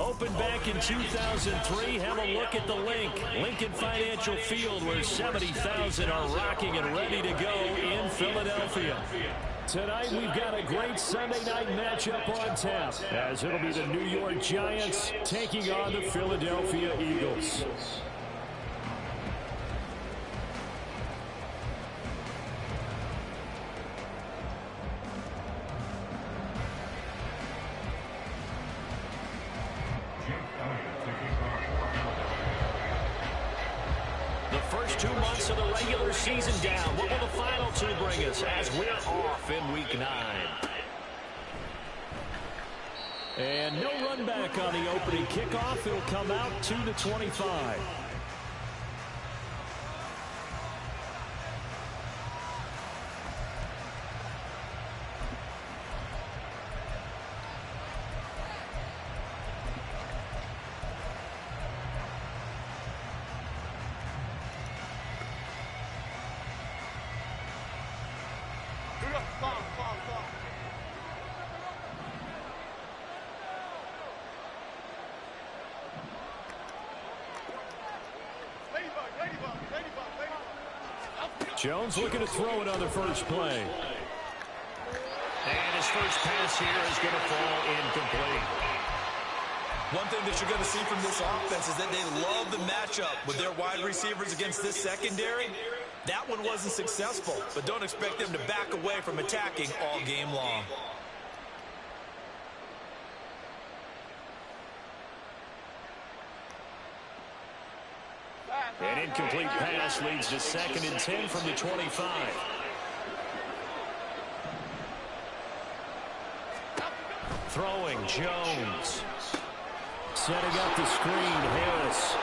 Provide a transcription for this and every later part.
Opened back in 2003, have a look at the link. Lincoln Financial Field, where 70,000 are rocking and ready to go in Philadelphia. Tonight, we've got a great Sunday night matchup on tap, as it'll be the New York Giants taking on the Philadelphia Eagles. The first 2 months of the regular season down. What will the final 2 bring us as we're off in Week 9? And no run back on the opening kickoff. It'll come out 2-25. Jones looking to throw it on the first play. And his first pass here is going to fall incomplete. One thing that you're going to see from this offense is that they love the matchup with their wide receivers against this secondary. That one wasn't successful, but don't expect them to back away from attacking all game long. An incomplete pass leads to 2nd and 10 from the 25. Throwing, Jones. Setting up the screen, Harris.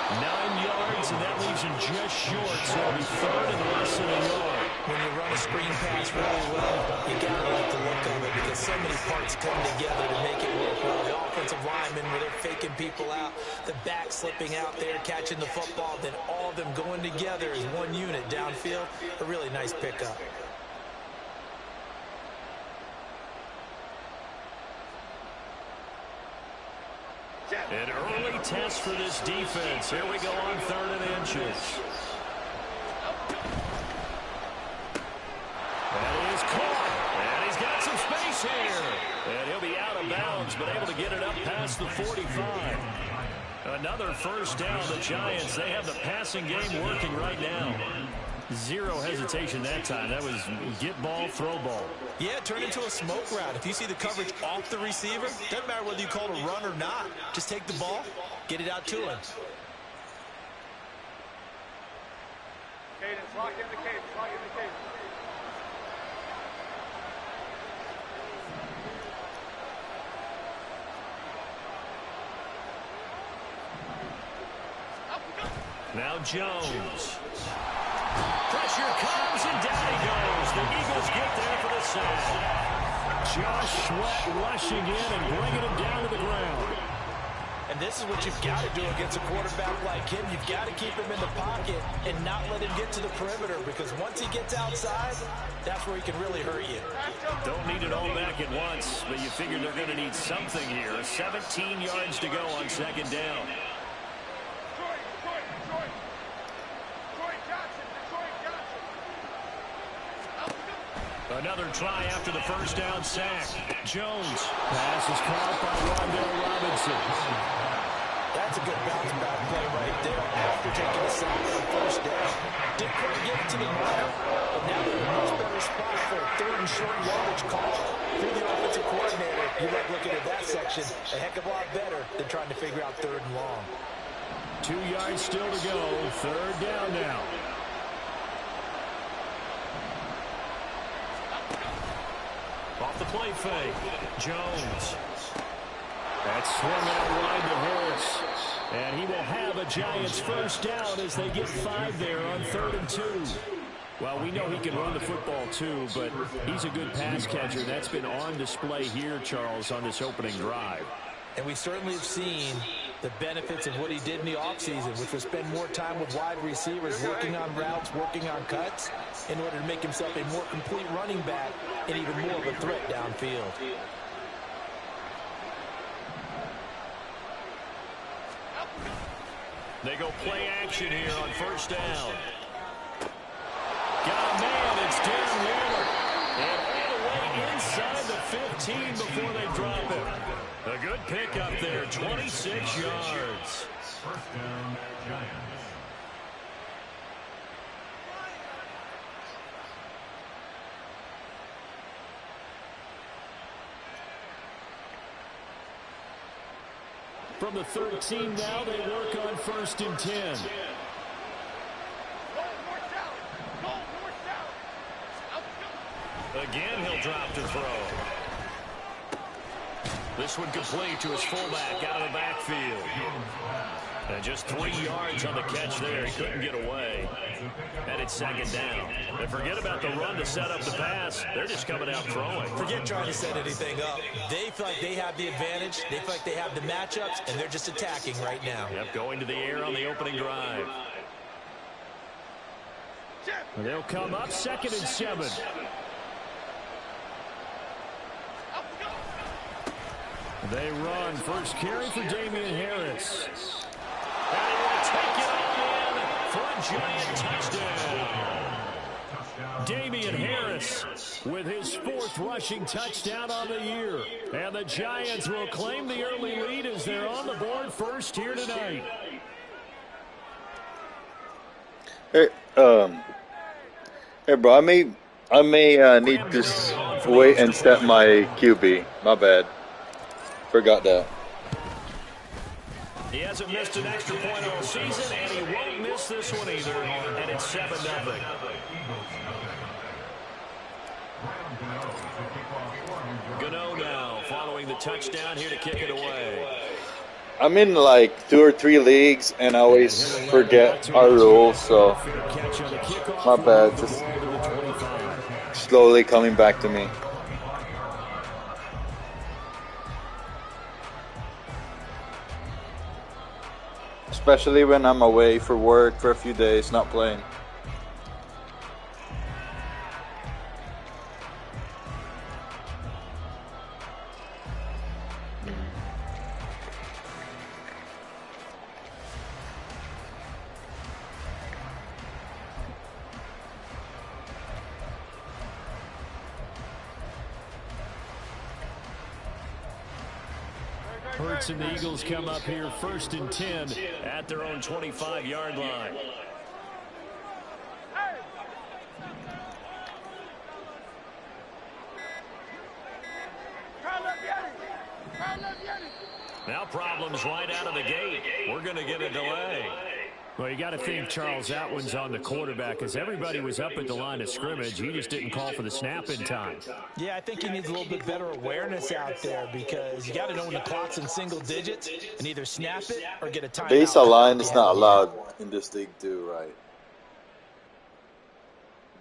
9 yards, and that leaves him just short, so it'll be 3rd and less than a yard. When you run a screen pass really well, you got to like the look of it because so many parts come together to make it work well. The offensive linemen, where they're faking people out, the back slipping out there, catching the football, then all of them going together as one unit downfield. A really nice pickup. An early test for this defense. Here we go on 3rd and inches. That is caught. And he's got some space here. And he'll be out of bounds, but able to get it up past the 45. Another first down. The Giants, they have the passing game working right now. Zero hesitation that time. That was get ball, throw ball. Yeah, turn into a smoke route. If you see the coverage off the receiver, doesn't matter whether you call it a run or not. Just take the ball, get it out to him. Cadence, lock in the cadence, lock in the cadence. Now Jones. Pressure comes, and down he goes. The Eagles get there for the sack. Josh Sweat rushing in and bringing him down to the ground. And this is what you've got to do against a quarterback like him. You've got to keep him in the pocket and not let him get to the perimeter, because once he gets outside, that's where he can really hurt you. Don't need it all back at once, but you figure they're going to need something here. 17 yards to go on 2nd down. Another try after the first down sack. Jones. Pass is caught by Rondell Robinson. That's a good bounce back play right there after taking a sack on 1st down. Didn't quite get it to the mark, but now they're in a much better spot for a 3rd and short yardage call. If you're the offensive coordinator, you like looking at that section a heck of a lot better than trying to figure out 3rd and long. 2 yards still to go. 3rd down now. Off the play fake. Jones. That's swung out wide to Harris. And he will have a Giants first down as they get 5 there on 3rd and 2. Well, we know he can run the football too, but he's a good pass catcher. That's been on display here, Charles, on this opening drive. And we certainly have seen the benefits of what he did in the offseason, which was spend more time with wide receivers, working on routes, working on cuts, in order to make himself a more complete running back and even more of a threat downfield. They go play action here on first down. Got a man, it's Darren Waller. And all the way inside the 15 before they drop him. A good pick up there, 26 yards. First down, Giants. From the 13 now, they work on 1st and 10. Again, he'll drop to throw. This one complete to his fullback out of the backfield. And just 3 yards on the catch there. He couldn't get away. And it's 2nd down. And forget about the run to set up the pass. They're just coming out throwing. Forget trying to set anything up. They feel like they have the advantage. They feel like they have the matchups, and they're just attacking right now. Yep, going to the air on the opening drive. And they'll come up 2nd and 7. They run. First carry for Damian Harris. And he will take it on in for a giant touchdown. Damian Harris with his 4th rushing touchdown on the year. And the Giants will claim the early lead as they're on the board first here tonight. Hey, bro, I may need to wait and set my QB. My bad. Forgot that. He hasn't missed an extra point all season, and he won't miss this one either. And it's 7-0. Gano now following the touchdown here to kick it away. I'm in like 2 or 3 leagues, and I always forget our rules, so my bad. Just slowly coming back to me. Especially when I'm away for work for a few days, not playing. Hurts and the Eagles come up here 1st and 10 at their own 25-yard line. Now problems right out of the gate. We're going to get a delay. Well, you got to think Charles Atwin's on the quarterback as everybody was up at the line of scrimmage. He just didn't call for the snap in time. Yeah, I think he needs a little bit better awareness out there because you got to know when the clock's in single digits and either snap it or get a timeout. Base line is not allowed in this league too, right?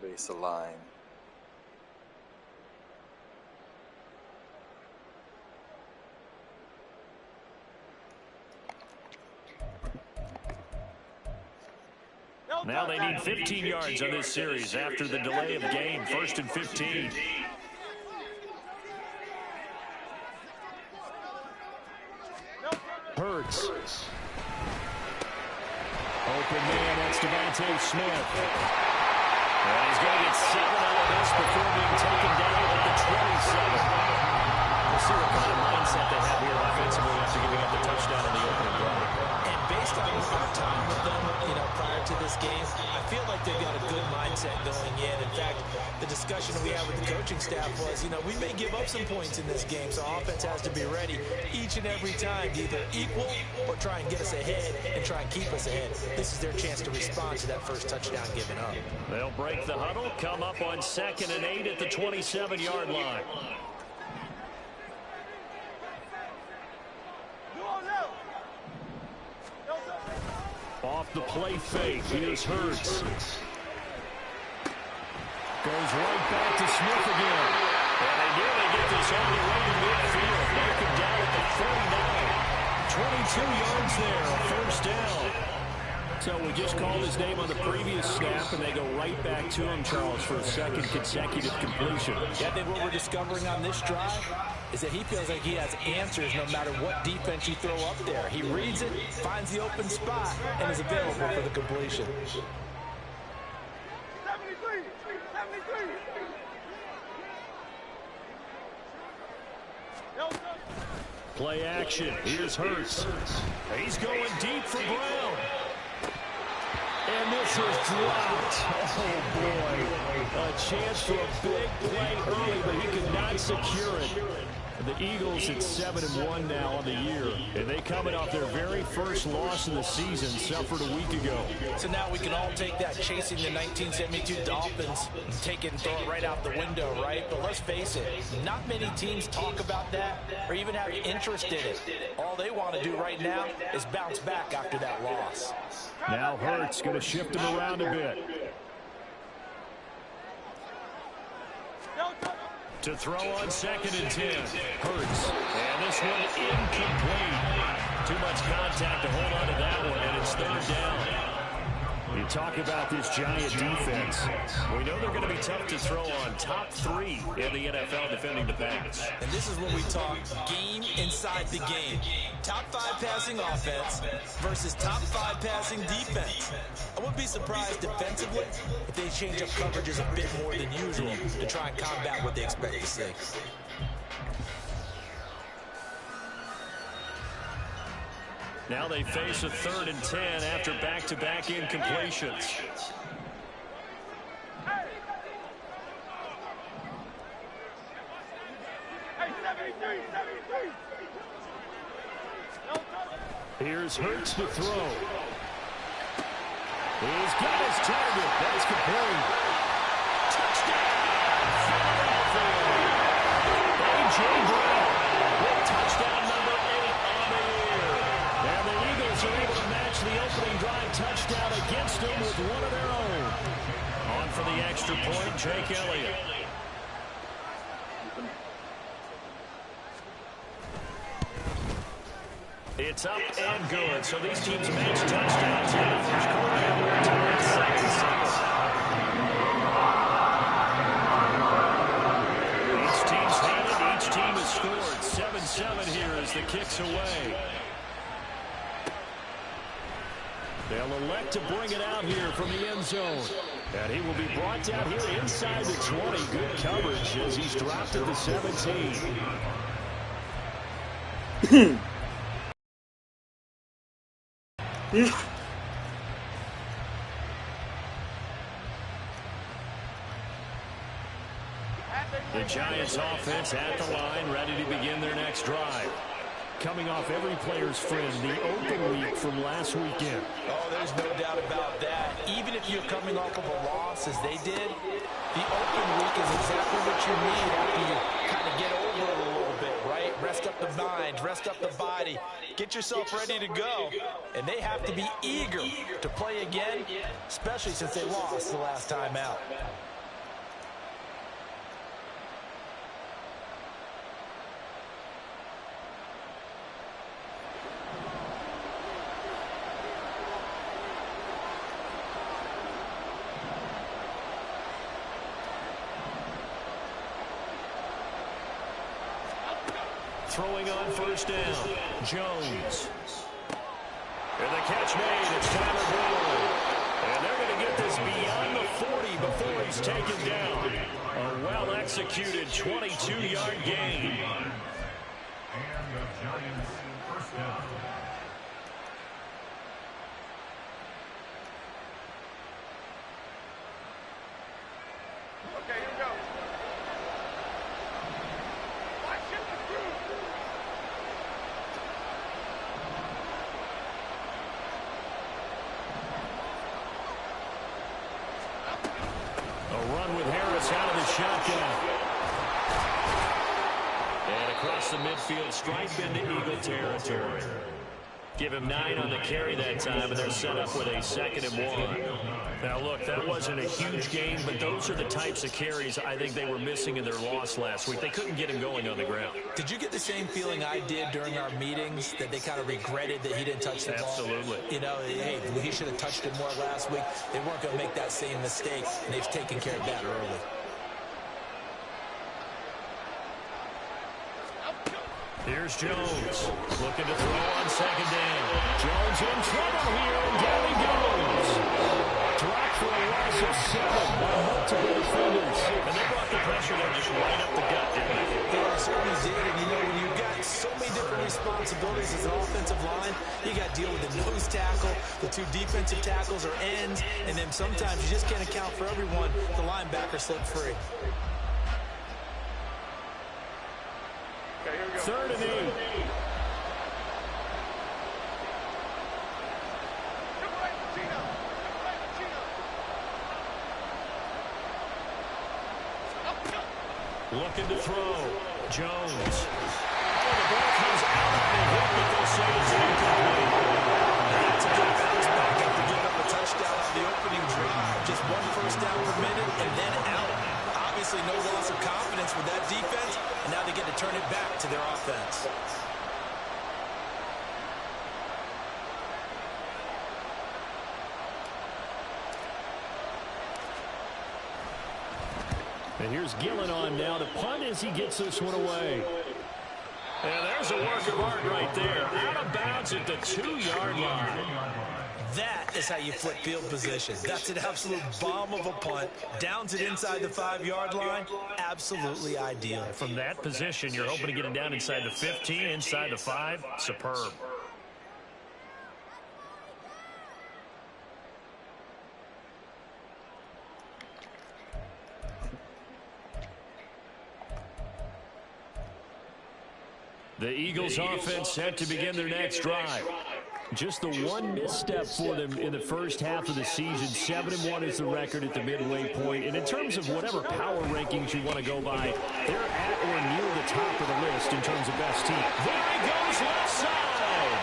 Base line. Now they need 15 yards on this series after the delay of the game. 1st and 15. Hurts. Open man, that's Devontae Smith. And he's going to get 7 out of this before being taken down at the 27. We'll see what kind of mindset they have here offensively after giving up the touchdown in the opening drive. And based on our time with them, prior to this game, I feel like they've got a good mindset going in. In fact, the discussion we had with the coaching staff was, we may give up some points in this game, so offense has to be ready each and every time to either equal or try and get us ahead and try and keep us ahead. This is their chance to respond to that first touchdown given up. They'll break the huddle, come up on 2nd and 8 at the 27-yard line. Off the play fake, here's Hurts. Goes right back to Smith again. And they nearly get this all the way to midfield. Knock him down at the 49. 22 yards there, a 1st down. So we just called his name on the previous snap, and they go right back to him, Charles, for a second consecutive completion. Yeah, I think what we're discovering on this drive is that he feels like he has answers no matter what defense you throw up there. He reads it, finds the open spot, and is available for the completion. 73! 73! Play action. Here's Hurts. He's going deep for Brown. And this is dropped. Oh, boy. A chance for a big play early, but he could not secure it. The Eagles at 7-1 now on the year. And they coming off their very first loss of the season, suffered a week ago. So now we can all take that chasing the 1972 Dolphins, take it and throw it right out the window, right? But let's face it, not many teams talk about that or even have interest in it. All they want to do right now is bounce back after that loss. Now Hurts going to shift him around a bit. To throw on 2nd and 10. Hurts. And this one incomplete. Too much contact to hold on to that one, and it's 3rd down. You talk about this Giant defense. We know they're going to be tough to throw on. Top 3 in the NFL defending the pass. And this is when we talk game inside the game. Top 5 passing offense versus top 5 passing defense. I wouldn't be surprised defensively if they change up coverages a bit more than usual to try and combat what they expect to see. Now they face a 3rd and 10 after back-to-back incompletions. Here's Hurts to throw. He's got his target. That's complete. Touchdown! A.J. Brown with touchdown number 8 on the year. And the Eagles are able to match the opening drive touchdown against them with one of their own. On for the extra point, Jake Elliott. It's up and good. So these teams match touchdowns in the first quarter. Each team's had it. Each team has scored. 7-7 here as the kick's away. They'll elect to bring it out here from the end zone. And he will be brought down here inside the 20. Good coverage as he's dropped at the 17. The Giants offense at the line, ready to begin their next drive. Coming off every player's friend, the open week from last weekend. Oh, there's no doubt about that. Even if you're coming off of a loss as they did, the open week is exactly what you need after you kind of get over it a little bit, right? Rest up the mind, rest up the body, get yourself ready to go. And they have to be eager to play again, especially since they lost the last time out. Throwing on first down, Jones. And the catch made, it's Tyler Boyd. And they're going to get this beyond the 40 before he's taken down. A well-executed 22-yard gain. And the Giants first down. Okay, here we go. Out of the shotgun. And across the midfield, stripe into Eagle territory. Give him 9 on the carry that time, and they're set up with a 2nd and 1. Now, look, that wasn't a huge game, but those are the types of carries I think they were missing in their loss last week. They couldn't get him going on the ground. Did you get the same feeling I did during our meetings, that they kind of regretted that he didn't touch the ball? Absolutely. You know, hey, he should have touched it more last week. They weren't going to make that same mistake, and they've taken care of that early. Here's Jones, looking to throw on 2nd down. Jones in trouble here, and down he goes. Dropped for a loss of 7 by multiple defenders. And they brought the pressure there just right up the gut, didn't they? They certainly did, and you know, when you've got so many different responsibilities as an offensive line, you got to deal with the nose tackle, the 2 defensive tackles or ends, and then sometimes you just can't account for everyone. The linebacker slipped free. 3rd and 8. Looking to throw. Jones. Oh, the ball comes out on the hit, but they'll say it's incomplete. That's a good bounce back after giving up a touchdown on the opening drive. Just 1 first down per minute and then out. Obviously no loss of confidence with that defense, and now they get to turn it back to their offense. And here's Gillen on now to punt as he gets this one away. And there's a work of art right there. Out of bounds at the 2-yard line. That is how you flip field position. That's an absolute bomb of a punt. Downs it inside the 5-yard line. Absolutely ideal. From that position, you're hoping to get him down inside the 15, inside the 5. Superb. The Eagles offense set to begin their next drive. Just the one misstep for them in the first half of the season. 7-1 is the record at the midway point. And in terms of whatever power rankings you want to go by, they're at or near the top of the list in terms of best team. There he goes left side.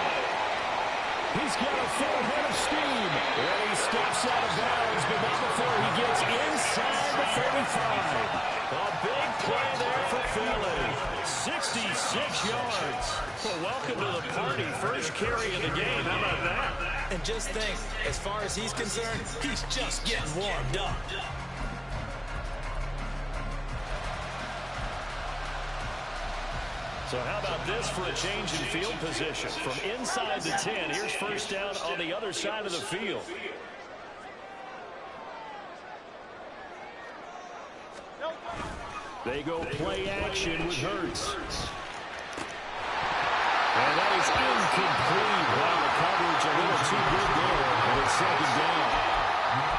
He's got a full head of steam. And he steps out of bounds, but not before he gets inside the 35. A big play there for Philly. 66 yards. Well, welcome to the party. First carry of the game. How about that? And just think, as far as he's concerned, he's just getting warmed up. So how about this for a change in field position? From inside the 10, here's first down on the other side of the field. They go play action with Hurts. And that is incomplete. Wow, the coverage a little too good there. And it's 2nd down.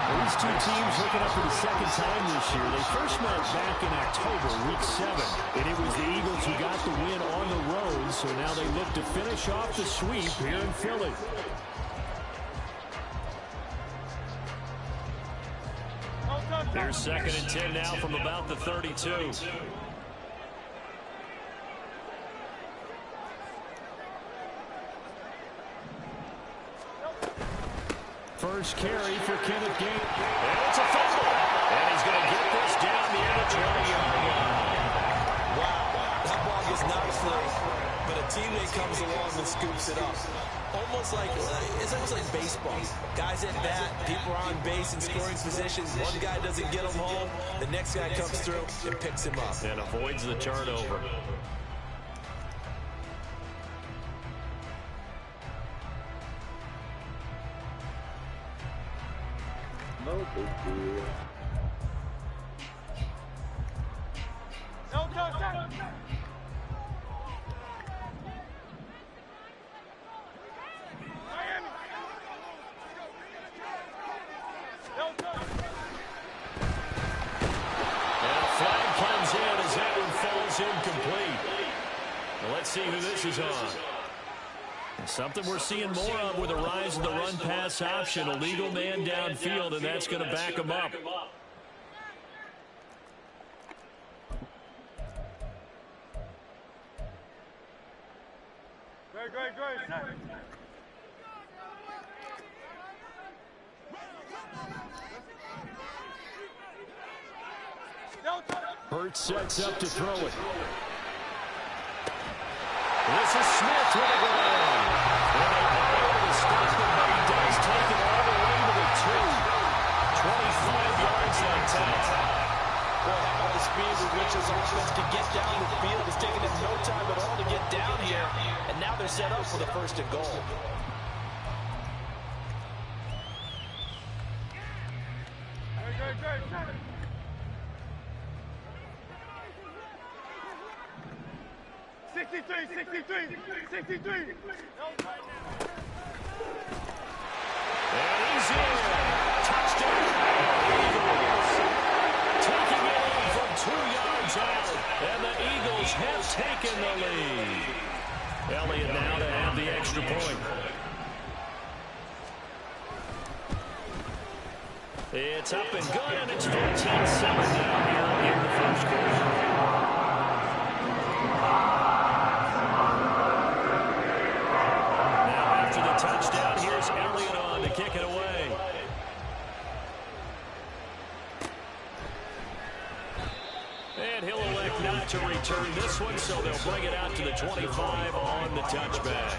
Well, these two teams hooking up for the 2nd time this year. They first met back in October, week 7. And it was the Eagles who got the win on the road. So now they look to finish off the sweep here in Philly. There's 2nd and 10 now from about the 32. First carry for Kenneth Gates. And it's a fumble. And he's going to get this down near the 20-yard line. Wow, that ball gets knocked free, but a teammate comes along and scoops it up. Almost like, it's almost like baseball. Guys at bat, people are on base in scoring positions. One guy doesn't get him home. The next guy comes through and picks him up. And avoids the turnover. No big deal. No touchdown. Miami. No touchdown. And a flag comes in as that one falls incomplete. Well, let's see who this is on. Something we're seeing more of with the rise of the run-pass option. A legal man downfield, and that's going to back him up. Great. Hurt sets up to throw it. This is Smith with a run. And they are able to stop him, but he does take it all the way to the 2. 25 yards that time. Well, how about the speed with which this offense can get down the field? It's taken them no time at all to get down here. And now they're set up for the 1st and goal. Good. 63. And he's in. Touchdown. Eagles. Taking it in from 2 yards out. And the Eagles have taken the lead. Elliott now to have the extra point. It's up and good, and it's 14-7 now here in the 1st quarter. Touchdown. Here's Elliott on to kick it away. And he'll elect not to return this one, so they'll bring it out to the 25 on the touchback.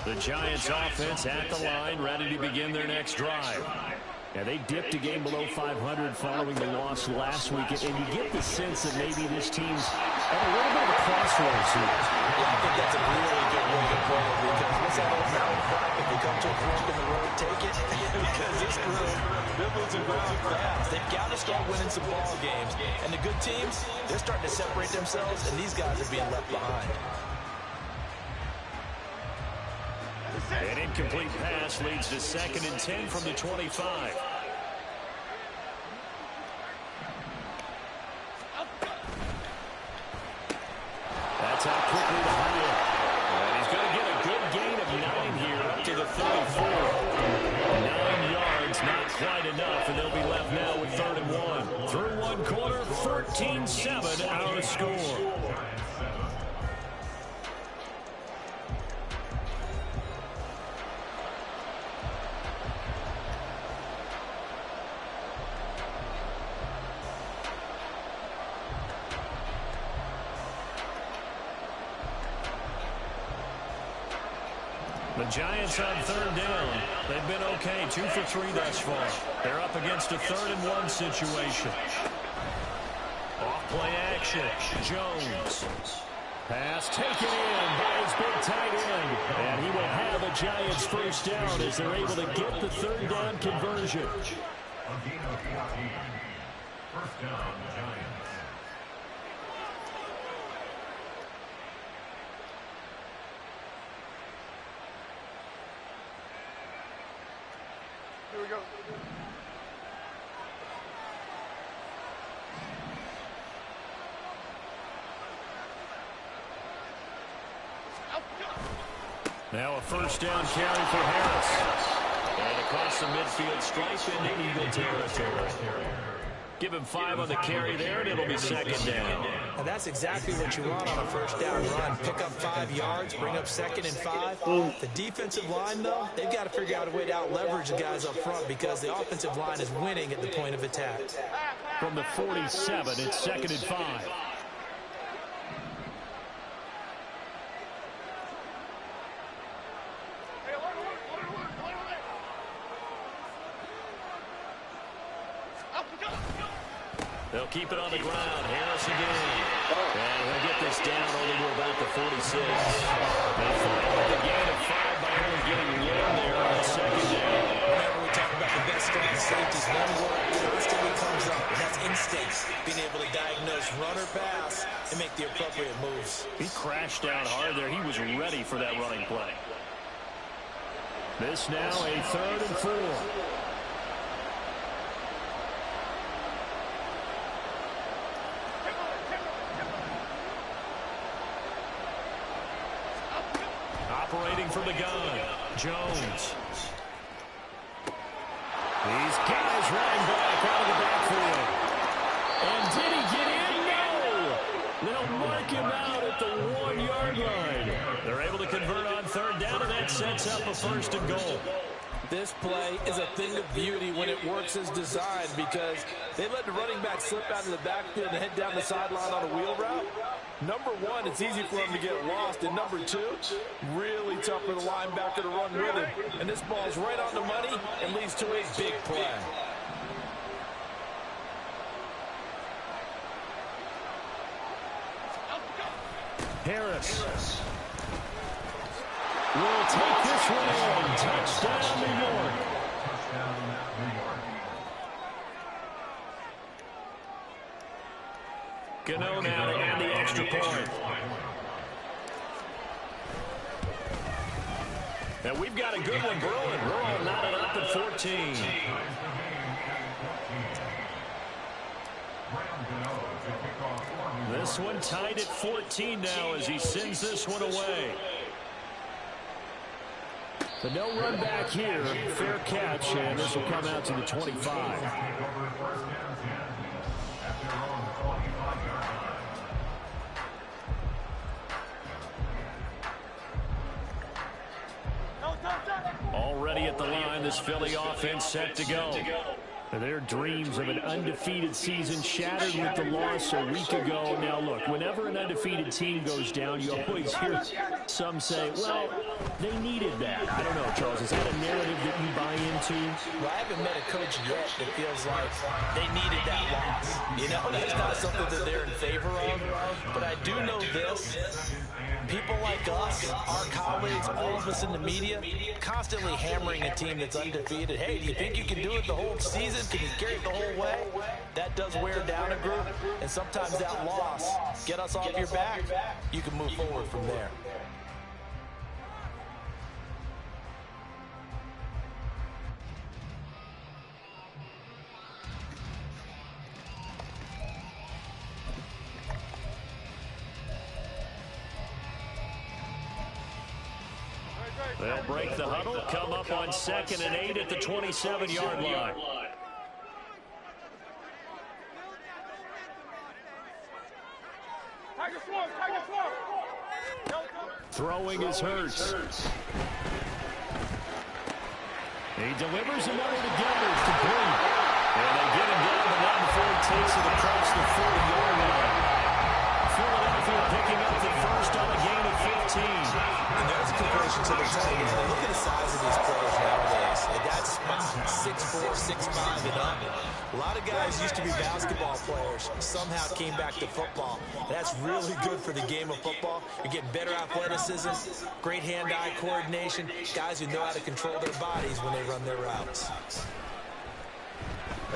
The Giants offense at the line, ready to begin their next drive. Now, they dipped a game below 500 following the loss last week, and you get the sense that maybe this team's at a little bit of a crossroads here. Yeah, I think that's a really good way to put it, because what's that old mountain cry? If you come to a fork in the road, take it. Because this group, they're losing ground fast. They've got to start winning some ball games. And the good teams, they're starting to separate themselves, and these guys are being left behind. An incomplete pass leads to 2nd and 10 from the 25. That's out quickly to Hyatt. And he's going to get a good gain of 9 here up to the 34. 9 yards, not quite enough, and they'll be left now with 3rd and 1. Through one quarter, 14-7 our score. The Giants on 3rd down. They've been okay, 2 for 3 thus far. They're up against a 3rd and 1 situation. Off play action. Jones. Pass taken in by his big tight end. And he will have a Giants 1st down as they're able to get the 3rd down conversion. 1st down, Giants. Here we go. Now a 1st down carry for Harris. And across the midfield stripe into Eagle territory. Give him 5 on the carry there, and it'll be 2nd down. And that's exactly what you want on a 1st down run. Pick up 5 yards, bring up 2nd and 5. The defensive line, though, they've got to figure out a way to out-leverage the guys up front because the offensive line is winning at the point of attack. From the 47, it's 2nd and 5. They'll keep it on the ground. Harris again. And he'll get this down only to about the 46. They'll find the gain of 5 by only getting 1 there on 2nd down. Whenever we talk about the best strong safeties, one word constantly comes up, and that's instinct. Being able to diagnose run or pass and make the appropriate moves. He crashed down hard there. He was ready for that running play. This now a 3rd and 4. Operating from the gun, Jones. These guys running back out of the backfield. And did he get in? No! They'll mark him out at the 1-yard line. They're able to convert on third down, and that sets up a first and goal. This play is a thing of beauty when it works as designed because they let the running back slip out of the backfield and head down the sideline on a wheel route. Number one, it's easy for him to get lost. And number two, really tough for the linebacker to run with him. And this ball's right on the money and leads to a big play. Harris will take this one in. Touchdown, New York. Gano now to add the extra point. And we've got a good one brewing. We're all knotted up at 14. This one tied at 14 now as he sends this one away. But no run back here. Fair catch, and this will come out to the 25. Already at the line, this Philly offense set to go. Their dreams of an undefeated season shattered with the loss a week ago. Now, look, whenever an undefeated team goes down, you always hear some say, well, they needed that. I don't know, Charles. Is that a narrative that you buy into? Well, I haven't met a coach yet that feels like they needed that loss. You know, that's not something that they're in favor of. But I do know this. People like us, our colleagues, all of us in the media, constantly hammering a team that's undefeated. Hey, do you think you can do it the whole season? Can you carry it the whole way? That does wear down a group, and sometimes that loss, get us off your back, you can move forward from there. They'll break the huddle, come up on 2nd and 8 at the 27-yard line. Throwing is Hurts. He delivers another to Gilders to Green. And they get him down, but not before he takes it across the 40-yard line. Philadelphia picking up the first on a gain of 15. And there's a comparison to the tight end. Look at the size of these players nowadays. And that's 6'4", 6'5", and up. A lot of guys used to be basketball players, somehow came back to football. That's really good for the game of football. You're getting better athleticism, great hand-eye coordination, guys who know how to control their bodies when they run their routes.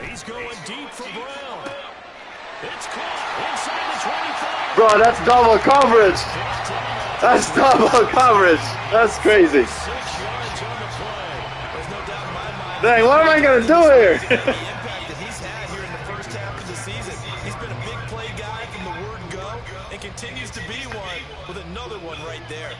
He's going deep for Brown. It's caught inside the 25. Bro, that's double coverage. That's double coverage. That's crazy. 6 yards on the play. There's no doubt in my mind. Dang, what am I going to do here? The impact that he's had here in the first half of the season. He's been a big play guy from the word go and continues to be one with another one right there.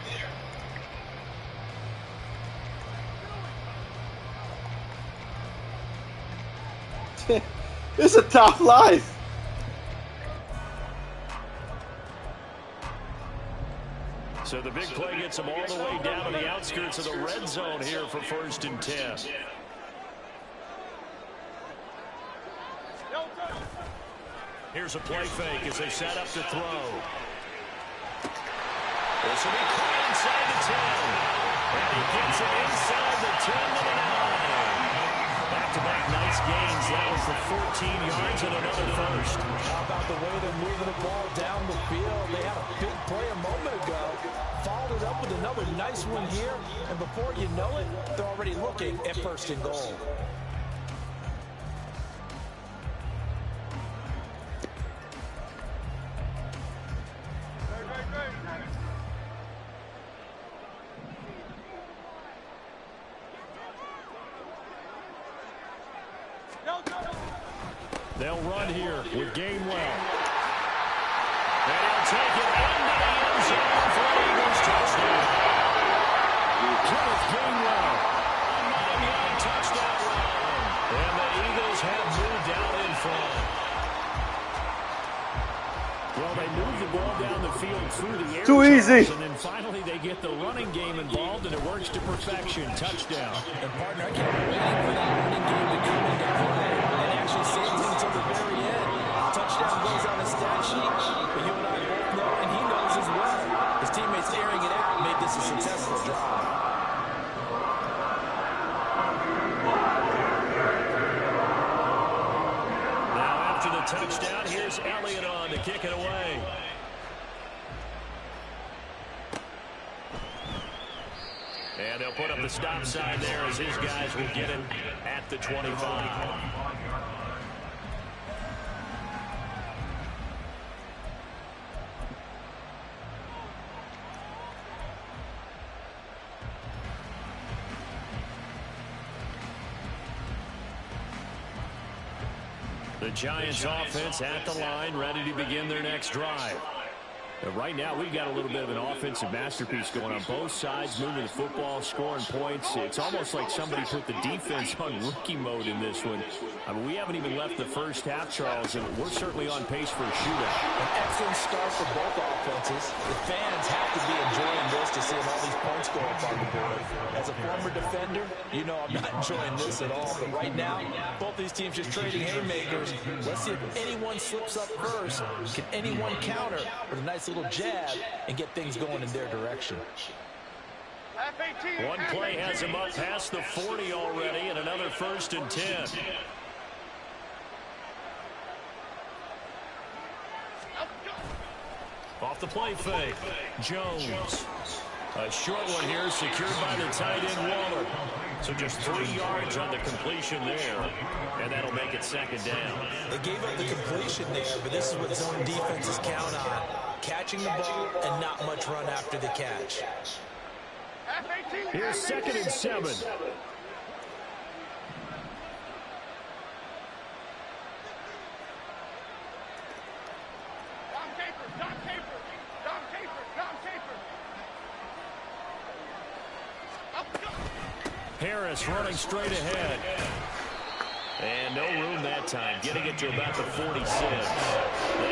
It's a tough life. So the big play gets him all the way down to the outskirts of the red zone here for 1st and 10. Here's a play fake as they set up to throw. This will be caught inside the 10. And he gets it inside the 10 to the 9. Back-to-back nice gains. That was the 14 yards and another first. How about the way they're moving the ball down the field? They had a big play a moment ago. Followed it up with another nice one here. And before you know it, they're already looking at 1st and goal. They'll run here with Gainwell. And he'll take it into the end zone for an Eagles touchdown. Kenneth Gainwell, a 9-yard touchdown run. And Buccaneers have moved out in front. Well, they move the ball down the field through the air. Too easy. And then finally they get the running game involved, and it works to perfection. Touchdown. And, partner, I kept waiting for that running game to come into play and actually saved him until the very end. Touchdown goes on the stat sheet, but you and I both know, and he knows as well. His teammates airing it out made this a successful drive. After the touchdown, here's Elliott on to kick it away. And they'll put up the stop sign there as his guys will get it at the 25. The Giants offense at the line, ready to begin their next drive. Right now, we've got a little bit of an offensive masterpiece going on both sides, moving the football, scoring points. It's almost like somebody put the defense on rookie mode in this one. I mean, we haven't even left the first half, Charles, and we're certainly on pace for a shootout. An excellent start for both offenses. The fans have to be enjoying this to see all these points go up on the board. As a former defender, you know I'm not enjoying this at all. But right now, both these teams just trading haymakers. Let's see if anyone slips up first. Can anyone counter with a nice little jab and get things going in their direction? One play has him up past the 40 already, and another 1st and 10. Off the play fake, Jones. A short one here, secured by the tight end Waller. So just 3 yards on the completion there, and that'll make it 2nd down. They gave up the completion there, but this is what zone defenses count on. Catching the ball and not much run after the catch. Here's 2nd and 7. Harris running straight ahead. And no room that time, getting it to about the 46. They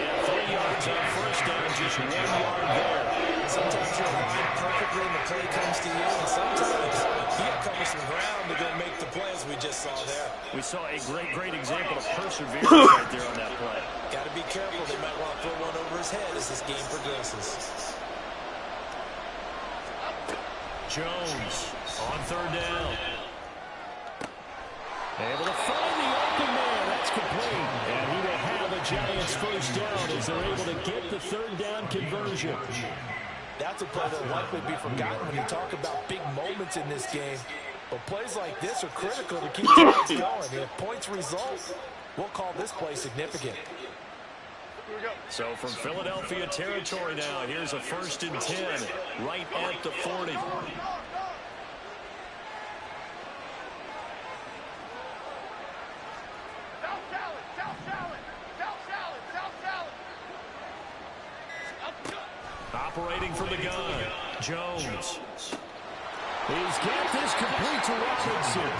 have 3 yards on 1st down, just 1 yard there. Sometimes you're aligned perfectly and the play comes to you, and sometimes you got to cover some ground to go make the play, as we just saw there. We saw a great example of perseverance right there on that play. Got to be careful. They might want to throw one over his head as this game progresses. Jones on 3rd down. Able to find the open man. That's complete. And he will have a Giants 1st down as they're able to get the 3rd down conversion. That's a play that will likely be forgotten when you talk about big moments in this game. But plays like this are critical to keep Giants going. If points result, we'll call this play significant. So from Philadelphia territory now, here's a 1st and 10 right at the 40. Operating from the gun, Jones. He's got this complete to Robinson.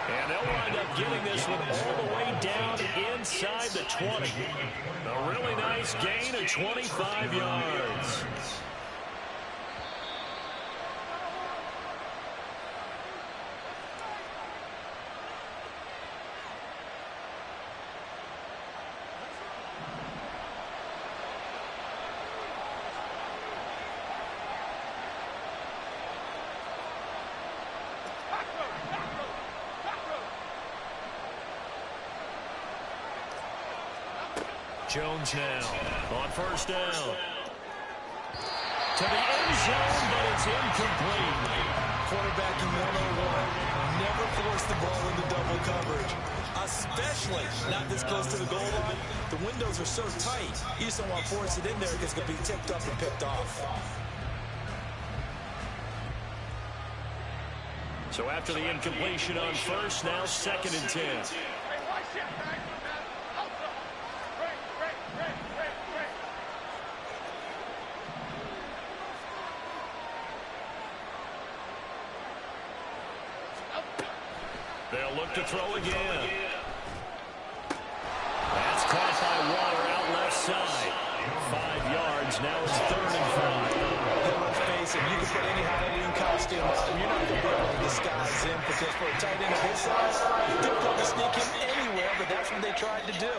And they'll wind up getting this one all the way down inside the 20. A really nice gain of 25 yards. Jones now on 1st down. To the end zone, but it's incomplete. Quarterbacking 101. Never force the ball into double coverage. Especially not this close to the goal line. The windows are so tight. You just don't want to force it in there because it's going to be tipped up and picked off. So after the incompletion on 1st, now 2nd and 10. They'll look to throw again. yards. Now it's 3rd and 5. Let's face it, you can put any Halloween costume on. You're not going to be able to disguise him because for a tight end of his size, it's difficult to sneak him anywhere, but that's what they tried to do.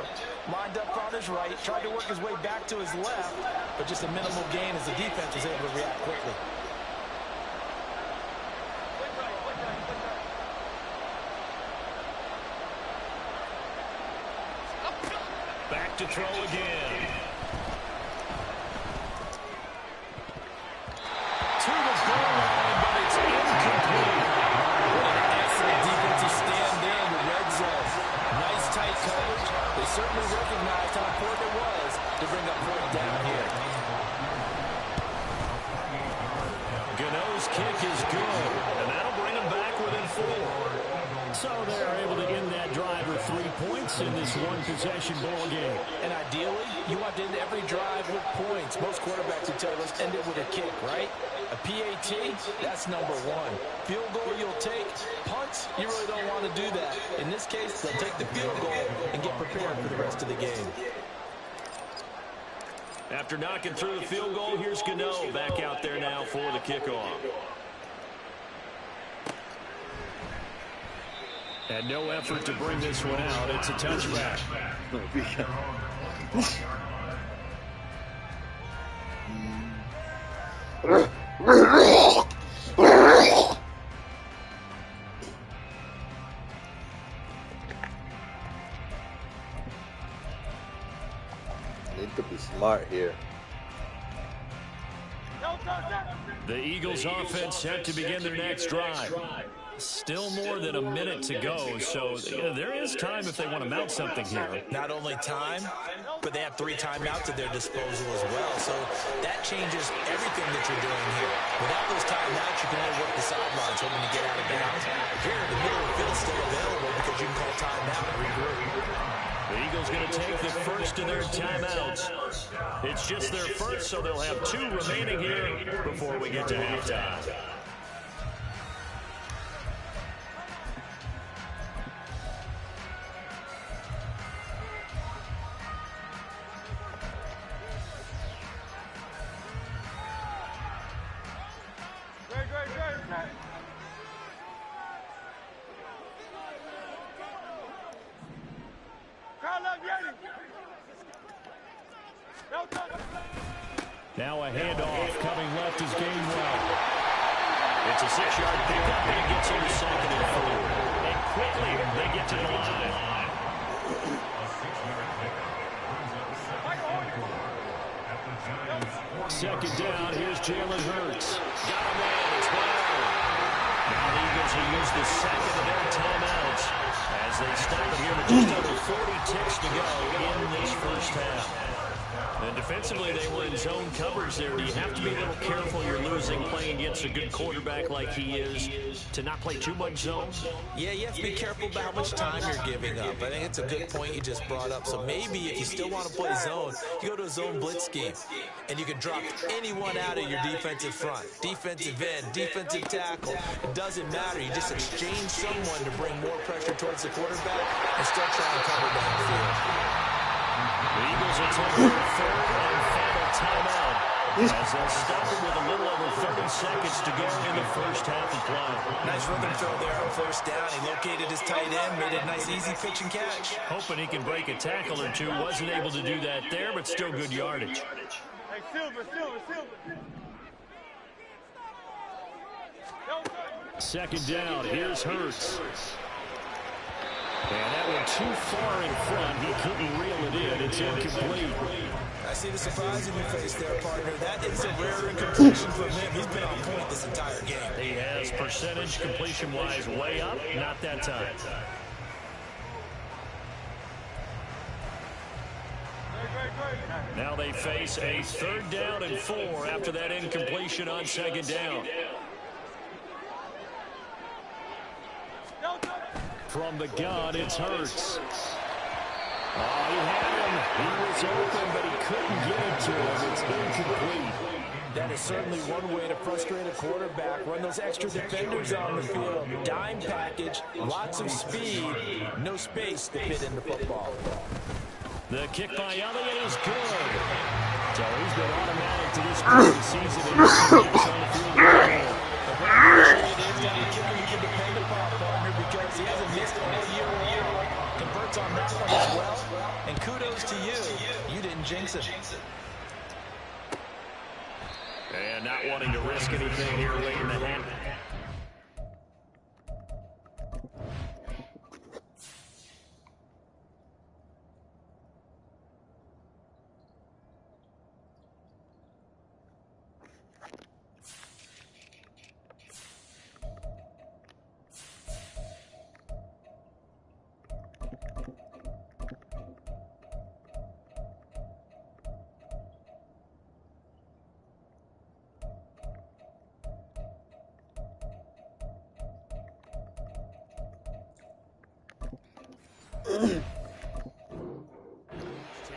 Lined up on his right, tried to work his way back to his left, but just a minimal gain as the defense was able to react quickly. Back to throw again. To the goal line, but it's incomplete. What an excellent defensive stand there in the red zone. Nice tight coverage. They certainly recognized how important it was to bring up 4th down here. Gano's kick is good, and that'll bring them back within 4. So they're able to end that drive with 3 points in this one-possession ball game. And ideally, you want to end every drive with points. Most quarterbacks would tell you, let's end it with a kick, right? A PAT, that's number 1. Field goal you'll take. Punts, you really don't want to do that. In this case, they'll take the field goal and get prepared for the rest of the game. After knocking through the field goal, here's Gano back out there now for the kickoff. And no effort to bring this one out. It's a touchback. Need to be smart here. The Eagles offense set to begin their next drive. Still more than a minute to go, so there is time if they want to mount something here. Not only time, but they have 3 timeouts at their disposal as well. So that changes everything that you're doing here. Without those timeouts, you can only work the sidelines hoping to get out of bounds. Here, the middle of the field is still available because you can call timeout and regroup. The Eagles going to take the first of their timeouts. It's just their first, so they'll have 2 remaining here before we get to halftime. Now a handoff coming left is Gainwell. It's a 6-yard pickup, and it gets into 2nd and 4. And quickly, they get to the line. Second down, here's Jalen Hurts. Got him in as well. Now the Eagles will use the second of their timeouts as they stop it here with just under 40 ticks to go in this first half. And defensively, they were in zone coverage there. Do you have to be a little careful? You're losing playing against a good quarterback like he is to not play too much zone? Yeah, you have to be careful about how much time you're giving up. I think it's a good point you just brought up. So maybe if you still want to play zone, you go to a zone blitz scheme. And you can drop anyone out of your defensive front. Defensive end, defensive tackle. It doesn't matter. You just exchange someone to bring more pressure towards the quarterback and still try and cover downfield. The Eagles will take their 3rd and final timeout as they'll stop it with a little over 30 seconds to go in the first half of play. Nice rhythm throw there on 1st down. He located his tight end, made it a nice easy pitch and catch. Hoping he can break a tackle or 2. Wasn't able to do that there, but still good yardage. Hey, Silver. 2nd down, here's Hurts. And that went too far in front. He couldn't reel it in. It's incomplete. I see the surprise in your face there, partner. That is a rare incompletion from him. He's been on point this entire game. He has percentage completion-wise way up. Not that time. Now they face a 3rd down and 4 after that incompletion on 2nd down. From the gun, it's Hurts. Oh, he had him. He was open, but he couldn't get it to him. It's incomplete. That is certainly one way to frustrate a quarterback. Run those extra defenders on the field. Dime package, lots of speed, no space to fit in the football. The kick by Elliott is good. So he's been automatic to this point of the season. And he's on the field anymore. You can depend upon, partner, because he hasn't missed all year long. Converts on that one as well. And kudos to you. You didn't jinx it. And not wanting to risk anything here late in the half.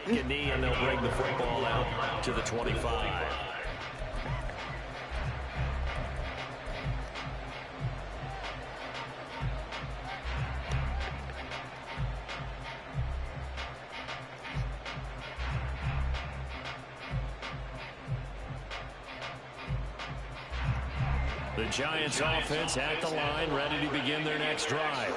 Take a knee and they'll bring the football out to the 25. The Giants offense at the line, ready to begin their next drive.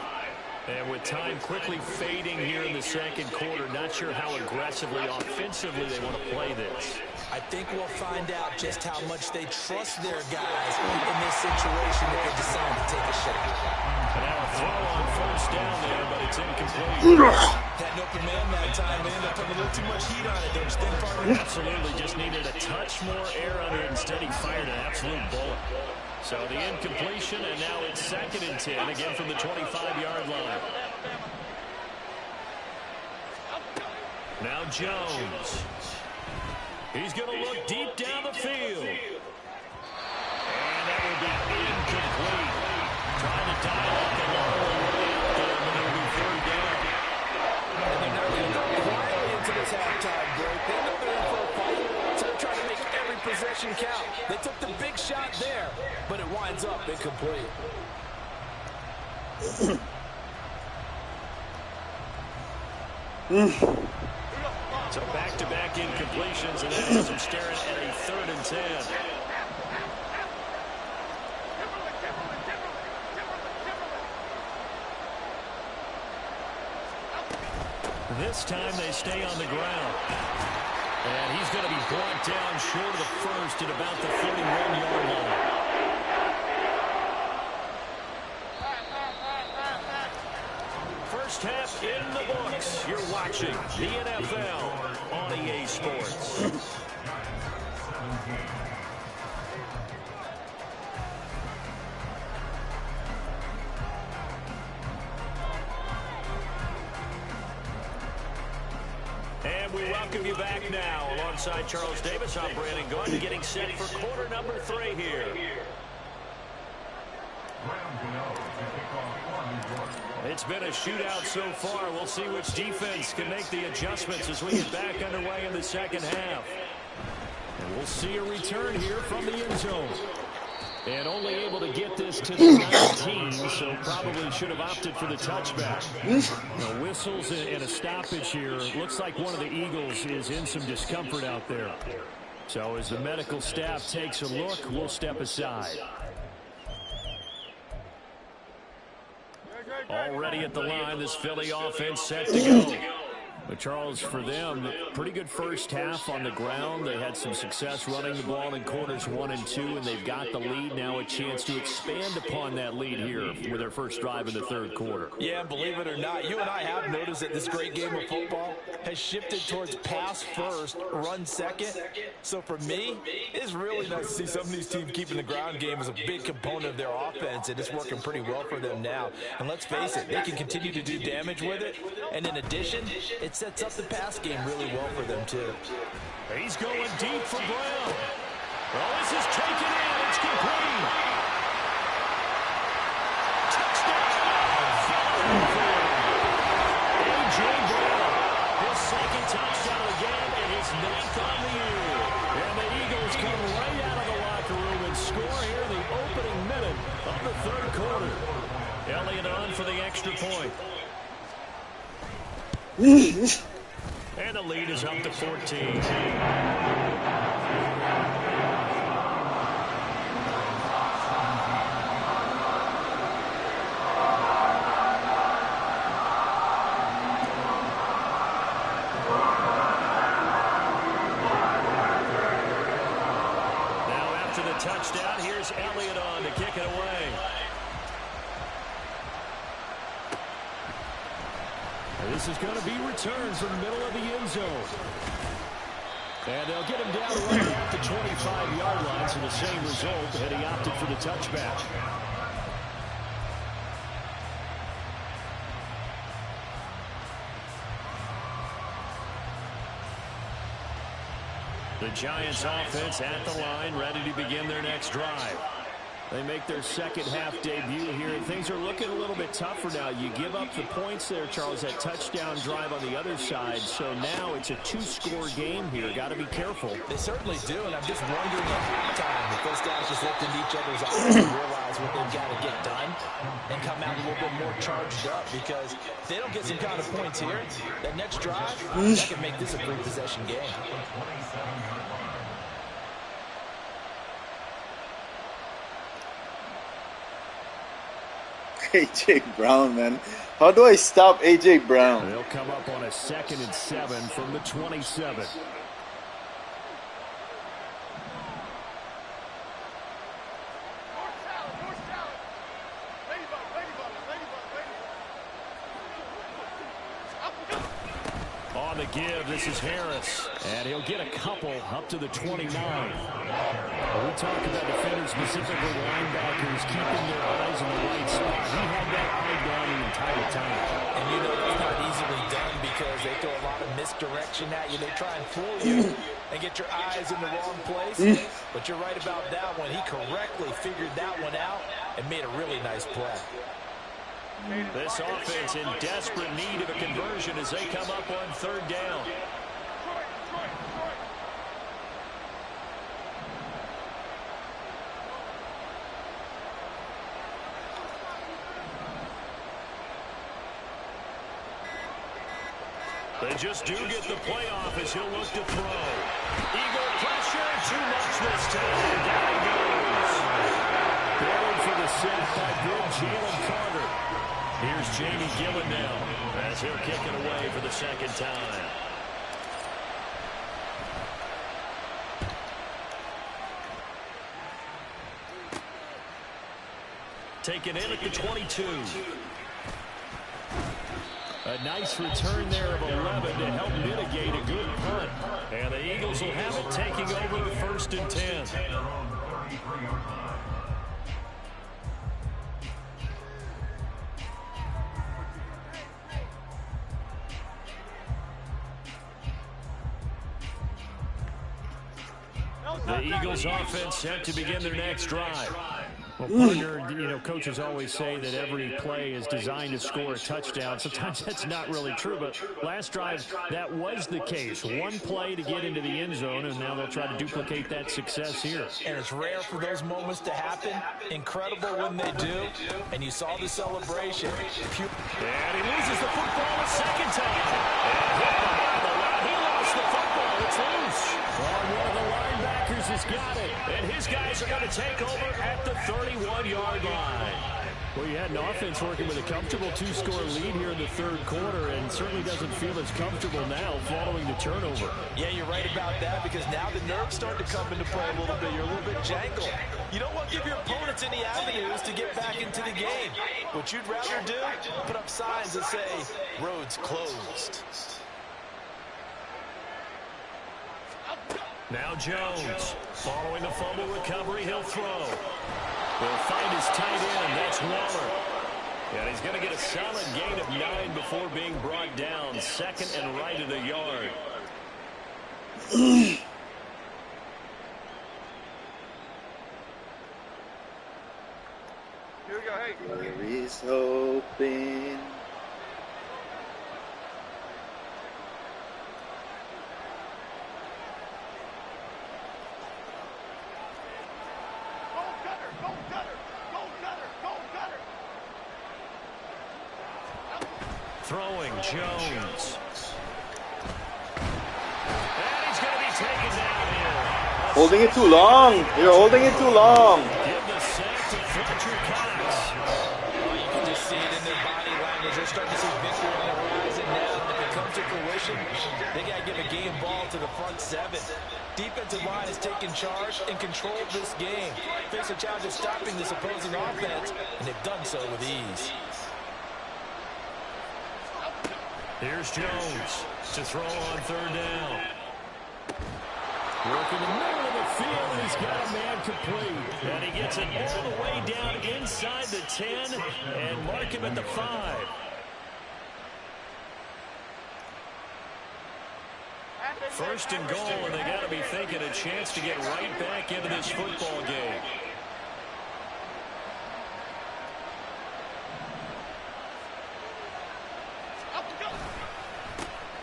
And with time quickly fading here in the second quarter, not sure how aggressively, offensively they want to play this. I think we'll find out just how much they trust their guys in this situation if they decide to take a shot. And now a throw on first down there, but it's incomplete. Had an open man that time. They ended up putting a little too much heat on it, don't you think, partner? Absolutely, just needed a touch more air under it. Instead, he fired an absolute bullet. So the incompletion, and now it's 2nd and 10, again from the 25-yard line. Now Jones. He's going to look deep down the field. And that will be incomplete. Trying to dial up the long way out there, but it'll be 3rd down. And they're not going to go quietly into this halftime break. They know they're in for a fight, so they're trying to make every possession count. They took the big shot there, but it winds up incomplete. So back-to-back incompletions, and that has them staring at a 3rd and 10. This time they stay on the ground. And he's going to be brought down short of the first at about the 41-yard line. First half in the books. You're watching the NFL on EA Sports. And we welcome you back now. Alongside Charles Davis, I'm Brandon Gordon, getting set for quarter number 3 here. It's been a shootout so far. We'll see which defense can make the adjustments as we get back underway in the second half. And we'll see a return here from the end zone. And only able to get this to the 19, so probably should have opted for the touchback. No whistles and a stoppage here. Looks like one of the Eagles is in some discomfort out there. So as the medical staff takes a look, we'll step aside. Already at the line, this Philly offense set to go. But Charles, for them, pretty good first half on the ground. They had some success running the ball in quarters 1 and 2, and they've got the lead. Now a chance to expand upon that lead here with their first drive in the third quarter. Yeah, believe it or not, you and I have noticed that this great game of football has shifted towards pass first, run second. So for me, it's really nice to see some of these teams keeping the ground game as a big component of their offense, and it's working pretty well for them now. And let's face it, they can continue to do damage with it. And in addition, it sets up the pass game really well for them, too. He's going deep for Brown. Oh, this is taken in. It's complete. Touchdown. A.J. Brown. His second touchdown of the game and his 9th on the year. And the Eagles come right out of the locker room and score here the opening minute of the third quarter. Elliott on for the extra point. And the lead is up to 14. touchdown. Here's Elliott on to kick it away. And this is going to be returned from the middle of the end zone. And they'll get him down right at the 25-yard line for the same result, and he opted for the touchback. The Giants offense at the line, ready to begin their next drive. They make their second half debut here, and things are looking a little bit tougher now. You give up the points there, Charles, that touchdown drive on the other side. So now it's a two-score game here. Got to be careful. They certainly do, and I'm just wondering at halftime if those guys just looked into each other's eyes and realize what they've got to get done and come out a little bit more charged up, because if they don't get some kind of points here, that next drive, that can make this a three-possession game. A.J. Brown, man. How do I stop A.J. Brown? They'll come up on a 2nd and 7 from the 27. On the give, this is Harris. And he'll get a couple up to the 29. We talk about defenders, specifically linebackers, keeping their eyes in the right spot. He had that eye down the entire time. And you know that's not easily done because they throw a lot of misdirection at you. They try and fool you and get your eyes in the wrong place. But you're right about that one. He correctly figured that one out and made a really nice play. This offense in desperate need of a conversion as they come up on 3rd down. They just do get the playoff as he'll look to throw. Eagle pressure, too much this time. Down he goes. Going for the sack by good Jalen Carter. Here's Jamie Gillen now as he'll kick it away for the 2nd time. Taken in at the 22. A nice return there of 11 to help mitigate a good punt. And the Eagles will have it taking over 1st and 10. The Eagles offense set to begin their next drive. Well, partner, you know, coaches always say that every play is designed to score a touchdown. Sometimes that's not really true, but last drive, that was the case. One play to get into the end zone, and now they'll try to duplicate that success here. And it's rare for those moments to happen. Incredible when they do. And you saw the celebration. And he loses the football a 2nd time. And hit behind the line. He lost the football. It's loose. One of the linebackers has got it. And his guys are going to take over at the 31-yard line. Well, you had an offense working with a comfortable 2-score lead here in the 3rd quarter, and certainly doesn't feel as comfortable now following the turnover. Yeah, you're right about that, because now the nerves start to come into play a little bit. You're a little bit jangled. You don't want to give your opponents any avenues to get back into the game. What you'd rather do, put up signs that say, roads closed. Now Jones, following the fumble recovery, he'll throw. He'll find his tight end, that's Waller. And he's going to get a solid gain of 9 before being brought down. 2nd and right of the yard. Here we go, hey. There is hope in... Throwing Jones. And he's going to be taken down here. Holding it too long. You're holding it too long. Give the sack to Fletcher Cox. Oh, you can just see it in their body language. They're starting to see victory on the horizon now. If it comes to fruition, They got to give a game ball to the front seven. Defensive line has taken charge and controlled this game. Face a challenge of stopping this opposing offense, and they've done so with ease. Here's Jones to throw on third down. Working the middle of the field, and he's got a man complete. And he gets it all the way down inside the 10 and mark him at the 5. First and goal, and they got to be thinking a chance to get right back into this football game.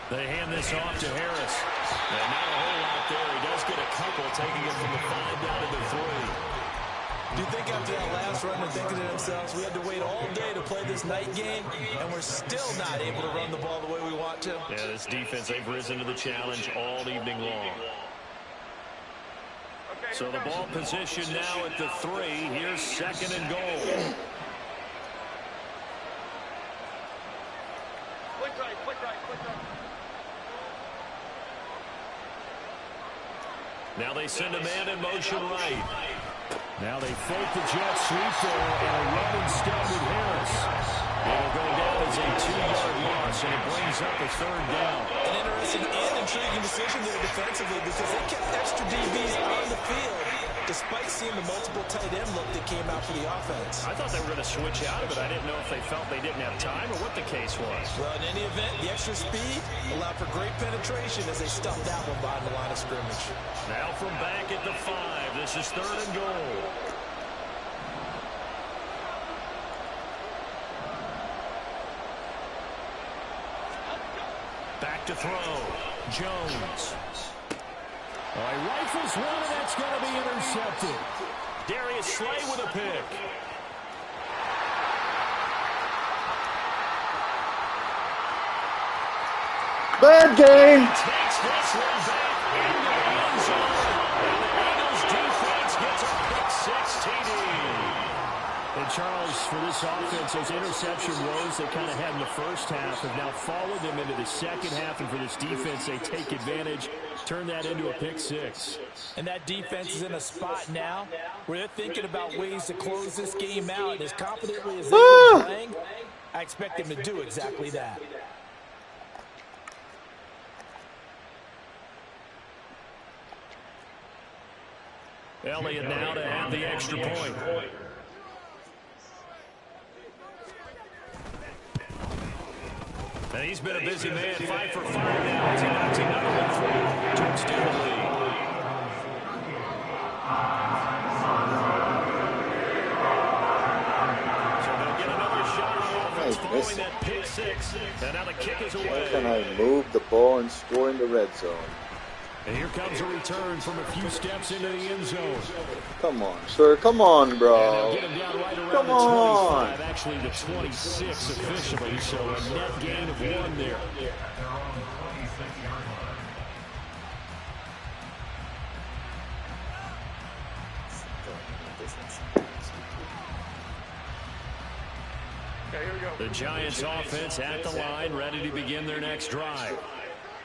They hand this off to Harris. And not a whole lot there. He does get a couple, taking it from the 5 down to the 3. Do you think after that last run they're thinking to themselves, we had to wait all day to play this night game, and we're still not able to run the ball the way we want to? Yeah, this defense, they've risen to the challenge all evening long. So the ball position now at the 3. Here's second and goal. Quick right, quick right, quick right. Now they send a man in motion right. Now they fake the jet sweep there, and a run instead with Harris. It'll go down as a 2-yard loss, and it brings up a third down. An interesting and intriguing decision there defensively, because they kept extra DBs on the field despite seeing the multiple tight end look that came out for the offense. I thought they were going to switch out of it. I didn't know if they felt they didn't have time or what the case was. Well, in any event, the extra speed allowed for great penetration as they stuffed that one behind the line of scrimmage. Now from back at the 5, this is third and goal. Back to throw. Jones. All right, rifles one, and that's going to be intercepted. Darius Slay with a pick. Bad game. Takes this one back into the end zone. And the Eagles defense gets a pick 6 TD. And Charles, for this offense, those interception woes they kind of had in the first half have now followed them into the second half. And for this defense, they take advantage, turn that into a pick 6. And that defense is in a spot now where they're thinking about ways to close this game out. And as confidently as they've been playing, I expect them to do exactly that. Elliott now to have the extra point. And he's been a busy man, 5 for 5 now as he knocks another one through to extend the lead. So they'll get another shot on offense following that pick 6. And now the kick is away. How can I move the ball and score in the red zone? And here comes a return from a few steps into the end zone. Come on, sir. Come on, bro. Get him down right around Come the 25, on. actually the 26 officially, so a net gain of 1 there. Okay, here we go. The Giants offense at the line, ready to begin their next drive.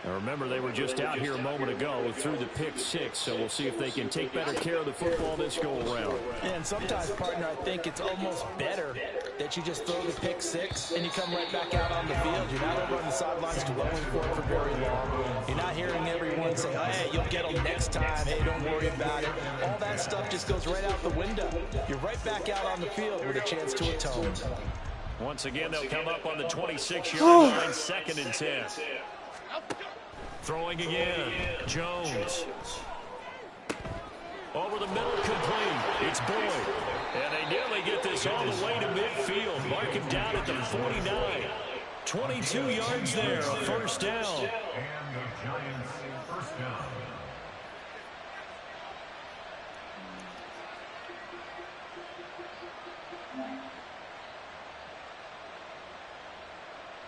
Now remember, they were just out here a moment ago through the pick 6, so we'll see if they can take better care of the football this go-around. And sometimes, partner, I think it's almost better that you just throw the pick 6 and you come right back out on the field. You're not over on the sidelines dwelling for it for very long. You're not hearing everyone say, hey, you'll get them next time. Hey, don't worry about it. All that stuff just goes right out the window. You're right back out on the field with a chance to atone. Once again, they'll come up on the 26-yard line, 2nd and 10. Throwing again, Jones. Over the middle, complete. It's Boyd. And they nearly get this all the way to midfield. Mark him down at the 49. 22 yards there, a first down. And the Giants first down.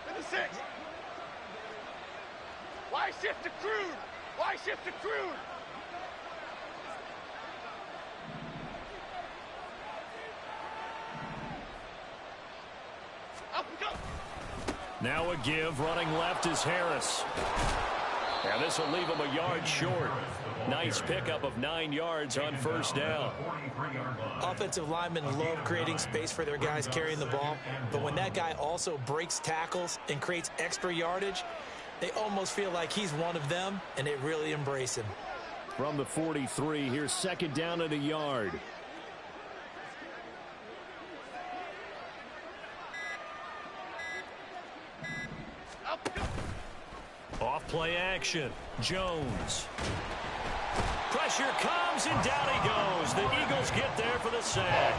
To the 6. Why shift to Crude? Why shift to Crude? Up we go. Now a give, running left is Harris. And this will leave him a yard short. Nice pickup of 9 yards on first down. Offensive linemen love creating space for their guys carrying the ball, but when that guy also breaks tackles and creates extra yardage, they almost feel like he's one of them, and they really embrace him. From the 43, here's second down and a yard. Off play action. Jones. Pressure comes, and down he goes. The Eagles get there for the sack.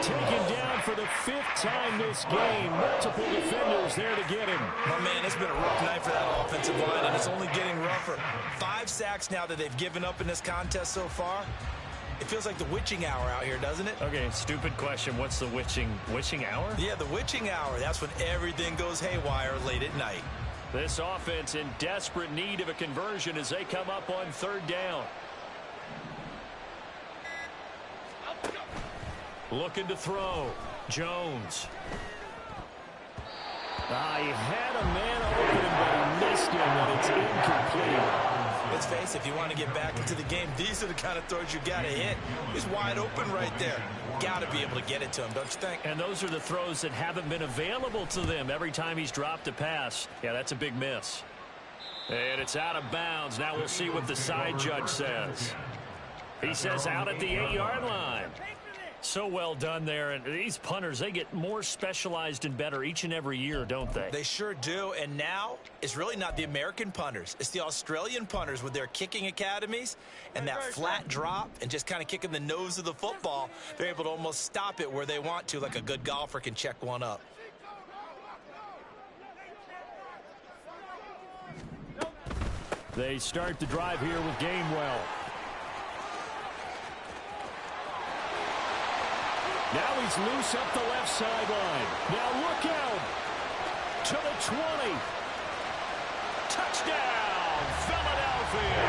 Taken down for the 5th time this game. Multiple defenders there to get him. Oh, man, it's been a rough night for that offensive line, and it's only getting rougher. 5 sacks now that they've given up in this contest so far. It feels like the witching hour out here, doesn't it? Okay, stupid question. What's the witching hour? Yeah, the witching hour. That's when everything goes haywire late at night. This offense in desperate need of a conversion as they come up on 3rd down. Looking to throw. Jones. He had a man open, but he missed him, and it's incomplete. Let's face it, if you want to get back into the game, these are the kind of throws you got to hit. He's wide open right there. Got to be able to get it to him, don't you think? And those are the throws that haven't been available to them every time he's dropped a pass. Yeah, that's a big miss. And it's out of bounds. Now we'll see what the side judge says. He says out at the 8-yard line. So well done there. And these punters, they get more specialized and better each and every year, don't they? They sure do. And now it's really not the American punters. It's the Australian punters with their kicking academies and that flat drop and just kind of kicking the nose of the football. They're able to almost stop it where they want to, like a good golfer can check one up. They start the drive here with Gainwell. Now he's loose up the left sideline. Now look out. To the 20. Touchdown, Philadelphia.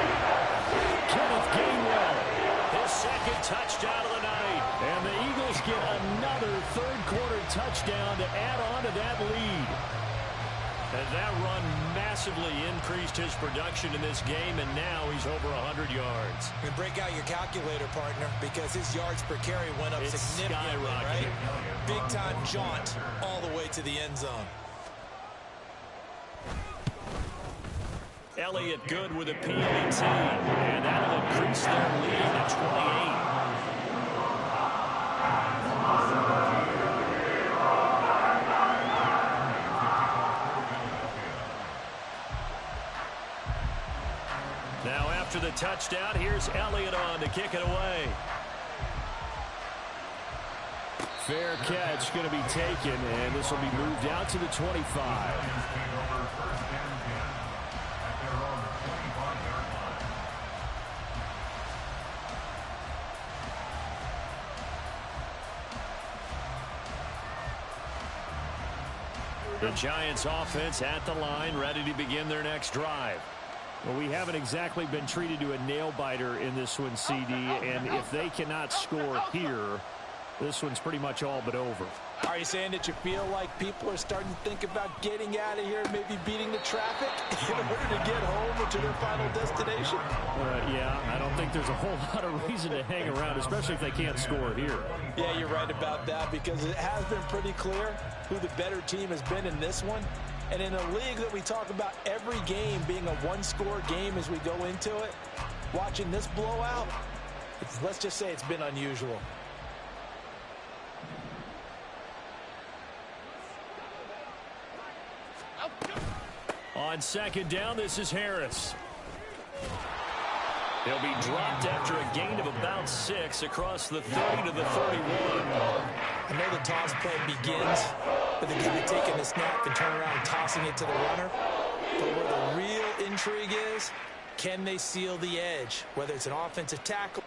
Kenneth Gainwell, his 2nd touchdown of the night. And the Eagles get another 3rd-quarter touchdown to add on to that lead. And that run massively increased his production in this game, and now he's over 100 yards. And break out your calculator, partner, because his yards per carry went up significantly, right? Big-time jaunt all the way to the end zone. Elliott good with a PAT, and that'll increase their lead to 28. Now after the touchdown, here's Elliott on to kick it away. Fair catch going to be taken, and this will be moved out to the 25. The Giants offense at the line, ready to begin their next drive. Well, we haven't exactly been treated to a nail-biter in this one, CD, and if they cannot score here, this one's pretty much all but over. Are you saying that you feel like people are starting to think about getting out of here, maybe beating the traffic in order to get home or to their final destination? Yeah, I don't think there's a whole lot of reason to hang around, especially if they can't score here. Yeah, you're right about that, because it has been pretty clear who the better team has been in this one. And in a league that we talk about every game being a one-score game as we go into it, watching this blowout, let's just say it's been unusual. On 2nd down, this is Harris. He'll be dropped after a gain of about 6 across the 30 to the 31. I know the toss play begins with the guy taking the snap and turning around and tossing it to the runner. But where the real intrigue is, can they seal the edge? Whether it's an offensive tackle.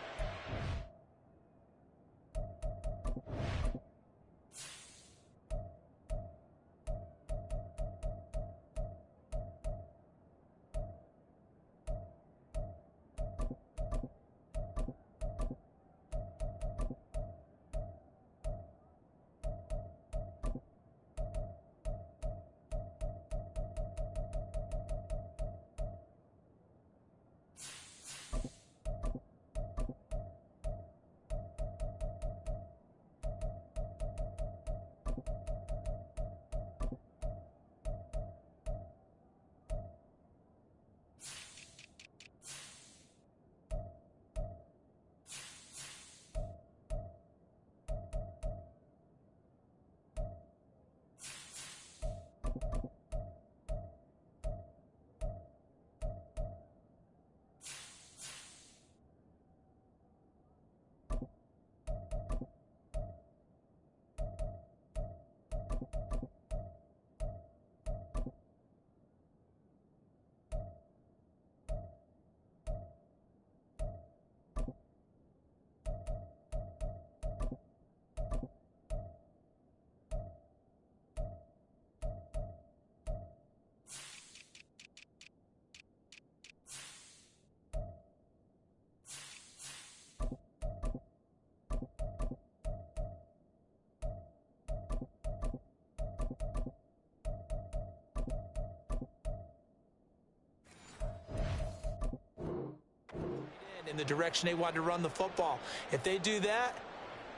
in the direction they want to run the football. If they do that,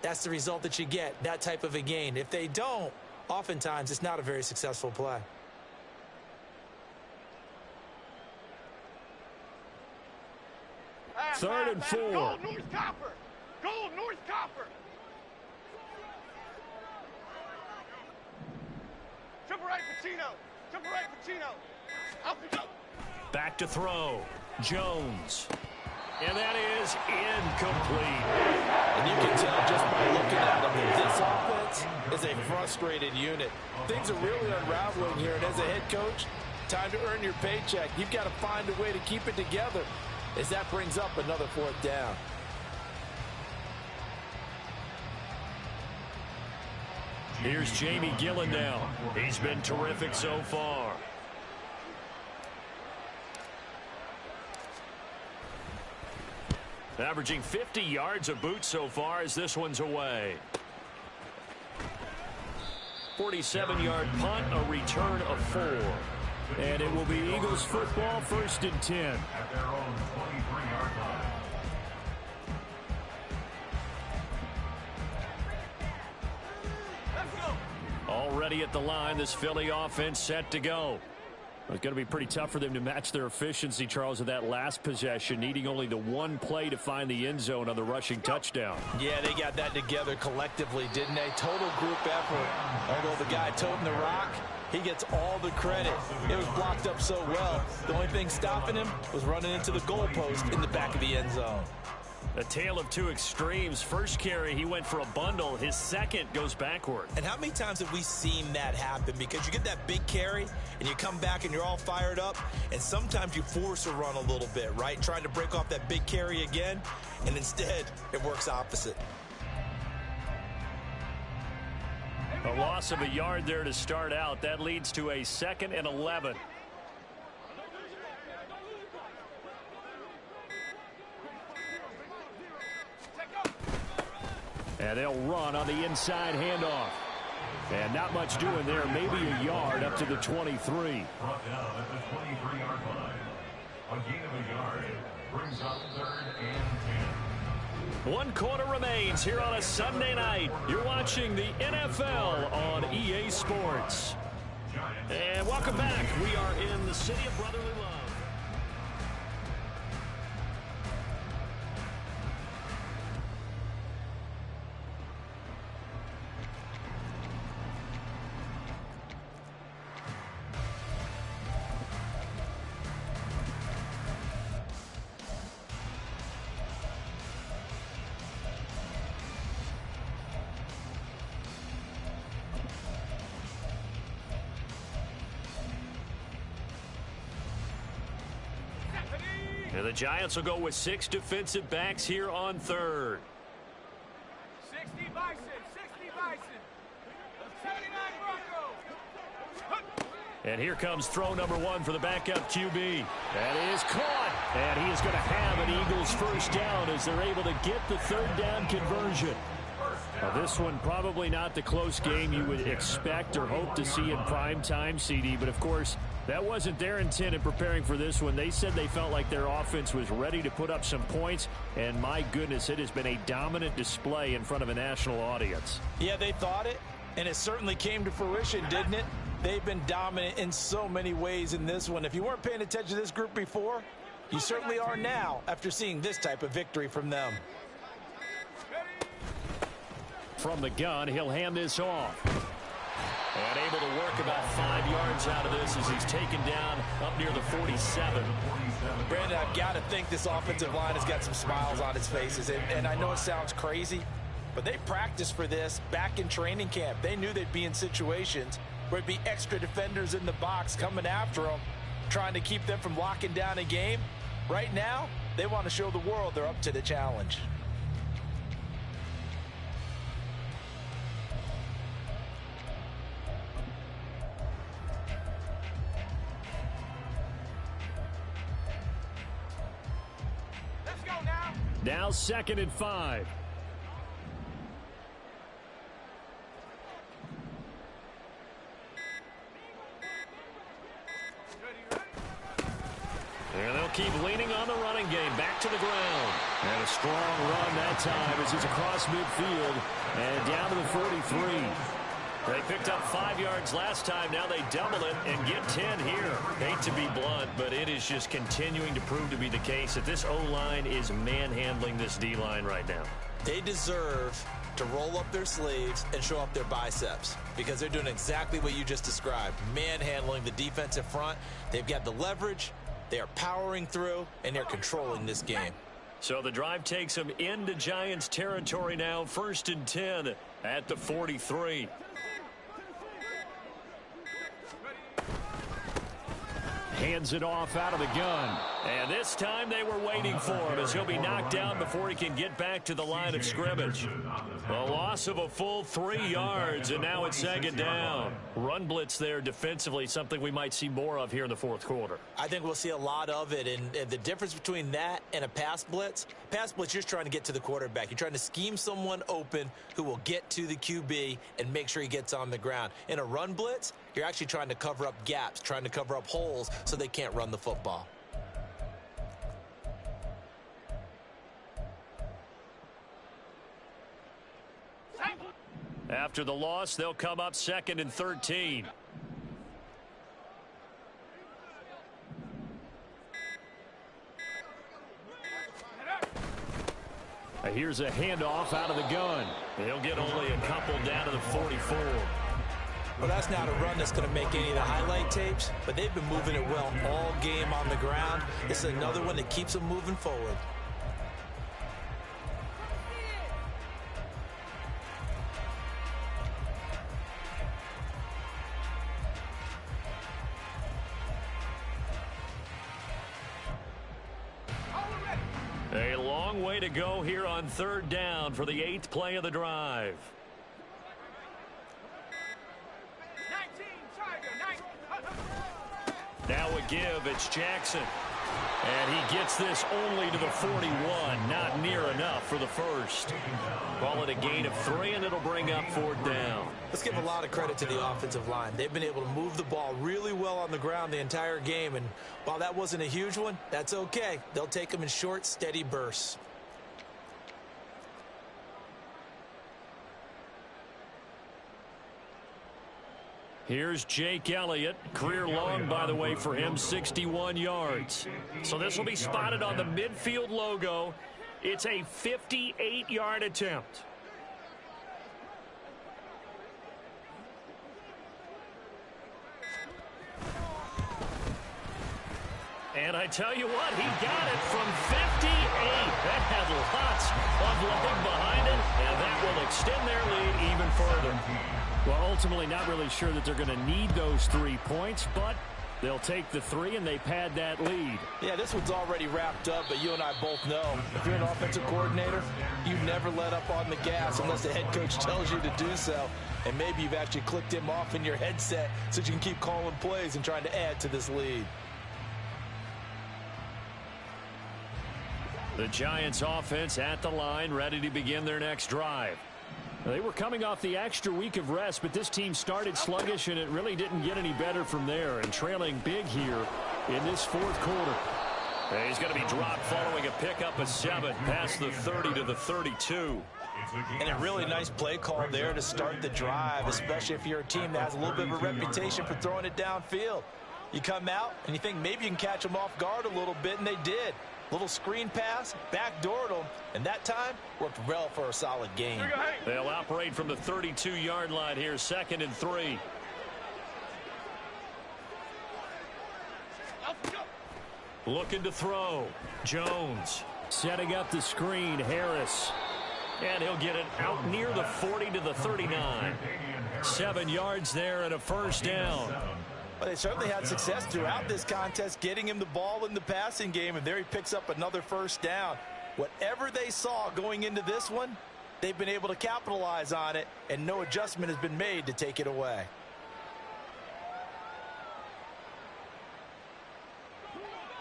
that's the result that you get, that type of a gain. If they don't, oftentimes it's not a very successful play. Third and 4. Go North Copper! Go North Copper! Triple right, Pacino! Triple right, Pacino! Up and go! Back to throw. Jones. And that is incomplete. And you can tell just by looking at them that this offense is a frustrated unit. Things are really unraveling here, and as a head coach, time to earn your paycheck. You've got to find a way to keep it together as that brings up another 4th down. Here's Jamie Gillen now. He's been terrific so far. Averaging 50 yards a boot so far as this one's away. 47-yard punt, a return of 4. And it will be Eagles football, 1st and 10. At their own 23-yard line. Let's go! Already at the line, this Philly offense set to go. It's going to be pretty tough for them to match their efficiency, Charles, of that last possession, needing only the one play to find the end zone on the rushing touchdown. Yeah, they got that together collectively, didn't they? Total group effort. Although the guy toting the rock, he gets all the credit. It was blocked up so well. The only thing stopping him was running into the goalpost in the back of the end zone. A tale of two extremes. First carry, he went for a bundle. His second goes backward. And how many times have we seen that happen? Because you get that big carry, and you come back and you're all fired up, and sometimes you force a run a little bit, right? Trying to break off that big carry again, and instead, it works opposite. A loss of a yard there to start out. That leads to a 2nd and 11. And they'll run on the inside handoff. And not much doing there. Maybe a yard up to the 23. Brought down at the 23-yard line. A gain of a yard brings up 3rd and 10. 1 quarter remains here on a Sunday night. You're watching the NFL on EA Sports. And welcome back. We are in the city of brotherly love. And the Giants will go with 6 defensive backs here on 3rd. 60 Bison, 60 Bison. 79 Broncos. And here comes throw number 1 for the backup QB. That is caught. And he is going to have an Eagles first down as they're able to get the 3rd down conversion. Now, this one probably not the close game you would expect or hope to see in prime time, CD. But, of course, that wasn't their intent in preparing for this one. They said they felt like their offense was ready to put up some points. And, my goodness, it has been a dominant display in front of a national audience. Yeah, they thought it, and it certainly came to fruition, didn't it? They've been dominant in so many ways in this one. If you weren't paying attention to this group before, you certainly are now after seeing this type of victory from them. From the gun, he'll hand this off. And able to work about 5 yards out of this as he's taken down up near the 47. Brandon, I've got to think this offensive line has got some smiles on its faces. And I know it sounds crazy, but they practiced for this back in training camp. They knew they'd be in situations where it'd be extra defenders in the box coming after them, trying to keep them from locking down a game. Right now, they want to show the world they're up to the challenge. Now 2nd and 5. And they'll keep leaning on the running game. Back to the ground. And a strong run that time as he's across midfield and down to the 43. They picked up 5 yards last time. Now they double it and get 10 here. Hate to be blunt, but it is just continuing to prove to be the case that this O-line is manhandling this D-line right now. They deserve to roll up their sleeves and show up their biceps because they're doing exactly what you just described, manhandling the defensive front. They've got the leverage, they are powering through, and they're controlling this game. So the drive takes them into Giants territory now, 1st and 10 at the 43. Hands it off out of the gun. And this time they were waiting for him as he'll be knocked down before he can get back to the line of scrimmage. A loss of a full 3 yards, and now it's 2nd down. Run blitz there defensively, something we might see more of here in the 4th quarter. I think we'll see a lot of it, and the difference between that and a pass blitz, you're just trying to get to the quarterback. You're trying to scheme someone open who will get to the QB and make sure he gets on the ground. In a run blitz, you're actually trying to cover up gaps, trying to cover up holes so they can't run the football. After the loss, they'll come up 2nd and 13. Here's a handoff out of the gun. He'll get only a couple down to the 44. Well, that's not a run that's going to make any of the highlight tapes, but they've been moving it well all game on the ground. It's another one that keeps them moving forward. A long way to go here on 3rd down for the 8th play of the drive. 19, Tiger, 19. Now a give, it's Jackson. And he gets this only to the 41, not near enough for the first. Call it a gain of 3, and it'll bring up 4th down. Let's give a lot of credit to the offensive line. They've been able to move the ball really well on the ground the entire game, and while that wasn't a huge one, that's okay. They'll take them in short, steady bursts. Here's Jake Elliott. Career long, by the way, for him, 61 yards. So this will be spotted on the midfield logo. It's a 58-yard attempt. And I tell you what, he got it from 58. That had lots of leg behind it, and that will extend their lead even further. Well, ultimately not really sure that they're going to need those 3 points, but they'll take the 3 and they pad that lead. Yeah, this one's already wrapped up, but you and I both know if you're an offensive coordinator, you never let up on the gas unless the head coach tells you to do so. And maybe you've actually clicked him off in your headset so you can keep calling plays and trying to add to this lead. The Giants offense at the line, ready to begin their next drive. They were coming off the extra week of rest, but this team started sluggish, and it really didn't get any better from there, and trailing big here in this 4th quarter. And he's going to be dropped following a pickup of 7 past the 30 to the 32. And a really nice play call there to start the drive, especially if you're a team that has a little bit of a reputation for throwing it downfield. You come out, and you think maybe you can catch them off guard a little bit, and they did. Little screen pass, backdoored them, and that time worked well for a solid gain. They'll operate from the 32-yard line here, 2nd and 3. Looking to throw. Jones setting up the screen. Harris. And he'll get it out near the 40 to the 39. 7 yards there and a 1st down. Well, they certainly had success throughout this contest getting him the ball in the passing game, and there he picks up another 1st down. Whatever they saw going into this one, they've been able to capitalize on it, and no adjustment has been made to take it away.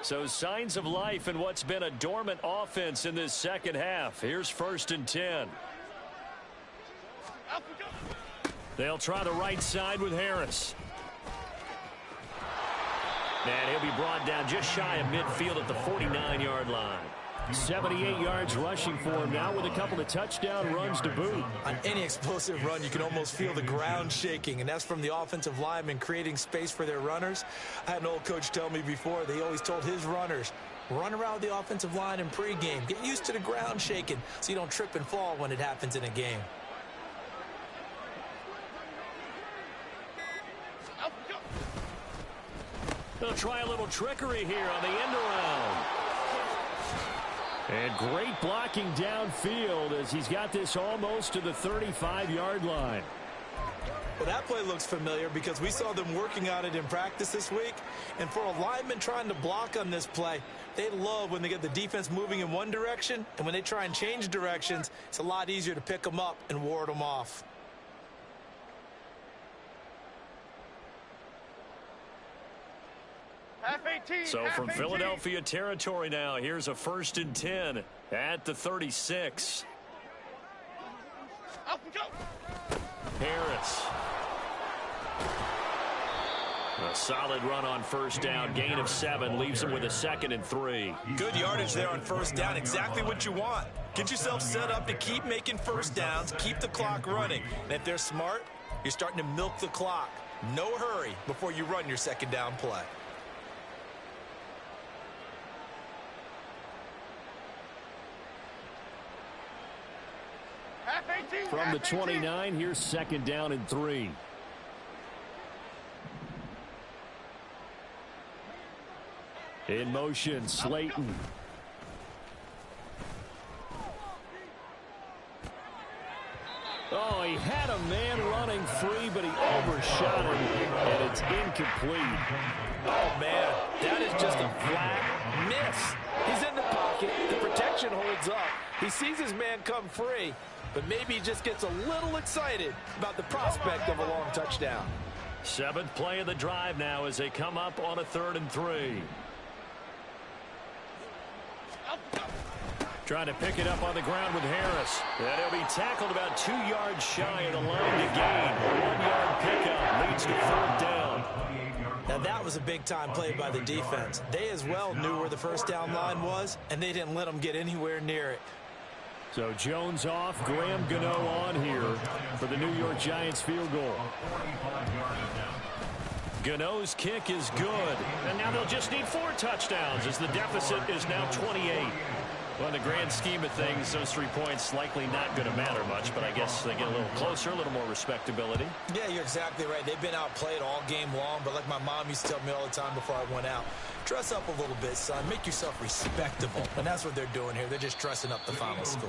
So signs of life in what's been a dormant offense in this 2nd half. Here's 1st and 10. They'll try the right side with Harris. And he'll be brought down just shy of midfield at the 49-yard line. 78 yards rushing for him now with a couple of touchdown runs to boot. On any explosive run, you can almost feel the ground shaking, and that's from the offensive linemen creating space for their runners. I had an old coach tell me before, they always told his runners, run around the offensive line in pregame. Get used to the ground shaking so you don't trip and fall when it happens in a game. They'll try a little trickery here on the end around. And great blocking downfield as he's got this almost to the 35-yard line. Well, that play looks familiar because we saw them working on it in practice this week. And for a lineman trying to block on this play, they love when they get the defense moving in one direction. And when they try and change directions, it's a lot easier to pick them up and ward them off. Half 18. So half from 18. Philadelphia territory now, here's a 1st and 10 at the 36. Up and go. Harris. A solid run on 1st down. Gain of 7 leaves him with a 2nd and 3. Good yardage there on 1st down. Exactly what you want. Get yourself set up to keep making 1st downs, keep the clock running. And if they're smart, you're starting to milk the clock. No hurry before you run your 2nd down play. Half 18. From half the 29, here's 2nd down and 3. In motion, Slayton. Oh, he had a man running free, but he overshot him, and it's incomplete. Oh, man, that is just a flat miss. He's in the pocket. The protection holds up. He sees his man come free, but maybe he just gets a little excited about the prospect of a long touchdown. 7th play of the drive now as they come up on a 3rd and 3. Trying to pick it up on the ground with Harris. And he'll be tackled about 2 yards shy of the line to gain. 1-yard pickup leads to 4th down. Now that was a big-time play by the defense. They as well knew where the 1st down line was, and they didn't let them get anywhere near it. So Jones off, Graham Gano on here for the New York Giants field goal. Gano's kick is good. And now they'll just need 4 touchdowns as the deficit is now 28. Well, in the grand scheme of things, those 3 points likely not going to matter much, but I guess they get a little closer, a little more respectability. Yeah, you're exactly right. They've been outplayed all game long, but like my mom used to tell me all the time before I went out, dress up a little bit, son. Make yourself respectable. And that's what they're doing here. They're just dressing up the final score.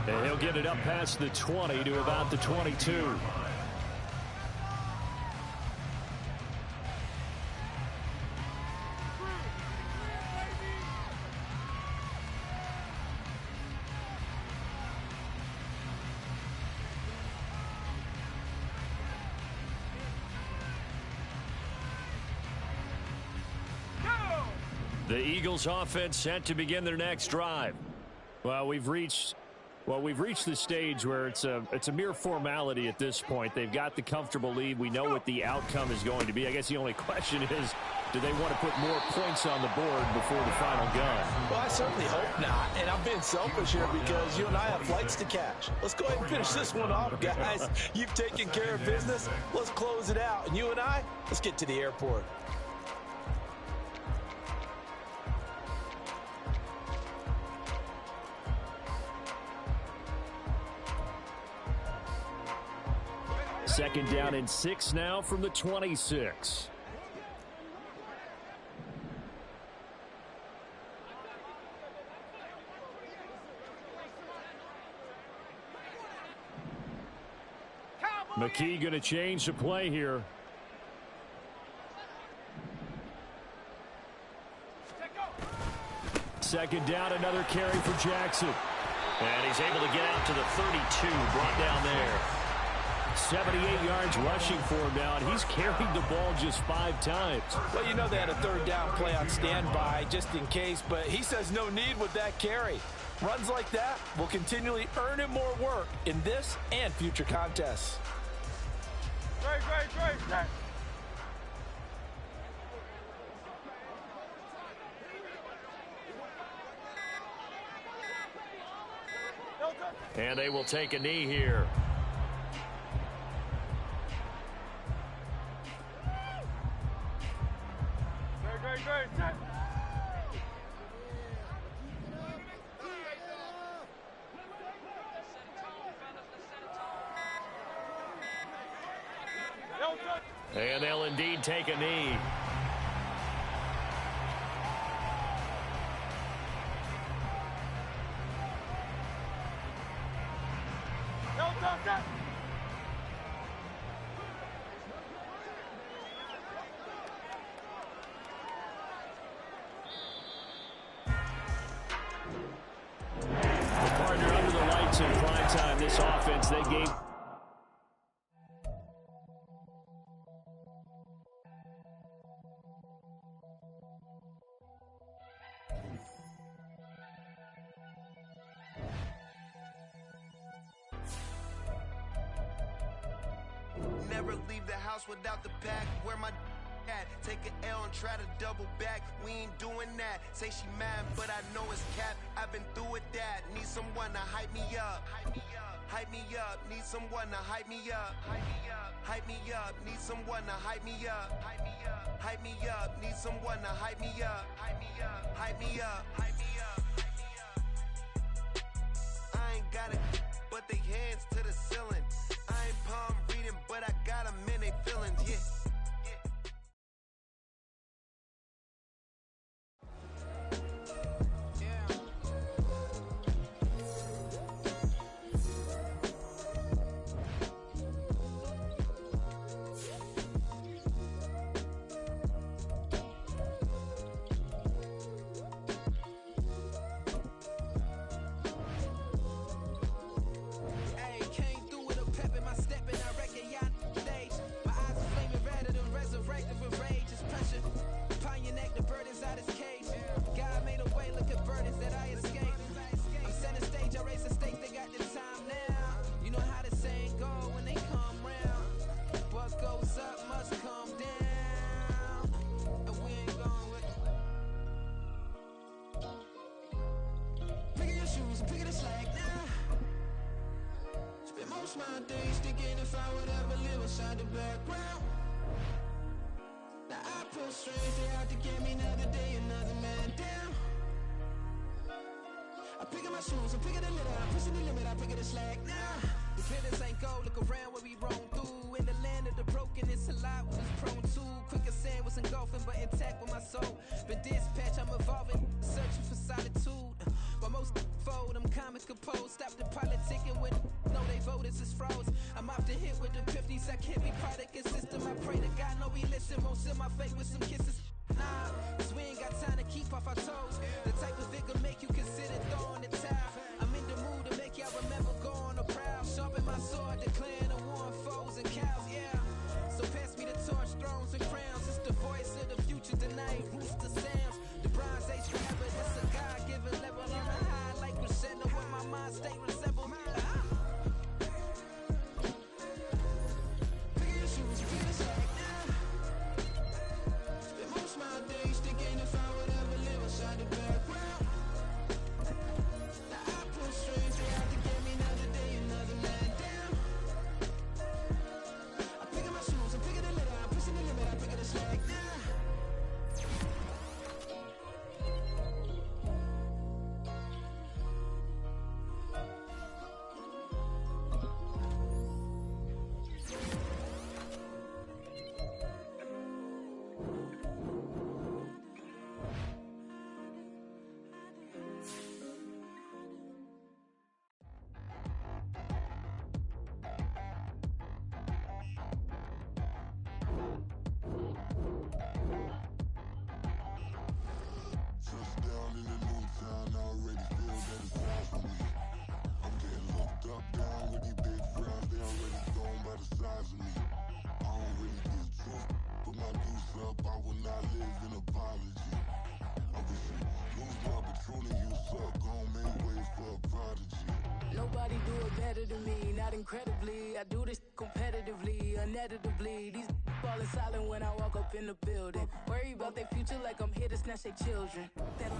And he'll get it up past the 20 to about the 22. The Eagles offense set to begin their next drive. Well, we've reached the stage where it's a mere formality at this point. They've got the comfortable lead. We know what the outcome is going to be. I guess the only question is, do they want to put more points on the board before the final gun? Well, I certainly hope not. And I'm being selfish here because you and I have flights to catch. Let's go ahead and finish this one off, guys. You've taken care of business. Let's close it out. And you and I, let's get to the airport. Second down and 6 now from the 26. McKee going to change the play here. Second down, another carry for Jackson. And he's able to get out to the 32, brought down there. 78 yards rushing for him now, and he's carried the ball just 5 times. Well, you know they had a 3rd down play on standby just in case, but he says no need with that carry. Runs like that will continually earn him more work in this and future contests. Great. And they will take a knee here. Great. And they'll indeed take a knee. The partner under the lights in prime time. This offense, they gave. Never leave the house without the pack. Where my at? Take an L and try to double back. We ain't doing that. Say she mad, but I know it's cap. I've been through with that. Need someone to hype me up. Hype me up. Need someone to hype me up. Hype me up. Need someone to hype me up. Hype me up. Need someone to hype me up. Hype me up. Hype me up. Hype me up. I ain't got it, but they hands to the ceiling. I ain't palm reading, but I got them in they feelings, yeah. My days thinking if I would ever live inside the background. Now I pull strings, they out to get me another day, another man down. I pick up my shoes, I'm picking the litter, I'm pushing the limit, I pick it a slack now. The hitters ain't gold, look around where we roam through. In the land of the broken, it's a lot we was prone to. Quicker sand was engulfing, but intact with my soul. Been dispatched, I'm evolving, searching for solitude. While most fold, I'm comic composed. Stop the politicking when know they voters is froze. I'm often hit with the 50s, I can't be product and system. I pray to God, no we listen, won't seal my fate with some kisses. Nah, cause we ain't got time to keep off our toes. The type of vigor make you consider throwing the towel. I'm in the mood to make y'all remember going to proud. Sharpen my sword, declaring the war on foes and cows, yeah. So pass me the torch, thrones and crowns. It's the voice of the future tonight, rooster sounds. The Bronze Age forever, this a God-given level. On a high like crescendo, where my mind state resemble. Pick your shoes, pick a slack now. Spend most of my days thinking if I would ever live inside the background. Now I pull strings, they out to get me another day, another man down. I pick up my shoes, I'm picking the litter, I'm pushing the limit, I pick it a slack now. Touchdown in the new town, I already feel that it's time for me. I'm getting looked up, down with these big frowns, they already gone by the size of me. I don't really get too, put my deuce up, I will not live in apology. I wish you lose my opportunity, you suck, gon' make way for a prodigy. Nobody do it better than me, not incredibly. I do this competitively, uneditably. These falling silent when I walk up in the building. Worry about their future like I'm here to snatch their children.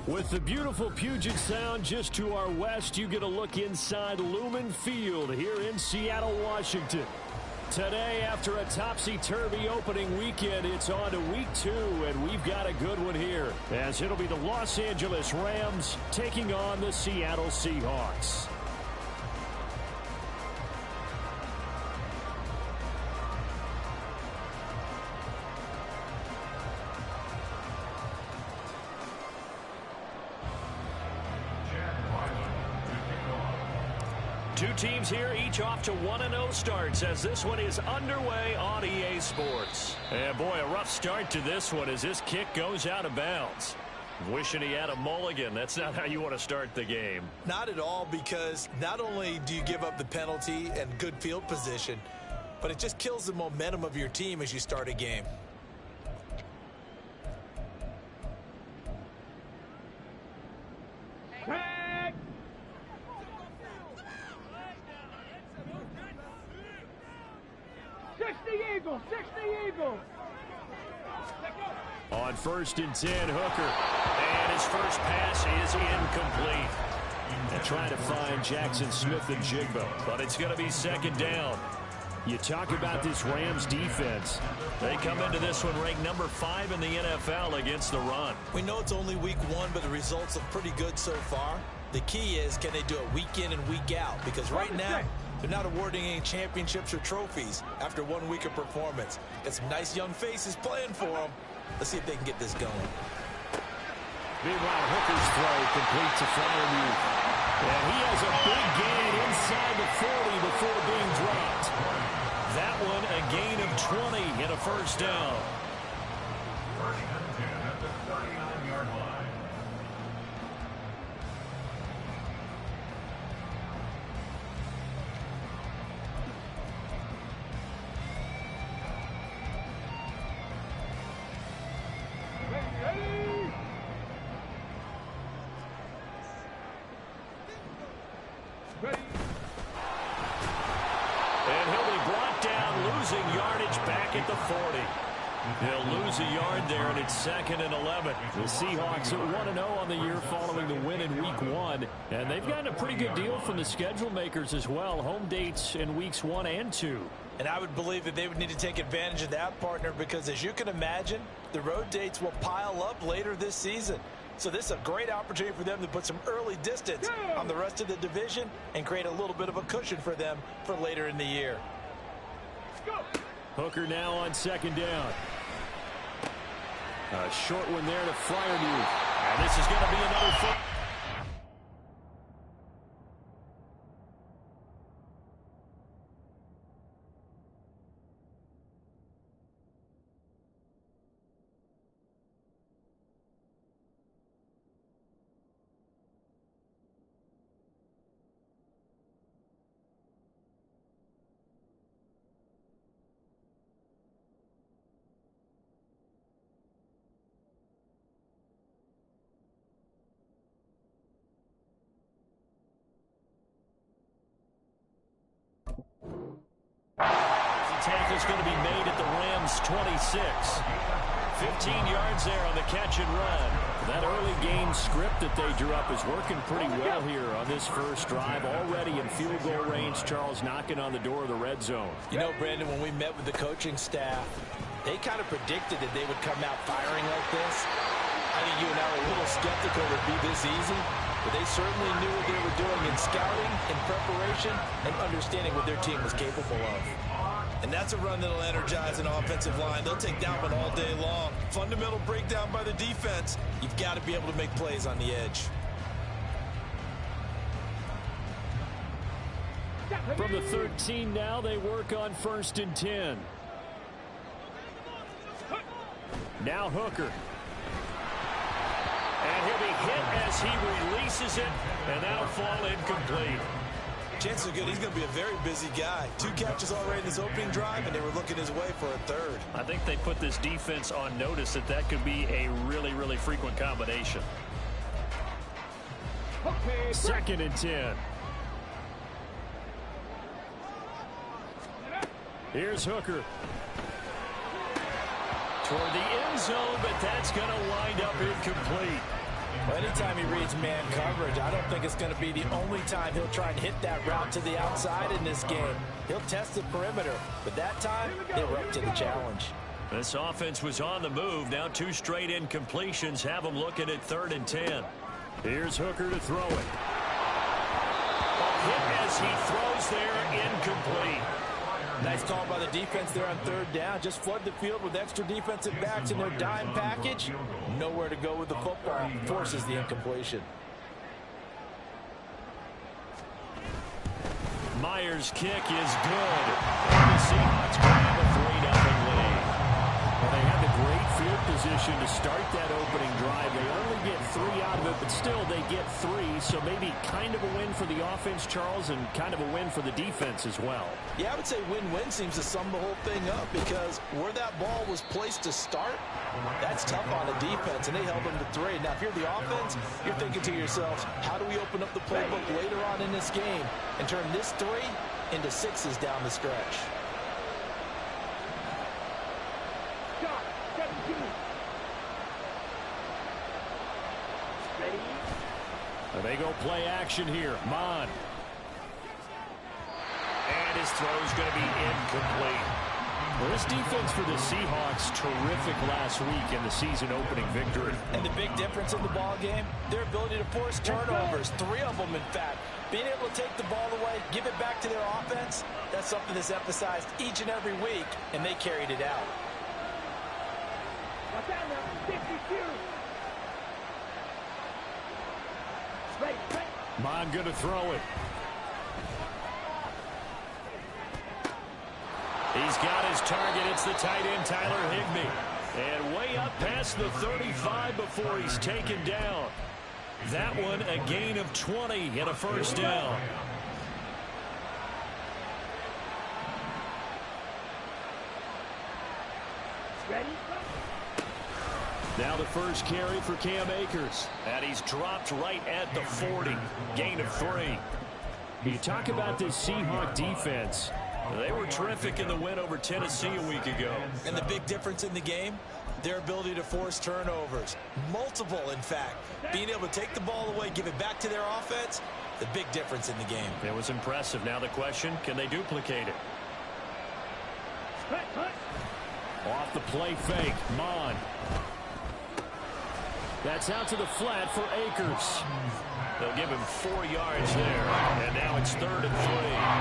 With the beautiful Puget Sound just to our west, you get a look inside Lumen Field here in Seattle, Washington. Today, after a topsy-turvy opening weekend, it's on to week 2, and we've got a good one here, as it'll be the Los Angeles Rams taking on the Seattle Seahawks. Two teams here, each off to 1-0 starts as this one is underway on EA Sports. And boy, a rough start to this one as this kick goes out of bounds. Wishing he had a mulligan. That's not how you want to start the game. Not at all, because not only do you give up the penalty and good field position, but it just kills the momentum of your team as you start a game. On 1st and 10, Hooker. And his first pass is incomplete. And trying to find Jackson Smith and Jigba. But it's going to be 2nd down. You talk about this Rams defense. They come into this one ranked number 5 in the NFL against the run. We know it's only week 1, but the results look pretty good so far. The key is, can they do it week in and week out? Because right now, they're not awarding any championships or trophies after 1 week of performance. Got some nice young faces playing for them. Let's see if they can get this going. Meanwhile, Hooker's throw complete to Freiermuth. And he has a big gain inside the 40 before being dropped. That one a gain of 20 and a 1st down. 1st and 10 at the 39-yard line. And he'll be brought down, losing yardage back at the 40. He'll lose a yard there, and it's 2nd and 11. The Seahawks at 1-0 on the year following the win in Week 1. And they've gotten a pretty good deal from the schedule makers as well. Home dates in Weeks 1 and 2. And I would believe that they would need to take advantage of that, partner, because as you can imagine, the road dates will pile up later this season. So this is a great opportunity for them to put some early distance on the rest of the division and create a little bit of a cushion for them for later in the year. Hooker now on 2nd down. A short one there to Freiermuth. And this is going to be another foot. Tackle's going to be made at the Rams' 26. 15 yards there on the catch and run. That early game script that they drew up is working pretty well here on this first drive. Already in field goal range, Charles knocking on the door of the red zone. You know, Brandon, when we met with the coaching staff, they kind of predicted that they would come out firing like this. I think you and I were a little skeptical it would be this easy, but they certainly knew what they were doing in scouting, in preparation, and understanding what their team was capable of. And that's a run that'll energize an offensive line. They'll take that one all day long. Fundamental breakdown by the defense. You've got to be able to make plays on the edge. From the 13 now, they work on 1st and 10. Now Hooker. And he'll be hit as he releases it, and that'll fall incomplete. Chances are good he's going to be a very busy guy. 2 catches already in his opening drive, and they were looking his way for a 3rd. I think they put this defense on notice that that could be a really, really frequent combination. 2nd and 10. Here's Hooker. toward the end zone, but that's going to wind up incomplete. Well, anytime he reads man coverage, I don't think it's going to be the only time he'll try and hit that route to the outside in this game. He'll test the perimeter, but that time they were up to the challenge. This offense was on the move. Now 2 straight incompletions have them looking at 3rd and 10. Here's Hooker to throw it. Hit as he throws there, incomplete. Nice call by the defense there on 3rd down. Just flood the field with extra defensive backs in their dime package. Nowhere to go with the football. Forces the incompletion. Myers' kick is good. And the Seahawks grab a 3-0 lead. Well, they had the great field position to start that opening drive. They only get 3 out of it, but still they get 3. So maybe kind of a win for the offense, Charles, and kind of a win for the defense as well. Yeah, I would say win-win seems to sum the whole thing up, because where that ball was placed to start, that's tough on the defense, and they held them to 3. Now, if you're the offense, you're thinking to yourselves, how do we open up the playbook later on in this game and turn this 3 into 6s down the stretch? They go play action here. Mon. And his throw's going to be incomplete. Well, this defense for the Seahawks, terrific last week in the season opening victory. And the big difference in the ball game, their ability to force turnovers, 3 of them in fact. Being able to take the ball away, give it back to their offense, that's something that's emphasized each and every week, and they carried it out. Mon going to throw it. He's got his target. It's the tight end, Tyler Higbee. And way up past the 35 before he's taken down. That one a gain of 20 and a 1st down. Ready? Now the first carry for Cam Akers. And he's dropped right at the 40. Gain of 3. You talk about this Seahawk defense. They were terrific in the win over Tennessee a week ago. And the big difference in the game, their ability to force turnovers. Multiple, in fact. Being able to take the ball away, give it back to their offense, the big difference in the game. It was impressive. Now the question, can they duplicate it? Off the play fake, Mon. That's out to the flat for Akers. They'll give him 4 yards there. And now it's 3rd and 3.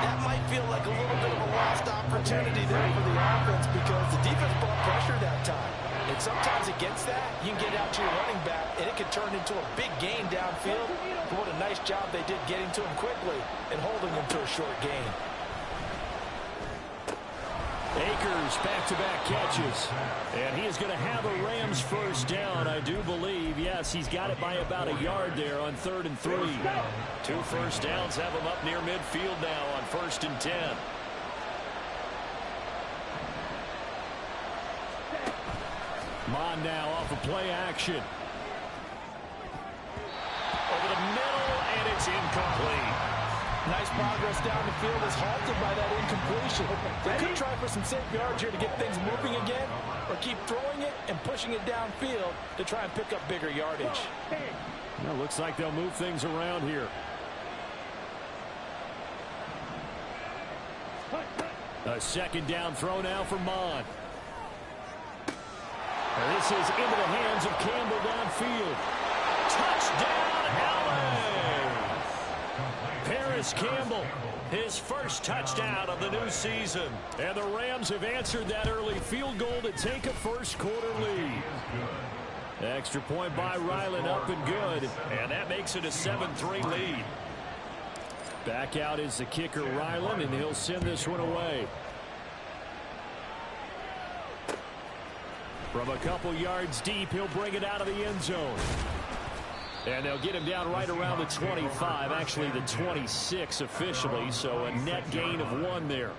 That might feel like a little bit of a lost opportunity there for the offense, because the defense brought pressure that time. And sometimes against that, you can get out to your running back, and it can turn into a big gain downfield. But what a nice job they did getting to him quickly and holding him to a short gain. Akers back-to-back catches. And he is going to have a Rams 1st down, I do believe. Yes, he's got it by about a yard there on 3rd and 3. 2 1st downs have him up near midfield now on 1st and 10. Mon now off of play action. Over the middle, and it's incomplete. Nice progress down the field is halted by that incompletion. They could try for some safe yards here to get things moving again, or keep throwing it and pushing it downfield to try and pick up bigger yardage. Well, looks like they'll move things around here. A 2nd down throw now for Mon. This is into the hands of Campbell downfield. Touchdown, LA! Paris Campbell, his 1st touchdown of the new season. And the Rams have answered that early field goal to take a 1st quarter lead. Extra point by Ryland, up and good. And that makes it a 7-3 lead. Back out is the kicker, Ryland, and he'll send this one away. From a couple yards deep, he'll bring it out of the end zone. And they'll get him down right around the 25, actually the 26 officially, so a net gain of 1 there.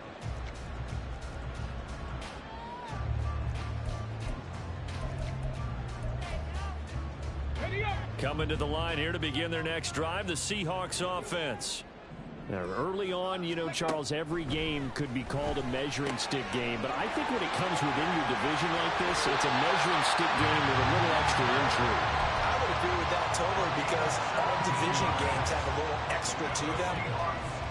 Coming to the line here to begin their next drive, the Seahawks offense. Now, early on, you know, Charles, every game could be called a measuring stick game, but I think when it comes within your division like this, it's a measuring stick game with a little extra intrigue. I would agree with that totally because all division games have a little extra to them.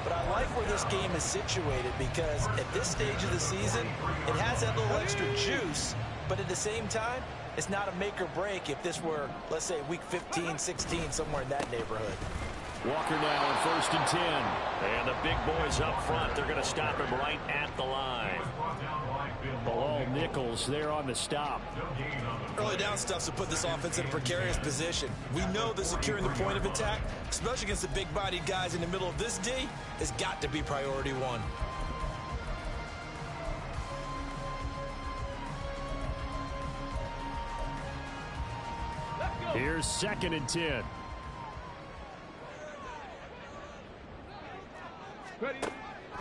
But I like where this game is situated because at this stage of the season, it has that little extra juice, but at the same time, it's not a make or break if this were, let's say, week 15, 16, somewhere in that neighborhood. Walker now on 1st and 10. And the big boys up front. They're going to stop him right at the line. Bilal Nichols there on the stop. Early down stuffs to put this offense in a precarious position. We know that securing the point of attack, especially against the big-bodied guys in the middle of this D, has got to be priority one. Here's 2nd and 10.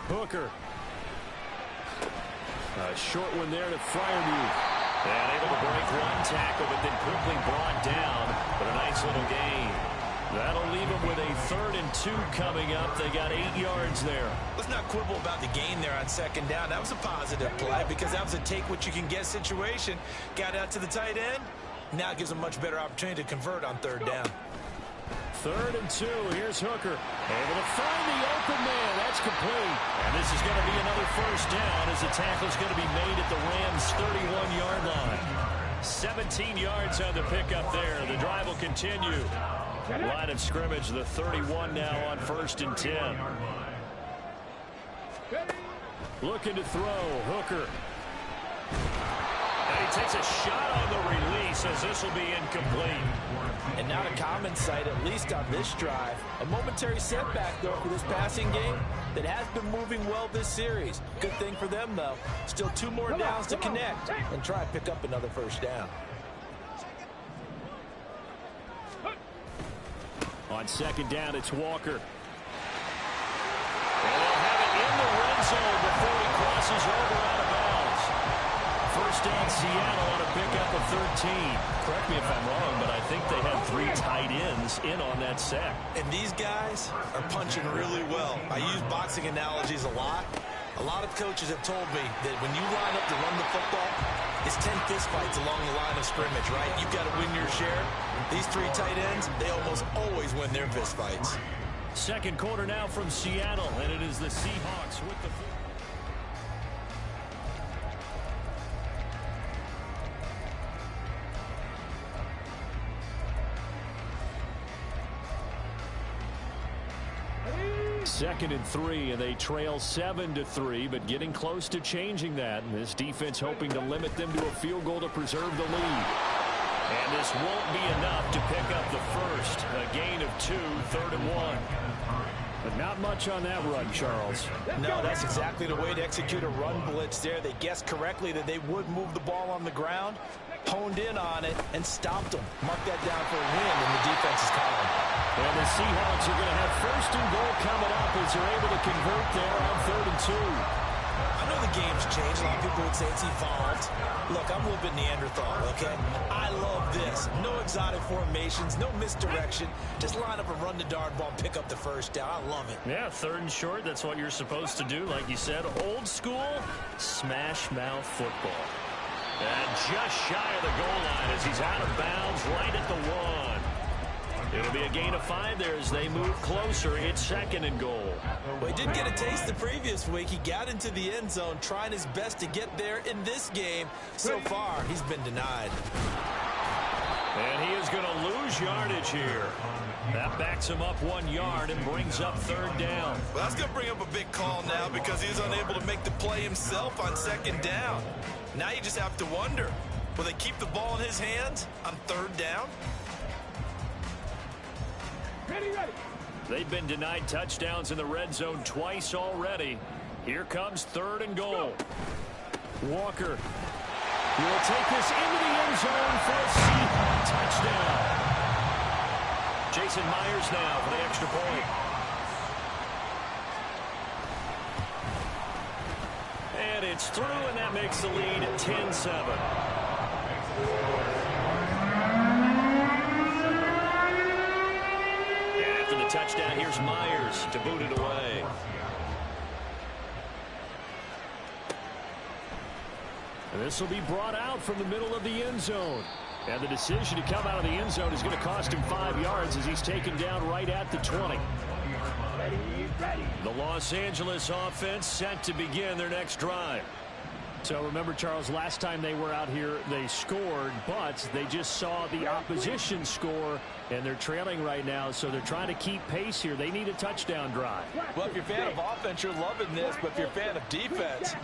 Hooker. A short one there to Fryermuth. And able to break one tackle, but then quickly brought down. But a nice little gain. That'll leave them with a 3rd and 2 coming up. They got 8 yards there. Let's not quibble about the gain there on 2nd down. That was a positive play because that was a take-what-you-can-get situation. Got out to the tight end. Now it gives them a much better opportunity to convert on 3rd down. 3rd and 2. Here's Hooker. Able to find the open man. That's complete. And this is going to be another 1st down as the tackle is going to be made at the Rams' 31-yard line. 17 yards on the pickup there. The drive will continue. Line of scrimmage, the 31 now on 1st and 10. Looking to throw. Hooker. And he takes a shot on the release as this will be incomplete. And not a common sight, at least on this drive. A momentary setback, though, for this passing game that has been moving well this series. Good thing for them, though. Still 2 more downs to connect and try and pick up another 1st down. On 2nd down, it's Walker. And they'll have it in the red zone before he crosses over out of bounds. 1st down, Seattle on a pickup of 13. Correct me if I'm wrong, but I think they had 3 tight ends in on that sack. And these guys are punching really well. I use boxing analogies a lot. A lot of coaches have told me that when you line up to run the football, it's 10 fistfights along the line of scrimmage, right? You've got to win your share. These 3 tight ends, they almost always win their fistfights. 2nd quarter now from Seattle, and it is the Seahawks with the football. Second and 3, and they trail 7-3, but getting close to changing that. And this defense hoping to limit them to a field goal to preserve the lead. And this won't be enough to pick up the first. A gain of 2, 3rd and 1. But not much on that run, Charles. No, that's exactly the way to execute a run blitz there. They guessed correctly that they would move the ball on the ground, honed in on it, and stopped them. Mark that down for a win in the defense's column. And the Seahawks are going to have 1st and goal coming up as they're able to convert there on 3rd and 2. I know the game's changed. A lot of people would say it's evolved. Look, I'm a little bit Neanderthal, okay? I love this. No exotic formations, no misdirection. Just line up and run the dart ball and pick up the 1st down. I love it. Yeah, 3rd and short, that's what you're supposed to do. Like you said, old school, smash mouth football. And just shy of the goal line as he's out of bounds right at the 1. It'll be a gain of 5 there as they move closer. It's 2nd and goal. Well, he did get a taste the previous week. He got into the end zone, trying his best to get there in this game. So far, he's been denied. And he is going to lose yardage here. That backs him up 1 yard and brings up 3rd down. Well, that's going to bring up a big call now because he's unable to make the play himself on 2nd down. Now you just have to wonder, will they keep the ball in his hands on 3rd down? Ready, ready. They've been denied touchdowns in the red zone twice already. Here comes 3rd and goal. Walker will take this into the end zone for a Seahawks touchdown. Jason Myers now for the extra point. And it's through, and that makes the lead 10-7. After the touchdown. Here's Myers to boot it away. And this will be brought out from the middle of the end zone. And the decision to come out of the end zone is going to cost him 5 yards as he's taken down right at the 20. The Los Angeles offense set to begin their next drive. So remember, Charles, last time they were out here, they scored, but they just saw the opposition score, and they're trailing right now, so they're trying to keep pace here. They need a touchdown drive. Well, if you're a fan of offense, you're loving this, but if you're a fan of defense,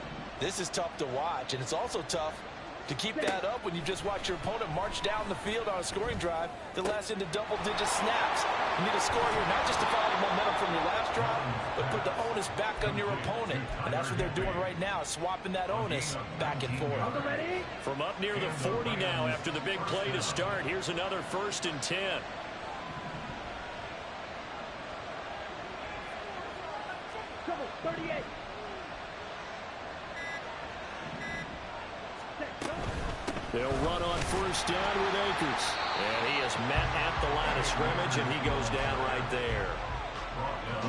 this is tough to watch, and it's also tough to keep that up when you just watch your opponent march down the field on a scoring drive that lasts into double-digit snaps. You need a score here, not just to follow the momentum from your last drive, but put the onus back on your opponent. And that's what they're doing right now, swapping that onus back and forth. From up near the 40 now after the big play to start. Here's another 1st and 10. Trouble, 38. They'll run on 1st down with Akers. And he is met at the line of scrimmage, and he goes down right there.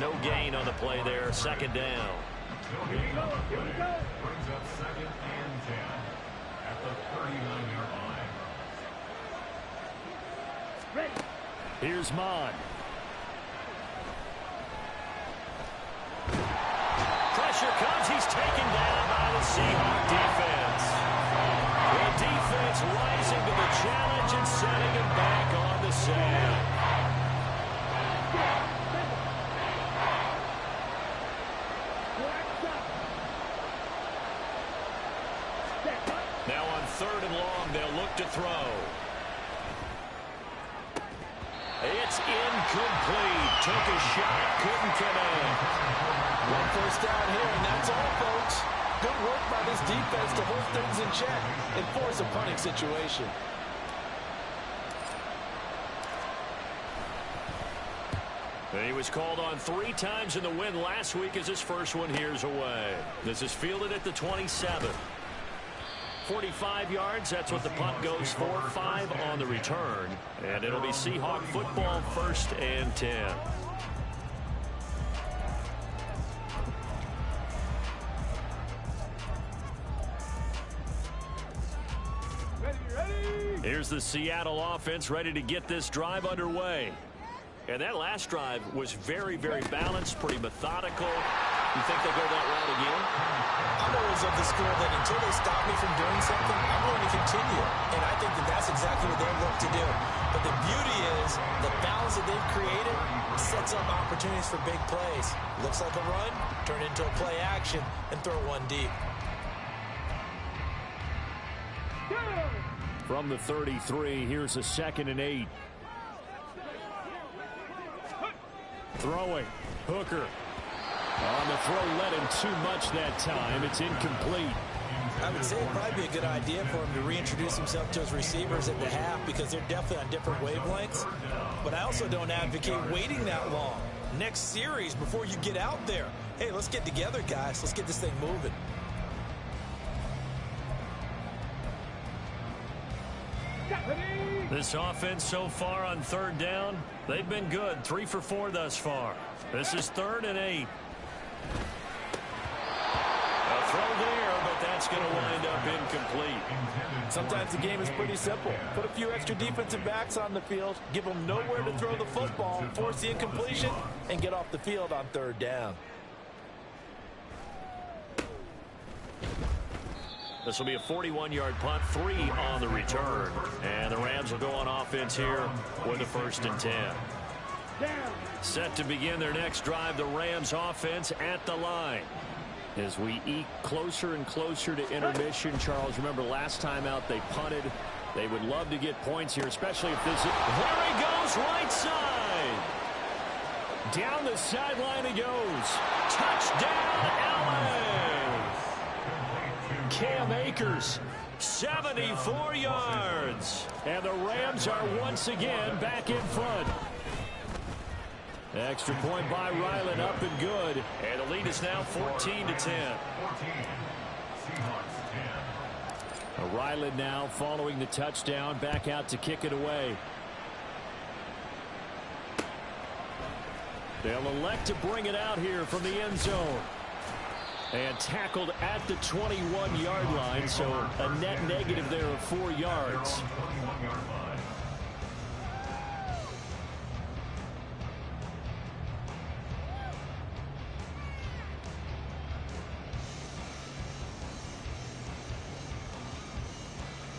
No gain on the play there. 2nd down. Here we go. Brings up 2nd and 10 at the 39-yard line. Ready. Here's Mon. Pressure comes. He's taken down by the Seahawk defense. The defense rising to the challenge and setting him back on the sand. Now on 3rd and long, they'll look to throw. It's incomplete. Took a shot, couldn't connect. 1 first down here, and that's all, folks. Good work by this defense to hold things in check and force a punting situation. He was called on 3 times in the win last week as his first one here's away. This is fielded at the 27. 45 yards, that's what the punt goes for. 5 on the return. And it'll be Seahawk football, 1st and 10. Here's the Seattle offense ready to get this drive underway. And that last drive was very, very balanced, pretty methodical. You think they'll go that route again? I'm always of the school that until they stop me from doing something, I'm going to continue. And I think that that's exactly what they look to do. But the beauty is the balance that they've created sets up opportunities for big plays. Looks like a run, turn into a play action, and throw one deep. From the 33, here's a 2nd and 8. Throwing. Hooker. On the throw, let him too much that time. It's incomplete. I would say it'd probably be a good idea for him to reintroduce himself to his receivers at the half because they're definitely on different wavelengths. But I also don't advocate waiting that long. Next series before you get out there. Hey, let's get together, guys. Let's get this thing moving. This offense so far on 3rd down, they've been good. 3 for 4 thus far. This is 3rd and 8. A throw there, but that's going to wind up incomplete. Sometimes the game is pretty simple. Put a few extra defensive backs on the field, give them nowhere to throw the football, force the incompletion, and get off the field on 3rd down. This will be a 41-yard punt, 3 on the return. And the Rams will go on offense here with a 1st and 10. Set to begin their next drive, the Rams offense at the line. As we eke closer and closer to intermission, Charles, remember last time out they punted. They would love to get points here, especially if this is... There he goes, right side. Down the sideline he goes. Touchdown, LA. Cam Akers, 74 yards. And the Rams are once again back in front. Extra point by Ryland, up and good. And the lead is now 14-10. Ryland now following the touchdown, back out to kick it away. They'll elect to bring it out here from the end zone. And tackled at the 21-yard line, so a net negative there of 4 yards.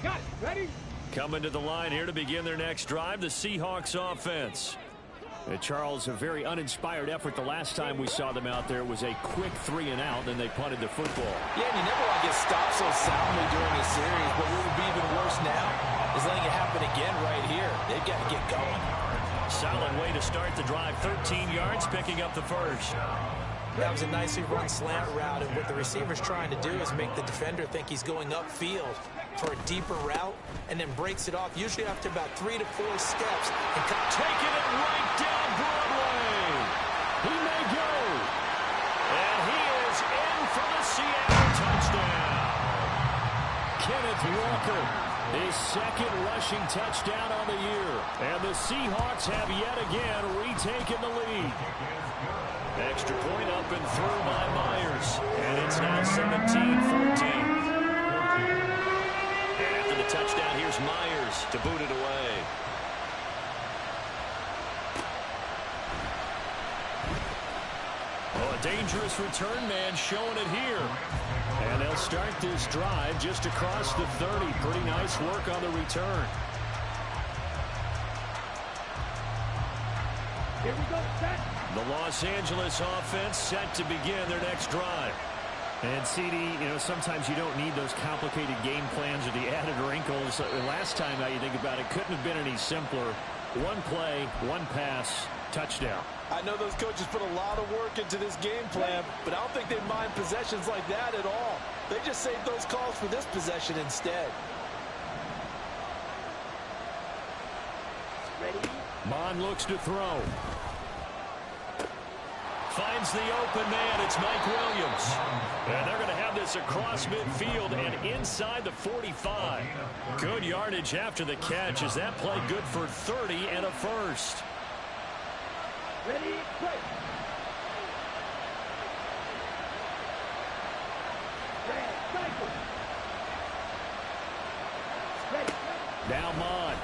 Got it. Ready? Coming to the line here to begin their next drive, the Seahawks offense. Charles, a very uninspired effort the last time we saw them out there. It was a quick 3-and-out, then they punted the football. Yeah, and you never want to get stopped so soundly during a series, but what would be even worse now is letting it happen again right here. They've got to get going. Solid way to start the drive. 13 yards, picking up the first. That was a nicely run slant route, and what the receiver's trying to do is make the defender think he's going upfield for a deeper route, and then breaks it off, usually after about 3 to 4 steps. And taking it right down Broadway. He may go. And he is in for the Seattle touchdown. Kenneth Walker, his second rushing touchdown on the year. And the Seahawks have yet again retaken the lead. Extra point up and through by Myers. And it's now 17-14. And after the touchdown, here's Myers to boot it away. Oh, a dangerous return man showing it here. And they'll start this drive just across the 30. Pretty nice work on the return. Here we go. Set. The Los Angeles offense set to begin their next drive. And CD, sometimes you don't need those complicated game plans or the added wrinkles. Last time, now you think about it, couldn't have been any simpler. One play, one pass, touchdown. I know those coaches put a lot of work into this game plan, but I don't think they mind possessions like that at all. They just save those calls for this possession instead. Ready? Mon looks to throw. Finds the open man. It's Mike Williams. And they're going to have this across midfield and inside the 45. Good yardage after the catch. Is that play good for 30 and a first? Ready? Play. Red, cycle. Ready. Now Mon.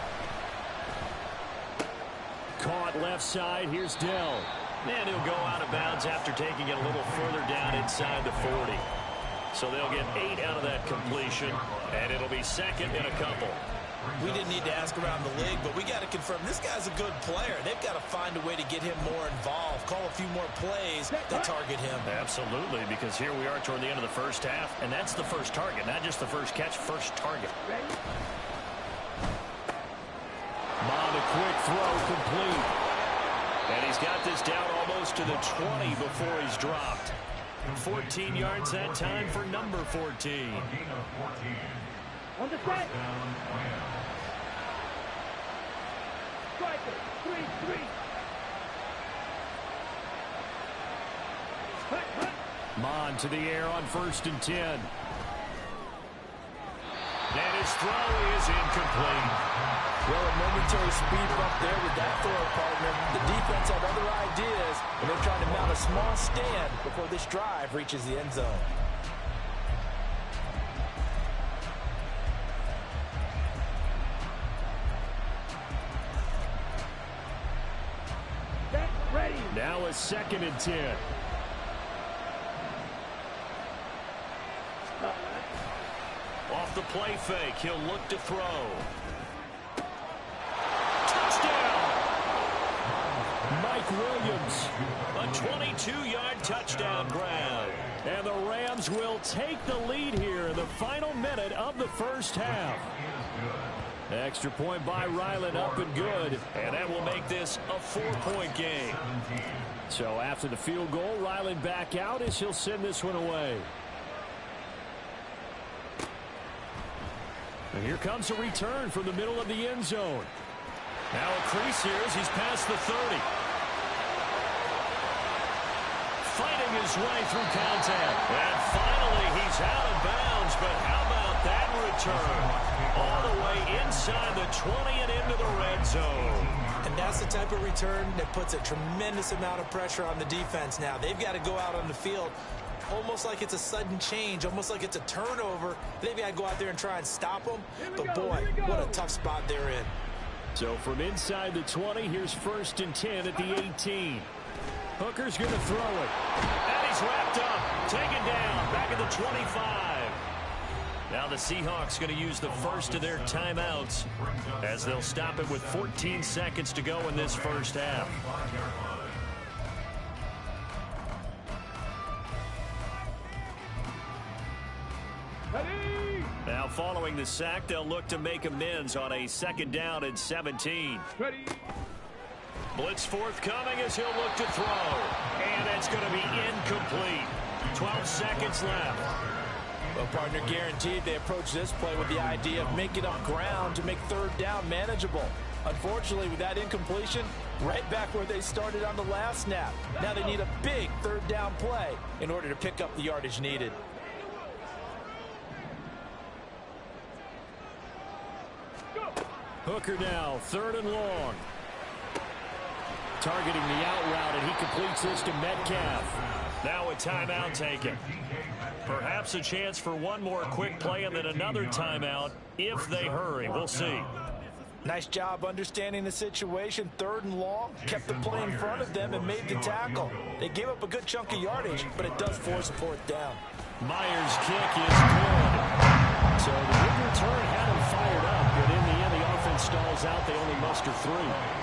Caught left side. Here's Dell. And he'll go out of bounds after taking it a little further down inside the 40. So they'll get 8 out of that completion, and it'll be second and a couple. We didn't need to ask around the league, but we got to confirm this guy's a good player. They've got to find a way to get him more involved, call a few more plays that target him. Absolutely, because here we are toward the end of the first half, and that's the first target, not just the first catch, first target. Mon, a quick throw, complete. And he's got this down almost to the 20 before he's dropped. 14 yards that time for number 14. On the set. Striker, 3-3. Mon to the air on 1st and 10. And his throw is incomplete. Well, a momentary speed bump there with that throw, partner. The defense had other ideas, and they're trying to mount a small stand before this drive reaches the end zone. Ready. Now a 2nd and 10. Off the play fake, he'll look to throw. Mike Williams, a 22-yard touchdown grab. And the Rams will take the lead here in the final minute of the first half. Extra point by Ryland, up and good. And that will make this a 4-point game. So after the field goal, Ryland back out as he'll send this one away. And here comes a return from the middle of the end zone. Now a crease here as he's past the 30. Fighting his way through contact. And finally he's out of bounds, but how about that return? All the way inside the 20 and into the red zone. And that's the type of return that puts a tremendous amount of pressure on the defense now. They've got to go out on the field almost like it's a sudden change, almost like it's a turnover. They've got to go out there and try and stop them. But, boy, what a tough spot they're in. So from inside the 20, here's 1st and 10 at the 18. Hooker's going to throw it. And he's wrapped up, taken down, back at the 25. Now the Seahawks going to use the first of their timeouts as they'll stop it with 14 seconds to go in this first half. Now following the sack, they'll look to make amends on a 2nd down and 17. Blitz forthcoming as he'll look to throw. And it's going to be incomplete. 12 seconds left. Well, partner, guaranteed they approach this play with the idea of making up ground to make 3rd down manageable. Unfortunately, with that incompletion, right back where they started on the last snap. Now they need a big 3rd down play in order to pick up the yardage needed. Hooker now, 3rd and long. Targeting the out route, and he completes this to Metcalf. Now a timeout taken. Perhaps a chance for one more quick play and then another timeout if they hurry. We'll see. Nice job understanding the situation. 3rd and long, kept the play in front of them and made the tackle. They gave up a good chunk of yardage, but it does force a 4th down. Myers' kick is good. So the big return had him fired up, but in the end the offense stalls out. They only muster 3.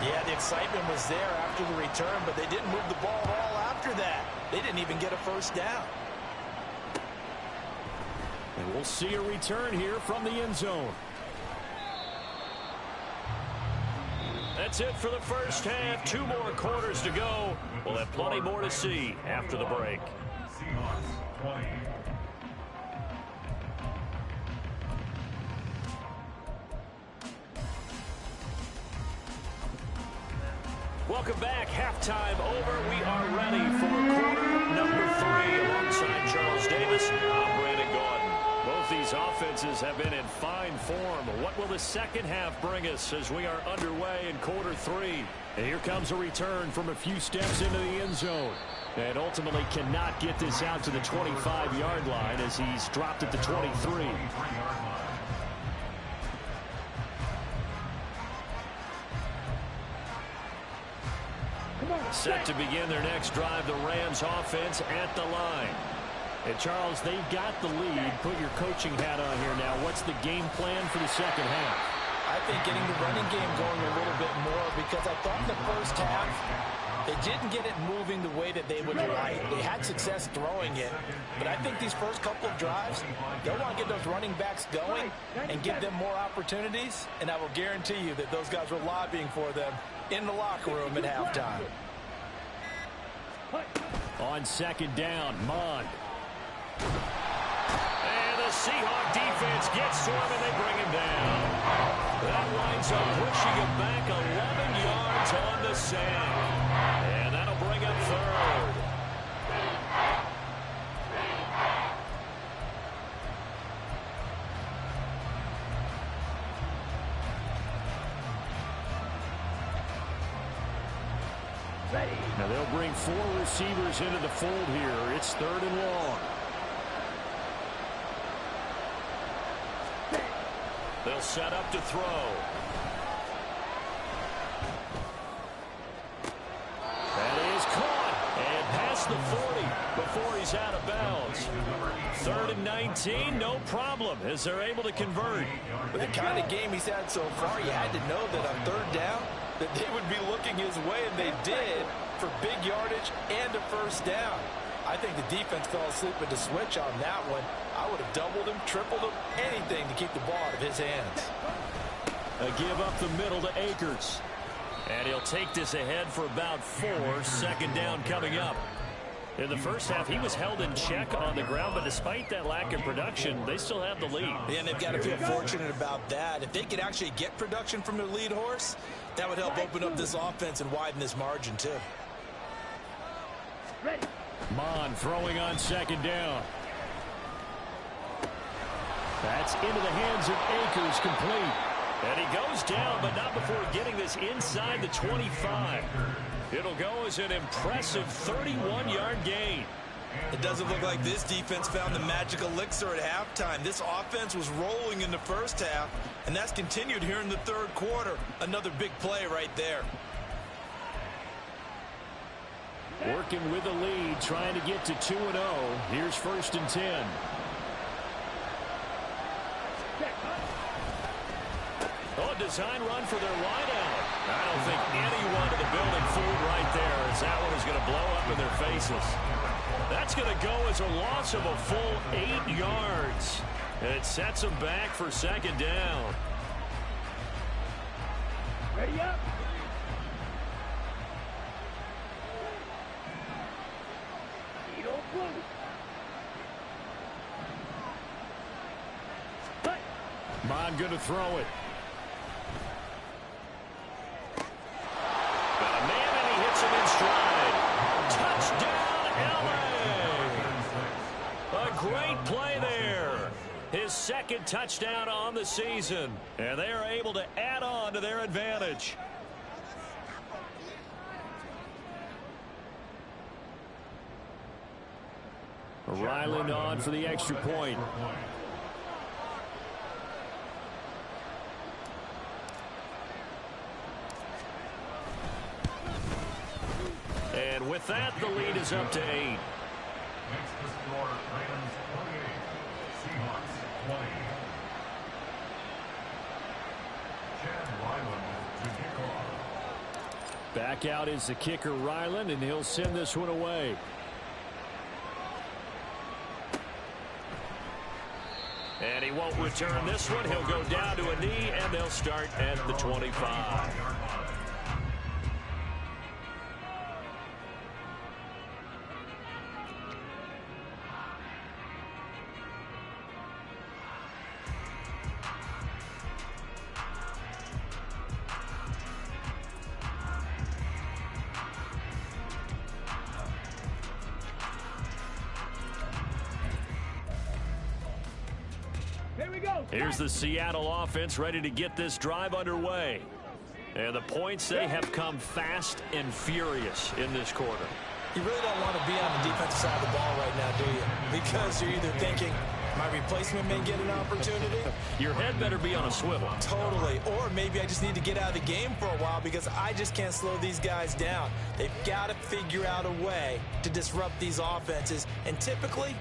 Yeah, the excitement was there after the return, but they didn't move the ball at all after that. They didn't even get a 1st down. And we'll see a return here from the end zone. That's it for the first half. 2 more quarters to go. We'll have plenty more to see after the break. Seahawks 20. Welcome back. Halftime over. We are ready for quarter number 3 alongside Charles Davis. I'm Brandon Gordon. Both these offenses have been in fine form. What will the second half bring us as we are underway in quarter 3? And here comes a return from a few steps into the end zone. And ultimately cannot get this out to the 25-yard line as he's dropped at the 23. Set to begin their next drive, the Rams offense at the line. And Charles, they've got the lead. Put your coaching hat on here now. What's the game plan for the second half? I think getting the running game going a little bit more, because I thought in the first half they didn't get it moving the way that they would like. They had success throwing it, but I think these first couple of drives, they'll want to get those running backs going and give them more opportunities, and I will guarantee you that those guys were lobbying for them in the locker room at halftime. On 2nd down, Mond. And the Seahawk defense gets to him and they bring him down. That winds up pushing him back 11 yards on the sack. And that'll bring up 3rd. Now they'll bring 4 receivers into the fold here. It's 3rd and long. They'll set up to throw. That is caught and past the 40 before he's out of bounds. 3rd and 19, no problem as they're able to convert. With the kind of game he's had so far, you had to know that on 3rd down that they would be looking his way, and they did, for big yardage and a 1st down. I think the defense fell asleep with the switch on that one. I would have doubled him, tripled him, anything to keep the ball out of his hands. A give up the middle to Akers. And he'll take this ahead for about 4. 2nd down coming up. In the first half, he was held in check on the ground, but despite that lack of production, they still have the lead. Yeah, and they've got to feel fortunate about that. If they could actually get production from their lead horse, that would help open up this offense and widen this margin, too. Mond throwing on 2nd down. That's into the hands of Akers, complete. And he goes down, but not before getting this inside the 25. It'll go as an impressive 31-yard gain. It doesn't look like this defense found the magic elixir at halftime. This offense was rolling in the first half, and that's continued here in the third quarter. Another big play right there. Working with the lead, trying to get to 2-0. Here's 1st and 10. Oh, design run for their wideout. I don't think anyone in the building fooled right there, as that one is going to blow up in their faces. That's going to go as a loss of a full 8 yards. And it sets them back for 2nd down. Ready up. Mon going to throw it. Got a man, and he hits him in stride. Touchdown, L.A. A great play there. His 2nd touchdown on the season. And they are able to add on to their advantage. Ryland on for the extra point. And with that, the lead is up to 8. Next to score, Rams 28, Seahawks 20. Chad Ryland to kick off. Back out is the kicker, Ryland, and he'll send this one away. And he won't return this one. He'll go down to a knee, and they'll start at the 25. Here's the Seattle offense ready to get this drive underway. And the points, they have come fast and furious in this quarter. You really don't want to be on the defensive side of the ball right now, do you? Because you're either thinking, my replacement may get an opportunity. Your head better be on a swivel. Totally. Or maybe I just need to get out of the game for a while because I just can't slow these guys down. They've got to figure out a way to disrupt these offenses. And typically,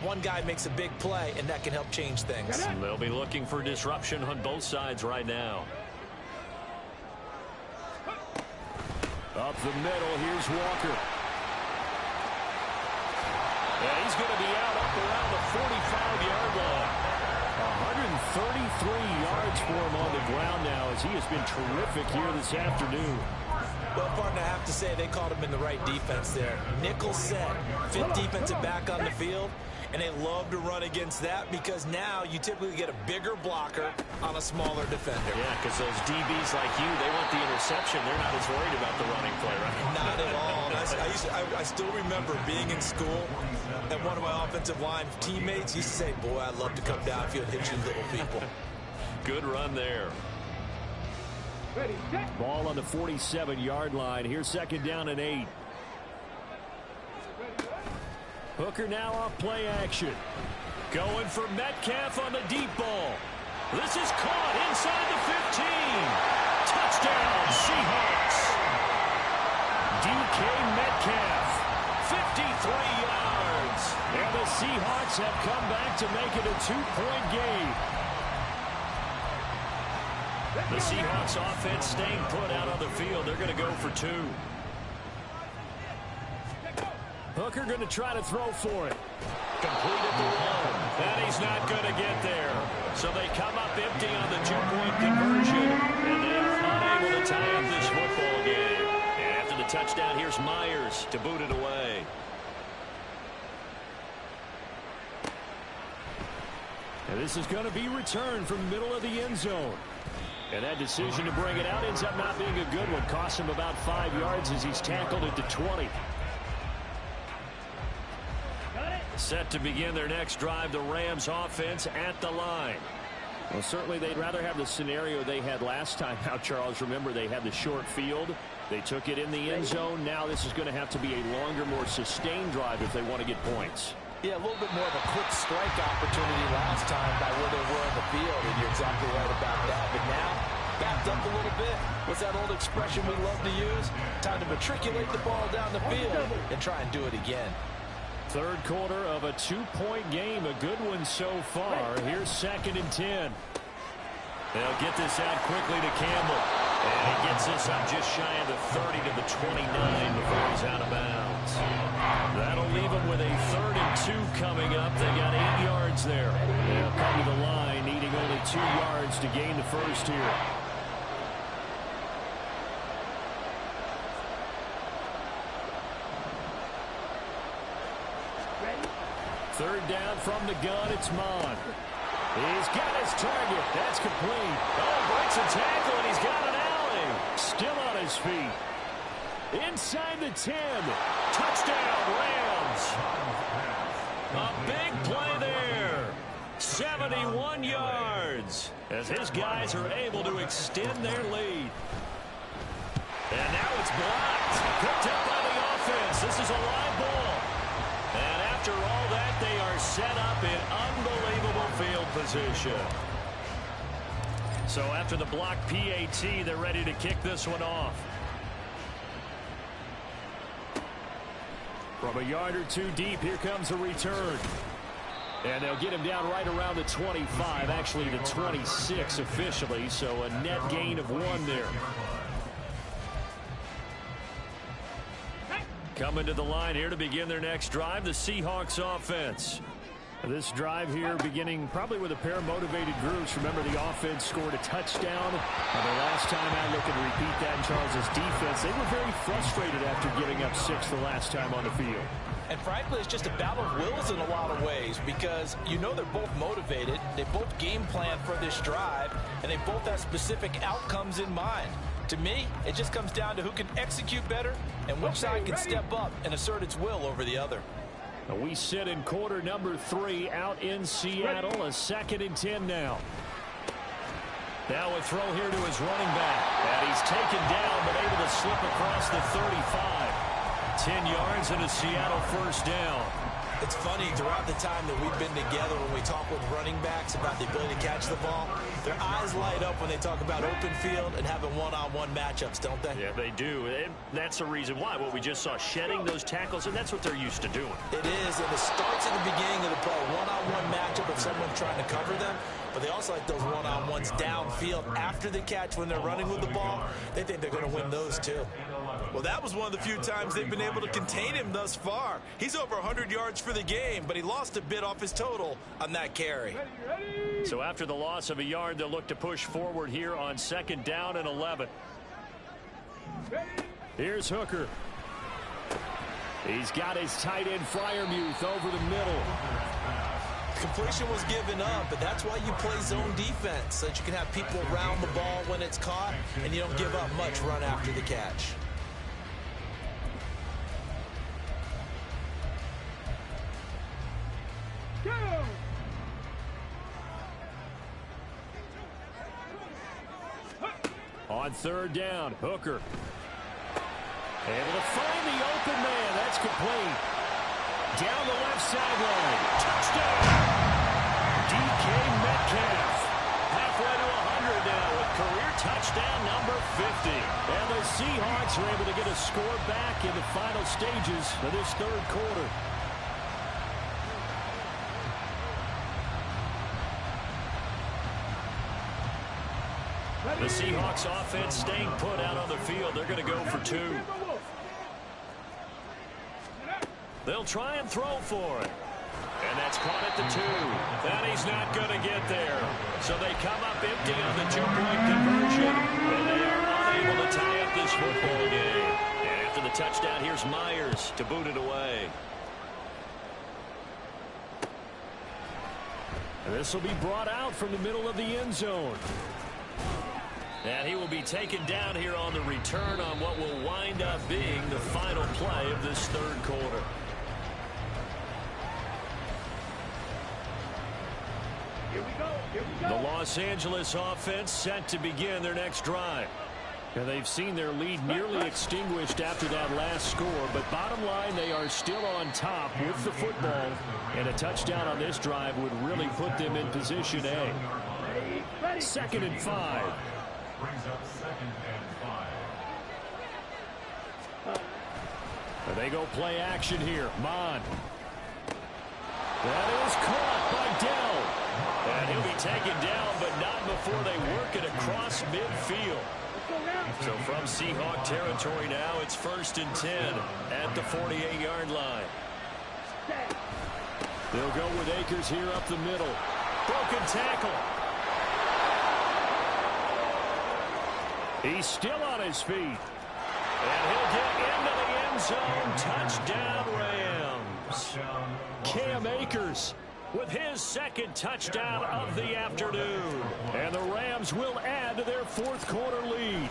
one guy makes a big play, and that can help change things. They'll be looking for disruption on both sides right now. Up the middle, here's Walker. Yeah, he's going to be out up around the 45-yard line. 133 yards for him on the ground now, as he has been terrific here this afternoon. Well, partner, I have to say they called him in the right defense there. Nickel set, 5th defensive back on the field, and they love to run against that because now you typically get a bigger blocker on a smaller defender. Yeah, because those DBs like you, they want the interception. They're not as worried about the running play, right? Not at all. I still remember being in school, and one of my offensive line teammates used to say, boy, I'd love to come downfield and hit you little people. Good run there. Ball on the 47-yard line. Here's 2nd down and 8. Hooker now off play action. Going for Metcalf on the deep ball. This is caught inside the 15. Touchdown, Seahawks. DK Metcalf, 53 yards. And the Seahawks have come back to make it a 2-point game. The Seahawks offense staying put out on the field. They're going to go for 2. Hooker going to try to throw for it. Completed the run. And he's not going to get there. So they come up empty on the 2-point conversion. And they are unable to tie up this football game. And after the touchdown, here's Myers to boot it away. And this is going to be returned from the middle of the end zone. And that decision to bring it out ends up not being a good one. Costs him about 5 yards as he's tackled at the 20. Set to begin their next drive, the Rams offense at the line. Well, certainly they'd rather have the scenario they had last time out, Charles. Remember, they had the short field. They took it in the end zone. Now this is going to have to be a longer, more sustained drive if they want to get points. Yeah, a little bit more of a quick strike opportunity last time by where they were in the field, and you're exactly right about that. But now, backed up a little bit. What's that old expression we love to use? Time to matriculate the ball down the field and try and do it again. Third quarter of a 2-point game. A good one so far. Here's 2nd and 10. They'll get this out quickly to Campbell. And he gets this up just shy of the 30 to the 29 before he's out of bounds. That'll leave him with a 3rd and 2 coming up. They got 8 yards there. They'll come to the line, needing only 2 yards to gain the first here. Third down from the gun, it's Mon. He's got his target. That's complete. Oh, breaks a tackle, and he's got an alley. Still on his feet. Inside the 10. Touchdown, Rams. A big play there. 71 yards as his guys are able to extend their lead. And now it's blocked. Picked up by the offense. This is a live ball. And after all that, they are set up in unbelievable field position. So after the block PAT, they're ready to kick this one off. From a yard or 2 deep, here comes a return. And they'll get him down right around the 25, actually the 26 officially, so a net gain of 1 there. Coming to the line here to begin their next drive, the Seahawks offense. This drive here beginning probably with a pair of motivated groups. Remember, the offense scored a touchdown. And the last time out, looking to repeat that in Charles' defense, they were very frustrated after giving up 6 the last time on the field. And frankly, it's just a battle of wills in a lot of ways because you know they're both motivated. They both game plan for this drive, and they both have specific outcomes in mind. To me, it just comes down to who can execute better and which side can step up and assert its will over the other. We sit in quarter number 3 out in Seattle. A 2nd and 10 now. Now a throw here to his running back. And he's taken down but able to slip across the 35. 10 yards and a Seattle first down. It's funny, throughout the time that we've been together when we talk with running backs about the ability to catch the ball, their eyes light up when they talk about open field and having one-on-one matchups, don't they? Yeah, they do. And that's the reason why. What we just saw, shedding those tackles, and that's what they're used to doing. It is, and it starts at the beginning of the play. One-on-one matchup of someone trying to cover them, but they also like those one-on-ones downfield after the catch when they're running with the ball. They think they're going to win those, too. Well, that was one of the few times they've been able to contain him thus far. He's over 100 yards for the game, but he lost a bit off his total on that carry. So after the loss of a yard, they'll look to push forward here on 2nd down and 11. Here's Hooker. He's got his tight end Freiermuth over the middle. Completion was given up, but that's why you play zone defense, so that you can have people around the ball when it's caught, and you don't give up much run after the catch. On 3rd down, Hooker. Able to find the open man. That's complete. Down the left sideline. Touchdown! DK Metcalf. Halfway to 100 now with career touchdown number 50. And the Seahawks are able to get a score back in the final stages of this 3rd quarter. The Seahawks offense staying put out on the field. They're going to go for 2. They'll try and throw for it. And that's caught at the 2. And he's not going to get there. So they come up empty on the 2-point conversion. And they are unable to tie up this football game. And after the touchdown, here's Myers to boot it away. And this will be brought out from the middle of the end zone. And he will be taken down here on the return on what will wind up being the final play of this 3rd quarter. The Los Angeles offense set to begin their next drive. And they've seen their lead nearly extinguished after that last score, but bottom line, they are still on top with the football, and a touchdown on this drive would really put them in position A. 2nd and 5. Brings up 2nd and 5. And they go play action here. Mon. That is caught by Dell. And he'll be taken down, but not before they work it across midfield. So from Seahawk territory now, it's 1st and 10 at the 48-yard line. They'll go with Akers here up the middle. Broken tackle. He's still on his feet. And he'll get into the end zone. Touchdown, Rams. Cam Akers with his 2nd touchdown of the afternoon. And the Rams will add to their 4th quarter lead.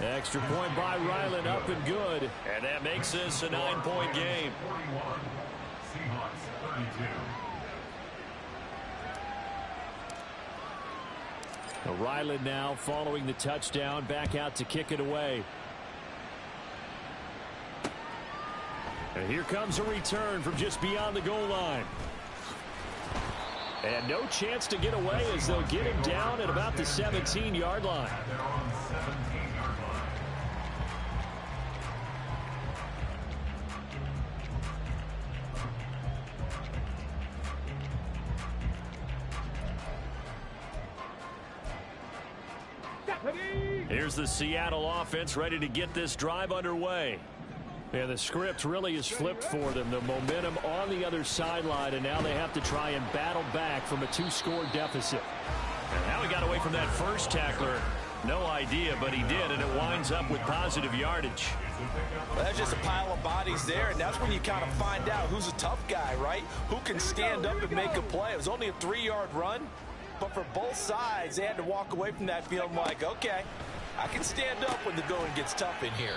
Extra point by Ryland, up and good. And that makes this a 9-point game. 41. Seahawks 32. Ryland now following the touchdown, back out to kick it away. And here comes a return from just beyond the goal line. And no chance to get away as they'll get him down at about the 17-yard line. They're on 17-yard line. Here's the Seattle offense ready to get this drive underway. Yeah, the script really is flipped for them. The momentum on the other sideline, and now they have to try and battle back from a 2-score deficit. And how he got away from that first tackler, no idea, but he did, and it winds up with positive yardage. Well, that's just a pile of bodies there, and that's when you kind of find out who's a tough guy, right? Who can stand up and make a play. It was only a 3-yard run, but for both sides, they had to walk away from that feeling like, okay, I can stand up when the going gets tough in here.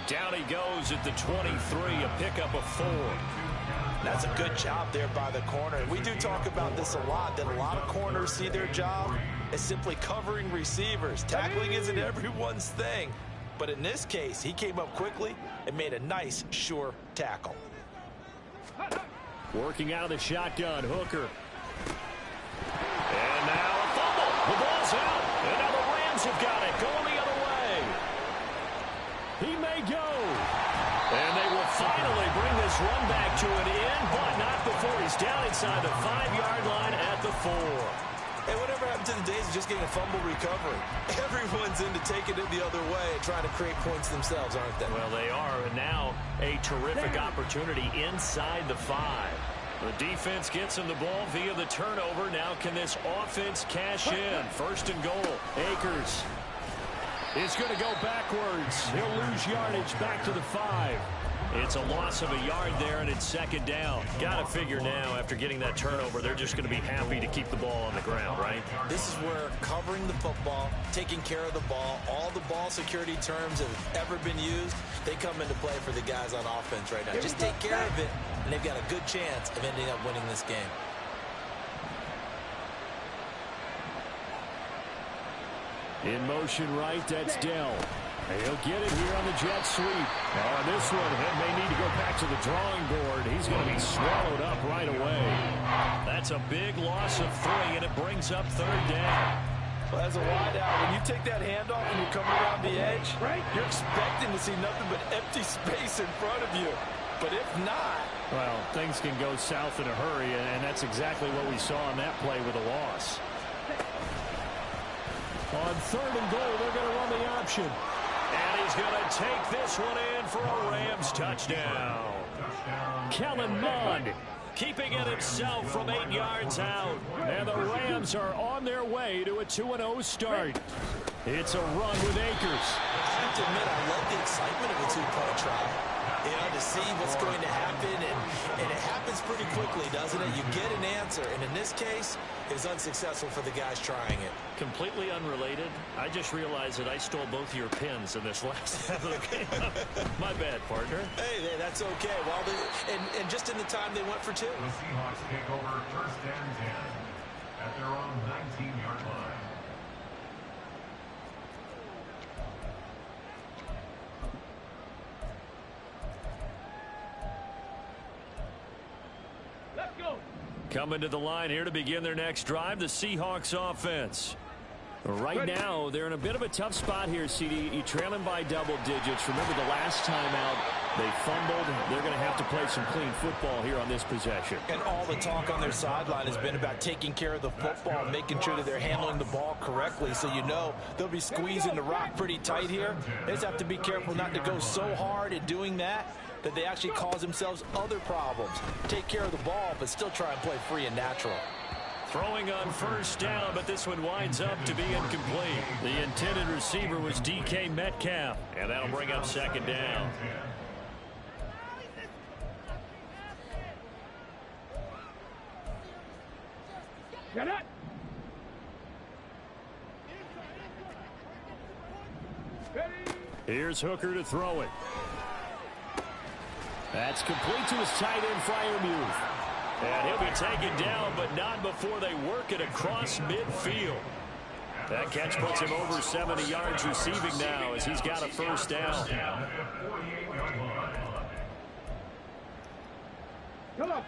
Down he goes at the 23, a pickup of 4. That's a good job there by the corner. And we do talk about this a lot, that a lot of corners see their job as simply covering receivers. Tackling isn't everyone's thing. But in this case, he came up quickly and made a nice, sure tackle. Working out of the shotgun, Hooker. And now a fumble. The ball's out. And now the Rams have got it. Going the other way. He may go. And they will finally bring this run back to an end, but not before he's down inside the 5-yard line at the 4. Hey, whatever happened to the days of just getting a fumble recovery? Everyone's into taking it the other way and trying to create points themselves, aren't they? Well, they are, and now a terrific opportunity inside the 5. The defense gets him the ball via the turnover. Now can this offense cash in? 1st and goal. Akers is going to go backwards. He'll lose yardage back to the 5. It's a loss of a yard there, and it's 2nd down. Got to figure now, after getting that turnover, they're just going to be happy to keep the ball on the ground, right? This is where covering the football, taking care of the ball, all the ball security terms that have ever been used, they come into play for the guys on offense right now. Just take care of it, and they've got a good chance of ending up winning this game. In motion right, that's Dell. He'll get it here on the jet sweep. Now on this one, he may need to go back to the drawing board. He's going to be swallowed up right away. That's a big loss of 3, and it brings up 3rd down. Well, as a wideout, when you take that handoff and you're coming around the edge, you're expecting to see nothing but empty space in front of you. But if not... Well, things can go south in a hurry, and that's exactly what we saw on that play with a loss. On 3rd and goal, they're going to run the option. And he's going to take this one in for a Rams touchdown. Kellen Mond keeping it himself from 8 yards out. And the Rams are on their way to a 2-0 start. It's a run with Akers. I have to admit, I love the excitement of a 2-point try. To see what's going to happen, and it happens pretty quickly, doesn't it? You get an answer, and in this case, it's unsuccessful for the guys trying it. Completely unrelated. I just realized that I stole both of your pins in this last half of the game. My bad, partner. Hey, that's okay. Well, and just in the time they went for two. The Seahawks take over first and 10 at their own 19-yard line. Coming to the line here to begin their next drive, the Seahawks offense. Right now, they're in a bit of a tough spot here, CD. You trail them by double digits. Remember the last time out, they fumbled. They're going to have to play some clean football here on this possession. And all the talk on their sideline has been about taking care of the football, making sure that they're handling the ball correctly. So you know they'll be squeezing the rock pretty tight here. They just have to be careful not to go so hard in doing that they actually cause themselves other problems. Take care of the ball, but still try and play free and natural. Throwing on first down, but this one winds up to be incomplete. The intended receiver was DK Metcalf, and that'll bring up second down. Get it! Here's Hooker to throw it. That's complete to his tight end, Freiermuth. And he'll be taken down, but not before they work it across midfield. That catch puts him over 70 yards receiving now as he's got a first down. Come on,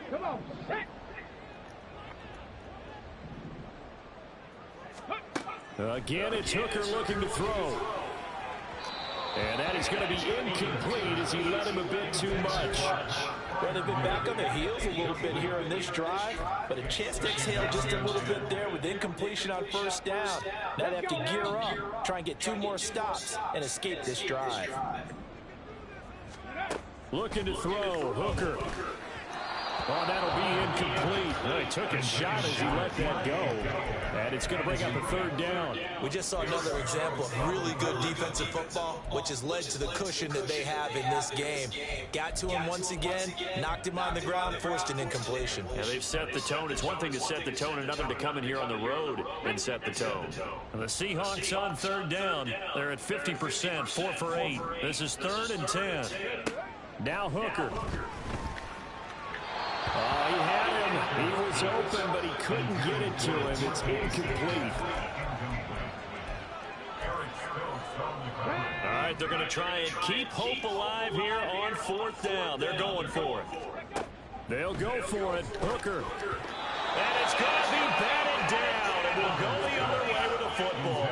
Again, it's Hooker looking to throw. And that is going to be incomplete as he led him a bit too much. Well, they've been back on their heels a little bit here in this drive, but a chance to exhale just a little bit there with incompletion on first down. Now they have to gear up, try and get 2 more stops, and escape this drive. Looking to throw, Hooker. Oh, that'll be incomplete. Well, he took a shot as he let that go. And it's going to bring up a third down. We just saw another example of really good defensive football, which has led to the cushion that they have in this game. Got to him once again, knocked him on the ground, forced an incompletion. Yeah, they've set the tone. It's one thing to set the tone, another to come in here on the road and set the tone. And the Seahawks on third down. They're at 50%, 4 for 8. This is 3rd and 10. Now Hooker. Oh, he had him. He was open, but he couldn't get it to him. It's incomplete. All right, they're going to try and keep hope alive here on 4th down. They're going for it. They'll go for it. Hooker. And it's going to be batted down. And will go the other way with the football.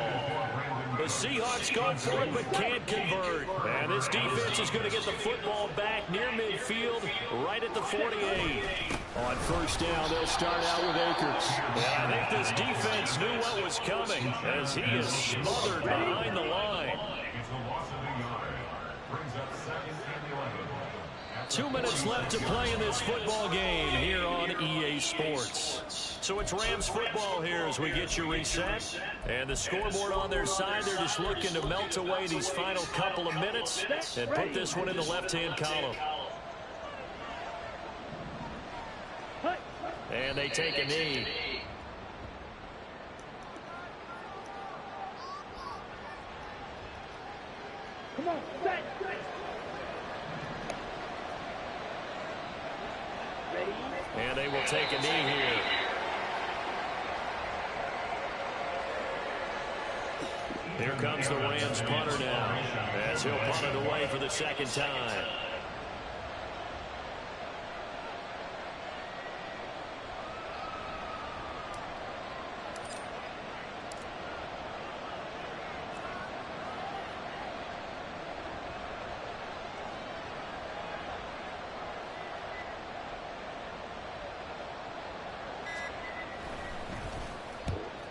The Seahawks go for it, but can't convert. And this defense is going to get the football back near midfield, right at the 48. On first down, they'll start out with Akers. And I think this defense knew what was coming as he is smothered behind the line. 2 minutes left to play in this football game here on EA Sports. So it's Rams football here as we get you reset. And the scoreboard on their side, they're just looking to melt away these final couple of minutes and put this one in the left-hand column. And they take a knee. Come on, set. And they will take a knee here. Here comes the Rams punter now as he'll punt it away for the second time.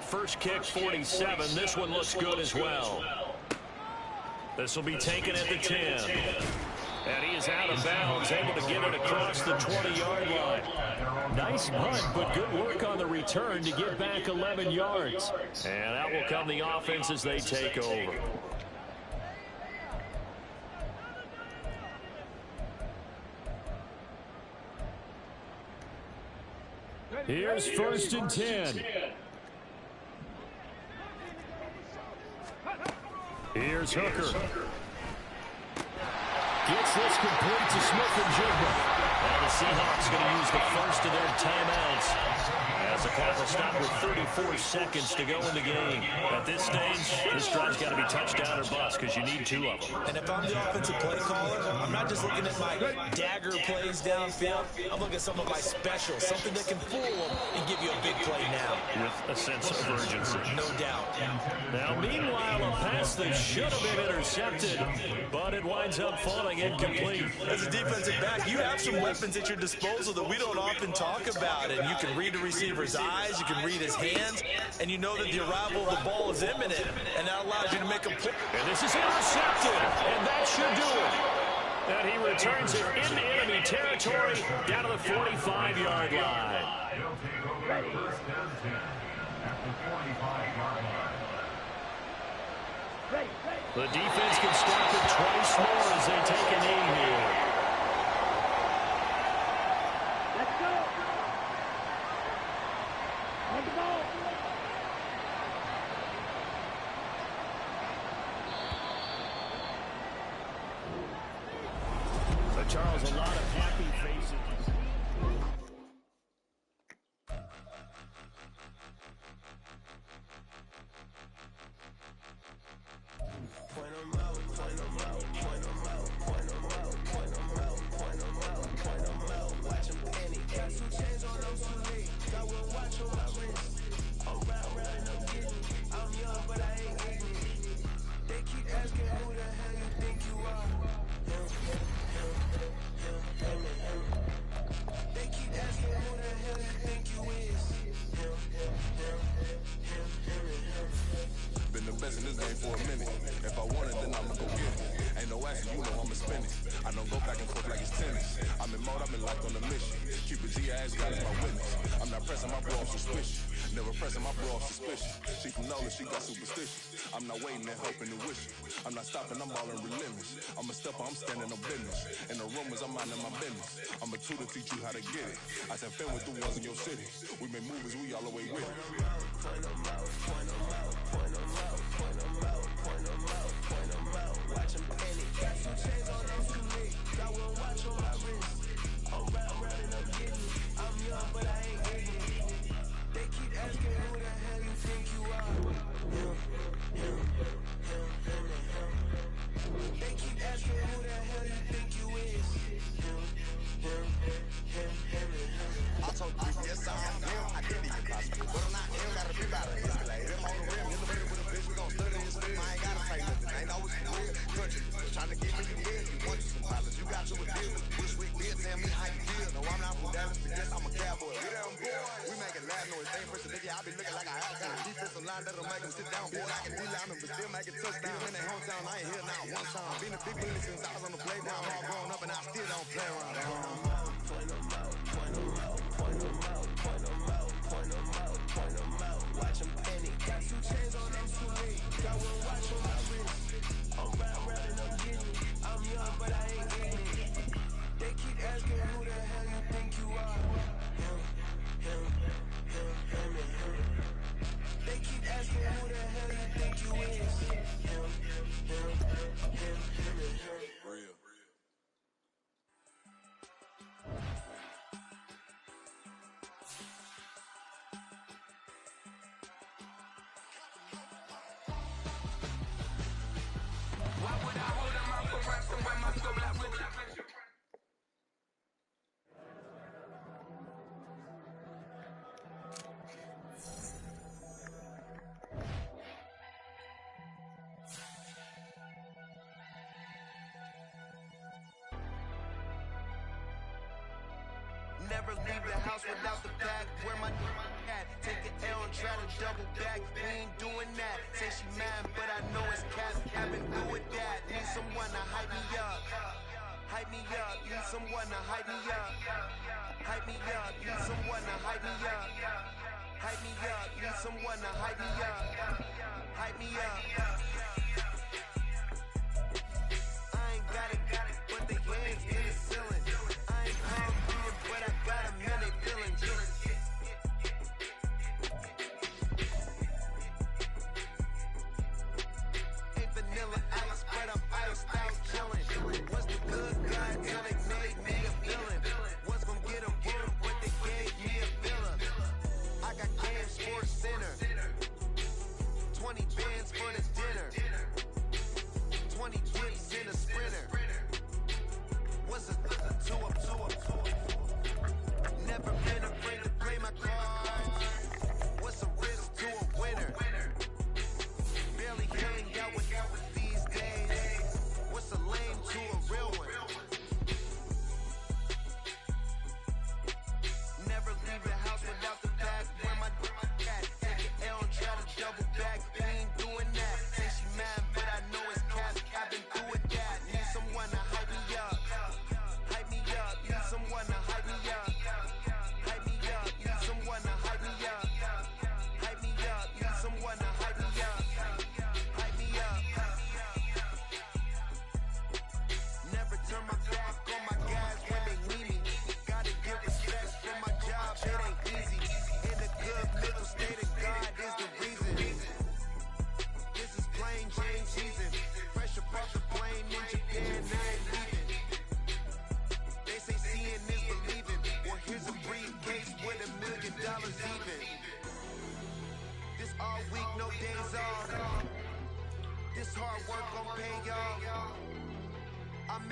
First kick, 47. This one looks good as well. This will be taken at the 10. And he is out of bounds, able to get it across the 20-yard line. Nice punt, but good work on the return to get back 11 yards. And out will come the offense as they take over. Here's 1st and 10. Here's Hooker. Gets this complete to Smith-Njigba. And the Seahawks going to use the first of their timeouts as the clock will stop with 34 seconds to go in the game. At this stage, this drive's got to be touchdown or bust because you need 2 of them. And if I'm the offensive play caller, I'm not just looking at my dagger plays downfield. I'm looking at some of my specials, something that can fool them and give you a big play now. With a sense of urgency. No doubt. Now, meanwhile, a pass that should have been intercepted, but it winds up falling incomplete. As a defensive back, you have some weapons at your disposal that we don't often talk about. And you can read the receiver's eyes, you can read his hands, and you know that the arrival of the ball is imminent, and that allows you to make a play. And this is intercepted, and that should do it. And he returns it into enemy territory down to the 45-yard line. He'll take over 1st and 10 at the 45-yard line. The defense can stop it twice more as they take a knee here. Let's go. On the ball. But Charles, a lot of happy faces. Been the best in this game for a minute. If I want it, then I'ma go get it. Ain't no action, you know I'ma spend it. I don't go back and forth like it's tennis. I'm in mode, I'm in locked on a mission. Keep it G-ass, God is my witness. I'm not pressing my bro off suspicion. Never pressing my bro off suspicion. She from Nola, she got superstitious. I'm not waiting and hoping and wishing. I'm not stopping, I'm balling relentless. I'm a stepper, I'm standing on business. In the rumors, I'm minding my business. I'm a tutor, teach you how to get it. I said, fin with the ones in your city. We make movies, we all the way with it. Point them out, point them out, point them out, point them out, point them out, point them out. Watch them penny. Got some chains on them too late. I will watch on my wrist. I'm round and I'm getting it. I'm young, but I ain't getting it. They keep asking who the hell you think you are. Him. They keep asking who the hell you think you is. Him. I told you, yes, I am him. I didn't even cost me. But I'm not him, gotta be better. Escalate him on the rim. In the middle with a bitch, we gon' study his film. I ain't gotta say nothing. Ain't always in real country. Trying to give me the deal. You want you some violence. You got you a deal. Bushwick did tell me how you feel. No, I'm not from Dallas, but yes, I'm a cowboy. We them boys. We make it laugh, no, it's ain't first nigga. I be looking like I have time. Defensive line that'll make them sit down. Boy, I can D-line them, but still make it touchdown. In their hometown, I ain't here now one time. Been a big bully since I was on the playground. All grown up and I still don't play around. Point them out, point them out, point them out, point them out, point them out, point them out. Watch them penny. Got some chains on them too late. Got one watch on my wrist. I'm round and I'm getting it. I'm young, but I ain't getting it. They keep asking who the hell you think you are. Him. They keep asking who the hell you think you is. Him. Real. Why would I hold them up for ransom when my soul like with you? Never leave the house without the bag. Where my at? Take an L and try to double back. We ain't doing that. Say she mad, but I know it's cap. I've been through with that. Need someone to hype me up. Hype me up. Need someone to hype me up. Hype me up. Need someone to hype me up. Hype me up. Need someone to hype me up. Hype me up. I ain't got it, but the hands in the ceiling. I ain't hungry, but I got a minute feeling.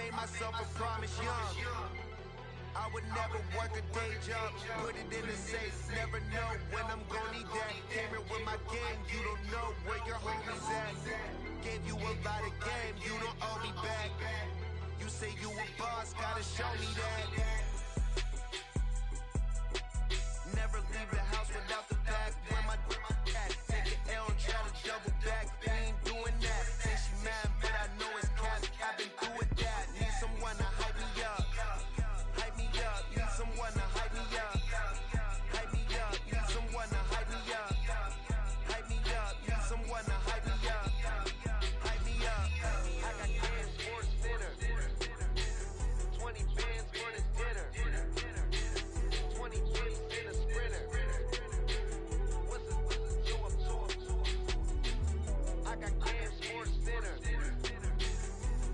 made myself a promise young. I would never work a day job, put it in the safe, never know when I'm gonna need that. Came here with my game, you don't know where your homies at. Gave you a lot of game, you don't owe me back. You say you a boss, gotta show me that. Never leave the house without the bag, where my at. Take an L and try to double back, we ain't doing that. Say she mad, but I know it's cap, I've been through with that. Need someone to hype me up. Need someone to hype me up. Hype me up. Need someone to hype me up. Hype me up. Need someone to hype me up. Hype me up. I got kids for dinner. 20 bands for this dinner. 20 kids in a sprinter. What's the two? I got kids for dinner.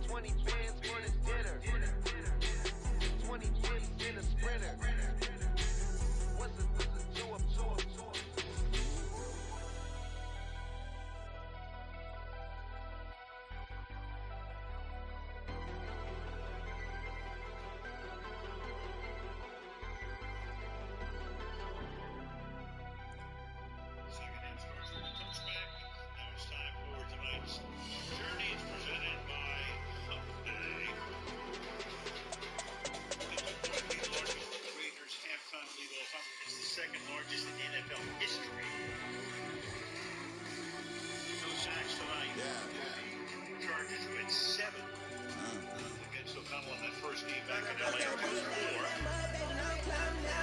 20 bands for this dinner. 20 kids in a sprinter. What's the two? Second and scores on the touchback. Now it's time for tonight's journey. It's presented by Hump Day. The largest Raiders halftime lead all time. It's the second largest in NFL history. No sacks tonight. The Chargers who had 7 against O'Connell in that first game back in LA.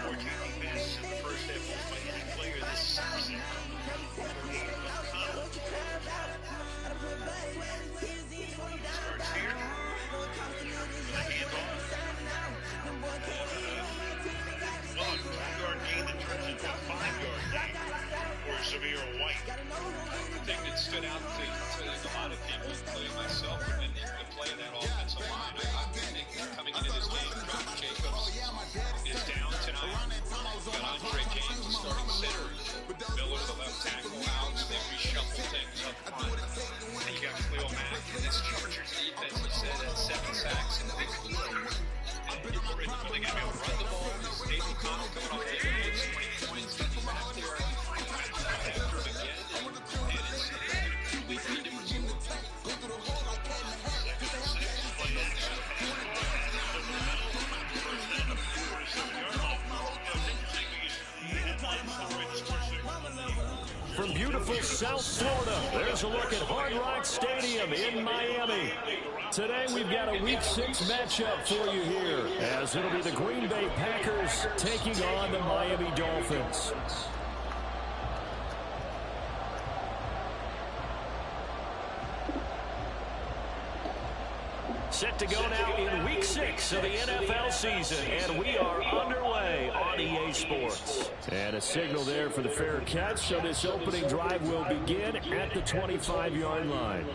4 TD passes in the first half by any player this season. O'Connell starts here. The handoff. 1-2-yard gain that turns into a 5-yard gain for Xavier White. The thing that stood out to a lot of people, including myself, and the play of that offensive line. I think coming into this game, Josh Jacobs is down tonight. Got Andre James, the starting center. Miller, the left tackle, out. They reshuffle things up front. And you got Cleo Mack in this Chargers defense. He said at 7 sacks in 6 quarters. And you're ready for the game to run the ball. Dave O'Connell coming off the edge, 20 points. He's back there after him again. And it's completely different. From beautiful South Florida, there's a look at Hard Rock Stadium in Miami. Today we've got a Week 6 matchup for you here, as it'll be the Green Bay Packers taking on the Miami Dolphins. Set to go now in Week 6 of the NFL season, and we are underway on EA Sports. And a signal there for the fair catch, so this opening drive will begin at the 25-yard line.